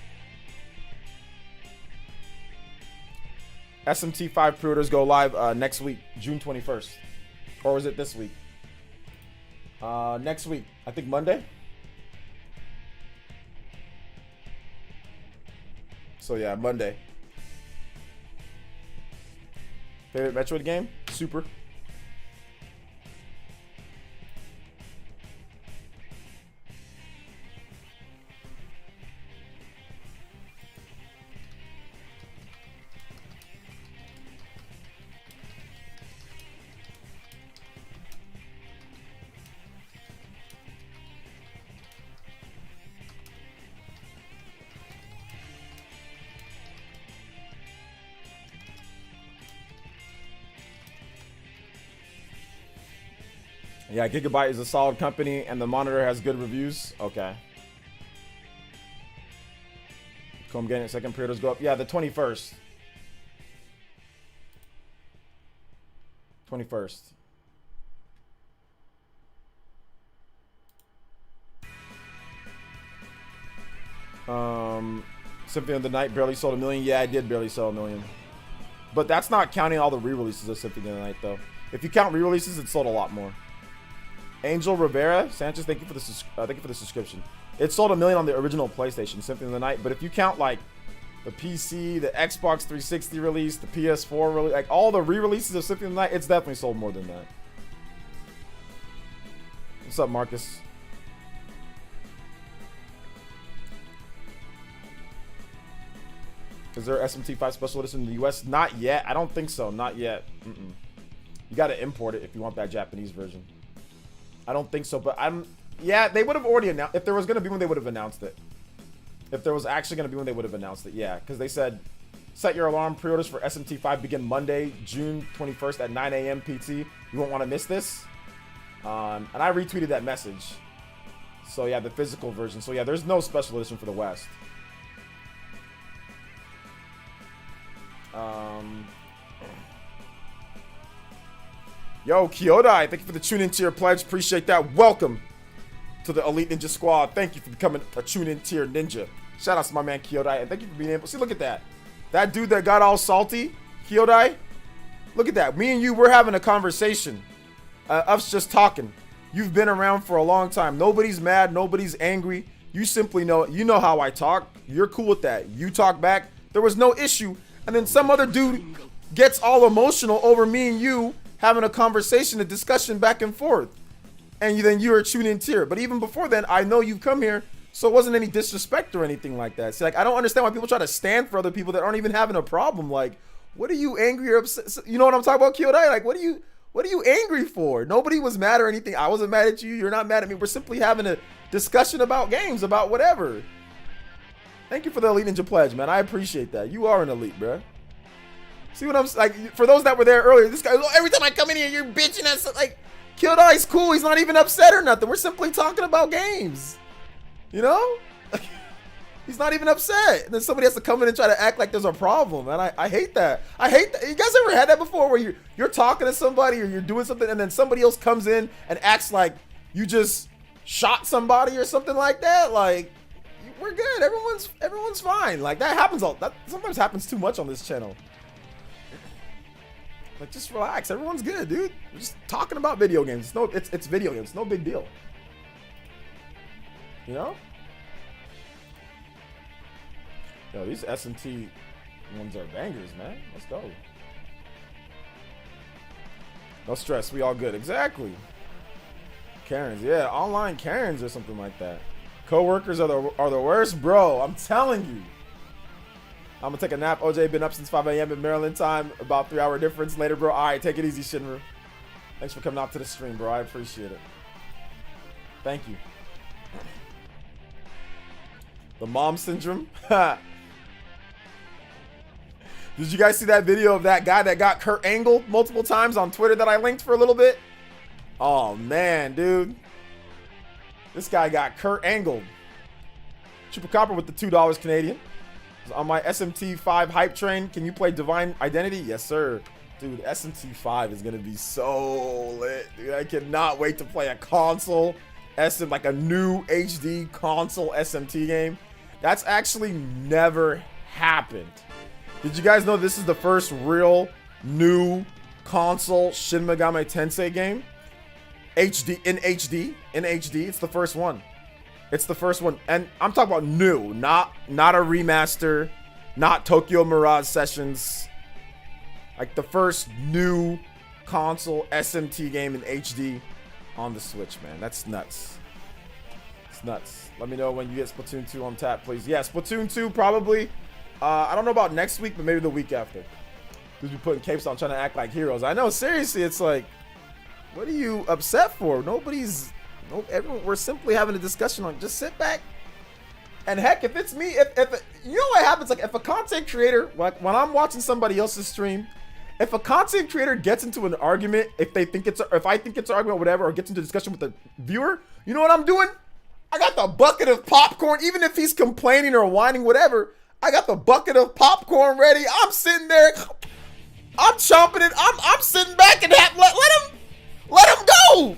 SMT5 pre-orders go live next week, June 21st. Or was it this week? Next week. I think Monday. So yeah, Monday. Favorite Metroid game? Super. Yeah, Gigabyte is a solid company, and the monitor has good reviews. Okay. Come getting it. Second pre-orders go up. Yeah, the 21st. 21st. Symphony of the Night barely sold 1 million. Yeah, I did barely sell 1 million. But that's not counting all the re-releases of Symphony of the Night, though. If you count re-releases, it sold a lot more. Angel Rivera Sanchez, thank you for the subscription. It sold 1 million on the original PlayStation, Symphony of the Night. But if you count like the PC, the Xbox 360 release, the PS4 release, like all the re-releases of Symphony of the Night, it's definitely sold more than that. What's up, Marcus? Is there SMT5 Special Edition in the US? Not yet. I don't think so. Not yet. You got to import it if you want that Japanese version. I don't think so, but yeah, they would have already announced. If there was going to be one, they would have announced it. If there was actually going to be one, they would have announced it. Yeah, because they said, set your alarm. Pre-orders for SMT5 begin Monday, June 21st at 9 a.m. PT. You won't want to miss this. And I retweeted that message. So yeah, the physical version. So yeah, there's no special edition for the West. Yo, Kyodai, thank you for the tune-in tier pledge. Appreciate that. Welcome to the Elite Ninja Squad. Thank you for becoming a tune-in tier ninja. Shout out to my man Kyodai, and thank you for being able. See, look at that. That dude that got all salty, Kyodai. Look at that. Me and you, we're having a conversation. Us just talking. You've been around for a long time. Nobody's mad. Nobody's angry. You simply know. You know how I talk. You're cool with that. You talk back. There was no issue. And then some other dude gets all emotional over me and you having a conversation, a discussion back and forth. And then you're a tune-in tier. But even before then, I know you've come here, so it wasn't any disrespect or anything like that. See, like, I don't understand why people try to stand for other people that aren't even having a problem. Like, what are you angry or upset? You know what I'm talking about, Kyodai? Like, what are you angry for? Nobody was mad or anything. I wasn't mad at you. You're not mad at me. We're simply having a discussion about games, about whatever. Thank you for the Elite Ninja Pledge, man. I appreciate that. You are an elite, bro. See what I'm like? For those that were there earlier, this guy, oh, every time I come in here, you're bitching at something. Like, Kyodai's cool. He's not even upset or nothing. We're simply talking about games. You know? He's not even upset. And then somebody has to come in and try to act like there's a problem. And I hate that. I hate that. You guys ever had that before where you're talking to somebody or you're doing something and then somebody else comes in and acts like you just shot somebody or something like that? Like, we're good. Everyone's fine. Like, that happens that sometimes happens too much on this channel. Like, just relax. Everyone's good, dude. We're just talking about video games. It's video games. It's no big deal. You know? Yo, these SMT ones are bangers, man. Let's go. No stress. We all good. Exactly. Karens. Yeah, online Karens or something like that. Coworkers are the worst, bro. I'm telling you. I'm gonna take a nap. OJ been up since 5 a.m. in Maryland time. About 3-hour difference later, bro. All right, take it easy, Shinru. Thanks for coming out to the stream, bro. I appreciate it. Thank you. The mom syndrome. Did you guys see that video of that guy that got Kurt Angle multiple times on Twitter that I linked for a little bit? Oh, man, dude. This guy got Kurt Angle. Triple Copper with the $2 Canadian. On my SMT5 hype train, can you play Divine Identity? Yes, sir. Dude, SMT5 is going to be so lit. Dude, I cannot wait to play a console like a new HD console SMT game. That's actually never happened. Did you guys know this is the first real new console Shin Megami Tensei game? In HD. It's the first one. It's the first one. And I'm talking about new, not a remaster, not Tokyo Mirage Sessions. Like the first new console SMT game in HD on the Switch, man. That's nuts. It's nuts. Let me know when you get Splatoon 2 on tap, please. Yeah, Splatoon 2 probably. I don't know about next week, but maybe the week after. Because we're putting capes on trying to act like heroes. I know, seriously, it's like, what are you upset for? Everyone, we're simply having a discussion on just sit back. And heck, if it's me, if you know what happens, like if a content creator, like when I'm watching somebody else's stream, if a content creator gets into an argument, if I think it's an argument or whatever, or gets into a discussion with the viewer, you know what I'm doing? I got the bucket of popcorn, even if he's complaining or whining, whatever. I got the bucket of popcorn ready. I'm sitting there, I'm chomping it. I'm sitting back and let him go.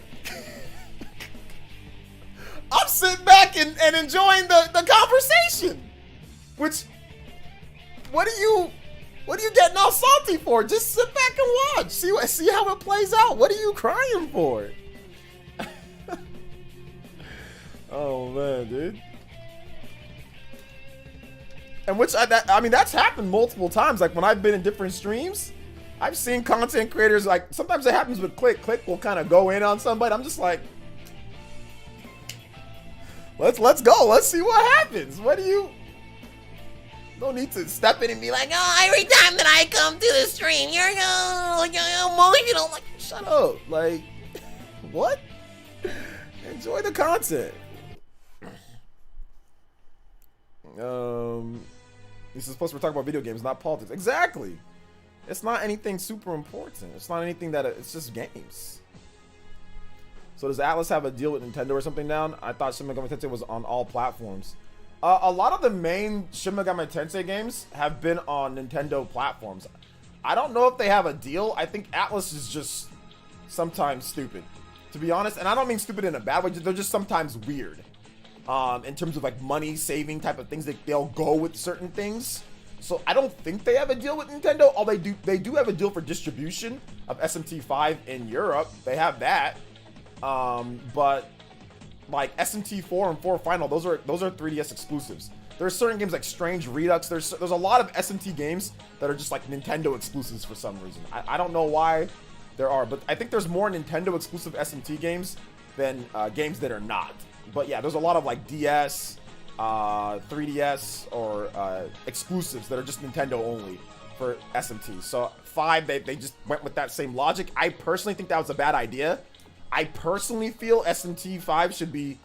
I'm sitting back and enjoying the conversation. Which, what are you getting all salty for? Just sit back and watch. See how it plays out. What are you crying for? Oh man, dude. And I mean, that's happened multiple times. Like when I've been in different streams, I've seen content creators, like sometimes it happens with Click. Click will kind of go in on somebody. I'm just like, let's go. Let's see what happens. No need to step in and be like, oh, every time that I come to the stream, you're emotional. Like, shut up. Like, what? Enjoy the content. This is supposed to be talking about video games, not politics. Exactly. It's not anything super important. It's not anything it's just games. So does Atlas have a deal with Nintendo or something now? I thought Shin Megami Tensei was on all platforms. A lot of the main Shin Megami Tensei games have been on Nintendo platforms. I don't know if they have a deal. I think Atlas is just sometimes stupid, to be honest. And I don't mean stupid in a bad way. They're just sometimes weird. In terms of like money saving type of things, they'll go with certain things. So I don't think they have a deal with Nintendo. All they do have a deal for distribution of SMT5 in Europe. They have that. But like SMT4 and 4 Final, those are 3DS exclusives. There's certain games like Strange Redux. There's a lot of SMT games that are just like Nintendo exclusives for some reason. I don't know why there are, but I think there's more Nintendo exclusive SMT games than games that are not. But yeah, there's a lot of like DS, 3DS, or exclusives that are just Nintendo only for SMT. So 5, they just went with that same logic. I personally think that was a bad idea. I personally feel SMT 5 should be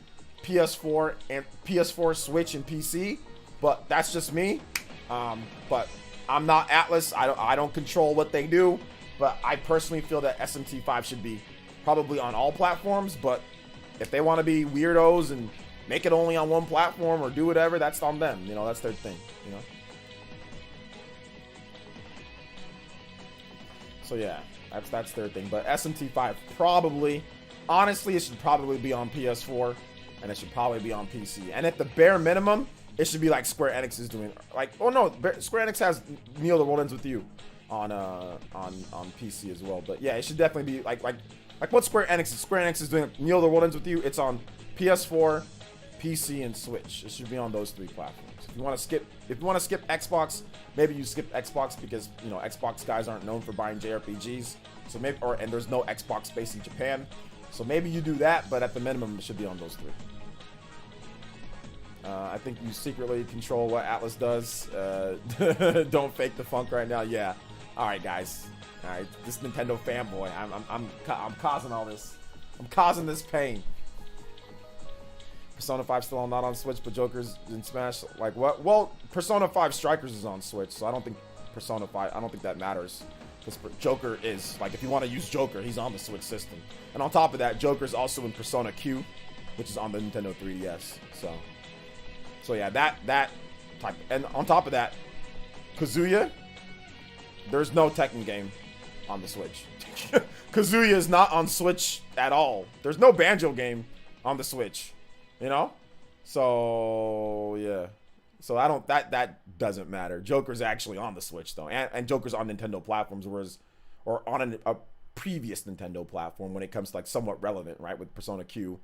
PS4 and PS4, Switch, and PC, but that's just me. But I'm not Atlas. I don't control what they do, but I personally feel that SMT 5 should be probably on all platforms. But if they want to be weirdos and make it only on one platform or do whatever, that's on them. You know, that's their thing. You know. So yeah, that's their thing. But SMT5 probably, honestly, it should probably be on PS4, and it should probably be on PC. And at the bare minimum, it should be like Square Enix is doing. Like, oh no, Square Enix has Neil the World Ends With You on PC as well. But yeah, it should definitely be like what Square Enix is doing. Neil the World Ends With You. It's on PS4, PC, and Switch. It should be on those 3 platforms. If you want to skip Xbox, maybe you skip Xbox because, you know, Xbox guys aren't known for buying JRPGs. So maybe, and there's no Xbox space in Japan. So maybe you do that, but at the minimum, it should be on those 3. I think you secretly control what Atlas does. Don't fake the funk right now. Yeah. All right, guys. All right, this Nintendo fanboy. I'm causing all this. I'm causing this pain. Persona 5 still not on Switch, but Joker's in Smash. Like what? Well, Persona 5 Strikers is on Switch, so I don't think Persona 5. I don't think that matters. Because Joker is, like, if you want to use Joker, he's on the Switch system. And on top of that, Joker's also in Persona Q, which is on the Nintendo 3DS. So yeah, that type. And on top of that, Kazuya, there's no Tekken game on the Switch. Kazuya is not on Switch at all. There's no Banjo game on the Switch, you know? So yeah. So that doesn't matter. Joker's actually on the Switch though, and Joker's on Nintendo platforms, or on a previous Nintendo platform when it comes to like somewhat relevant, right? With Persona Q,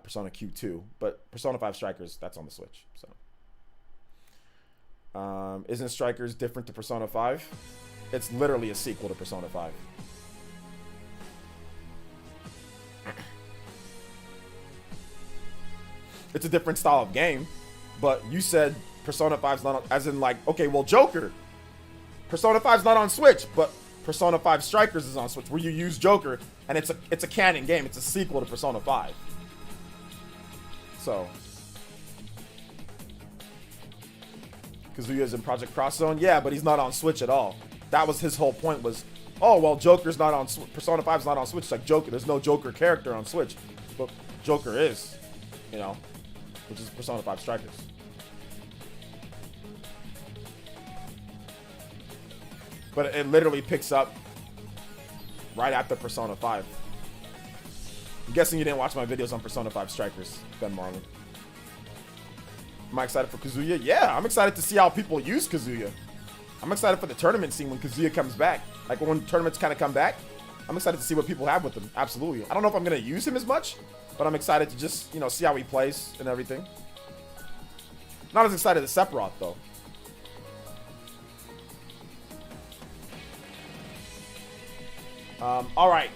Persona Q2, but Persona 5 Strikers, that's on the Switch. So, isn't Strikers different to Persona 5? It's literally a sequel to Persona 5. It's a different style of game, but you said Persona 5's not on, as in like, okay, well, Joker. Persona 5's not on Switch, but Persona 5 Strikers is on Switch, where you use Joker, and it's a canon game. It's a sequel to Persona 5. So, Kazuya's in Project Cross Zone, yeah, but he's not on Switch at all. That was his whole point. Was, oh well, Joker's not on Persona 5's not on Switch. It's like Joker. There's no Joker character on Switch, but Joker is, you know, which is Persona 5 Strikers. But it literally picks up right after Persona 5. I'm guessing you didn't watch my videos on Persona 5 Strikers, Ben Marlin. Am I excited for Kazuya? Yeah, I'm excited to see how people use Kazuya. I'm excited for the tournament scene when Kazuya comes back. Like when tournaments kind of come back, I'm excited to see what people have with him. Absolutely. I don't know if I'm going to use him as much, but I'm excited to just, you know, see how he plays and everything. Not as excited as Sephiroth, though. All right.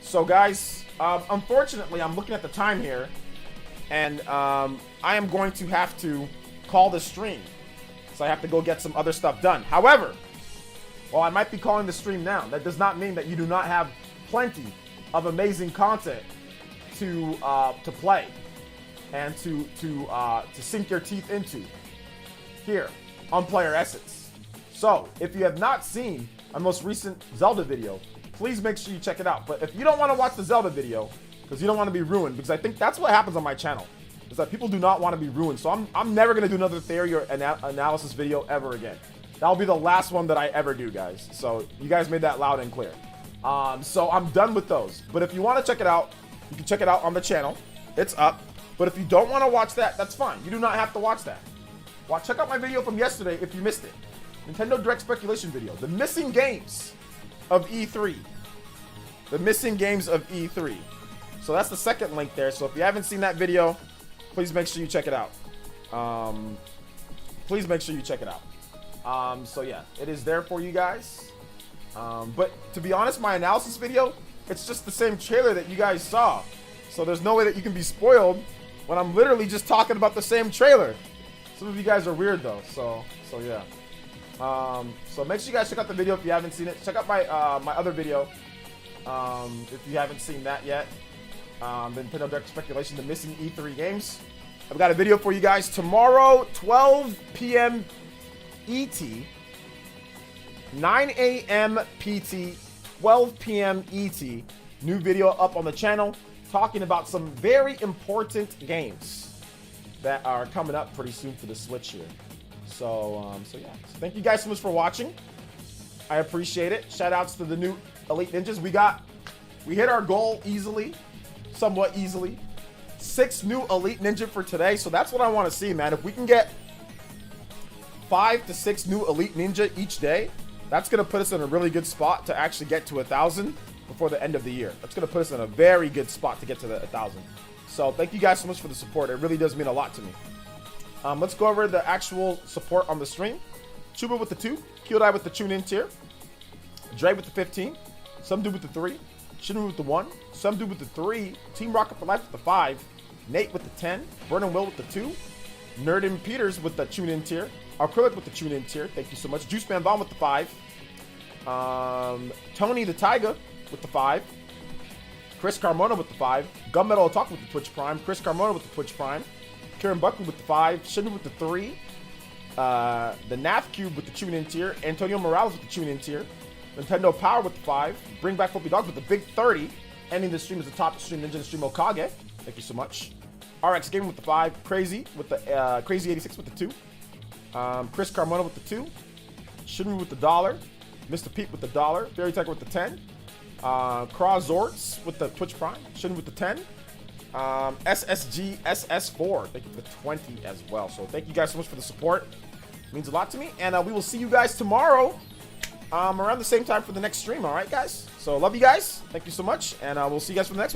So, guys, unfortunately, I'm looking at the time here, and I am going to have to call the stream. So I have to go get some other stuff done. However, while I might be calling the stream now, that does not mean that you do not have plenty of amazing content to play and to sink your teeth into here on PlayerEssence. So if you have not seen our most recent Zelda video, please make sure you check it out. But if you don't want to watch the Zelda video, because you don't want to be ruined. Because I think that's what happens on my channel, is that people do not want to be ruined. So I'm never gonna do another theory or analysis video ever again. That'll be the last one that I ever do, guys. So you guys made that loud and clear. So I'm done with those. But if you want to check it out, you can check it out on the channel. It's up. But if you don't want to watch that, that's fine. You do not have to watch that. Check out my video from yesterday if you missed it. Nintendo Direct Speculation video. The missing games of E3. The missing games of E3. So that's the second link there. So if you haven't seen that video, please make sure you check it out. Please make sure you check it out. So yeah, it is there for you guys. But to be honest, my analysis video, it's just the same trailer that you guys saw. So there's no way that you can be spoiled when I'm literally just talking about the same trailer. Some of you guys are weird though. So yeah. So make sure you guys check out the video if you haven't seen it. Check out my my other video if you haven't seen that yet. The Nintendo Direct Speculation, the missing E3 games. I've got a video for you guys tomorrow, 12 p.m. ET, 9 a.m. PT, 12 p.m. ET. New video up on the channel talking about some very important games that are coming up pretty soon for the Switch here. So yeah. So thank you guys so much for watching. I appreciate it. Shout outs to the new Elite Ninjas. We hit our goal easily, somewhat easily. 6 new Elite Ninja for today. So that's what I want to see, man. If we can get 5 to 6 new Elite Ninja each day, that's going to put us in a really good spot to actually get to 1,000 before the end of the year. That's going to put us in a very good spot to get to the 1,000. So thank you guys so much for the support. It really does mean a lot to me. Let's go over the actual support on the stream. Chuba with the 2, Kyodai with the tune-in tier, Dre with the 15, Some Dude with the 3, Shinru with the 1, Some Dude with the 3, Team Rocket for Life with the 5, Nate with the 10, Vernon Will with the 2, Nerdin Peters with the tune-in tier, Acrylic with the tune-in tier, thank you so much, Juice Man Bomb with the 5, Tony the Tiger with the 5, Chris Carmona with the 5, Gunmetal Talk with the Twitch Prime, Chris Carmona with the Twitch Prime, Kieran Buckley with the 5, Shinru with the 3, the NAF Cube with the tune-in tier, Antonio Morales with the tune-in tier, Nintendo Power with the 5, Bring Back Flippy Dogs with the big 30, ending the stream as the top stream ninja in stream Okage. Thank you so much. RX Gaming with the 5, Crazy with the Crazy 86 with the 2, Chris Carmona with the 2, Shinru with the $1, Mr. Pete with the $, Fairy Tiger with the 10, Cross Zorts with the Twitch Prime, Shinru with the 10, SSG SS4, thank you for the 20 as well. So thank you guys so much for the support. It means a lot to me. And we will see you guys tomorrow around the same time for the next stream. All right, guys? So love you guys. Thank you so much. And we'll see you guys for the next one.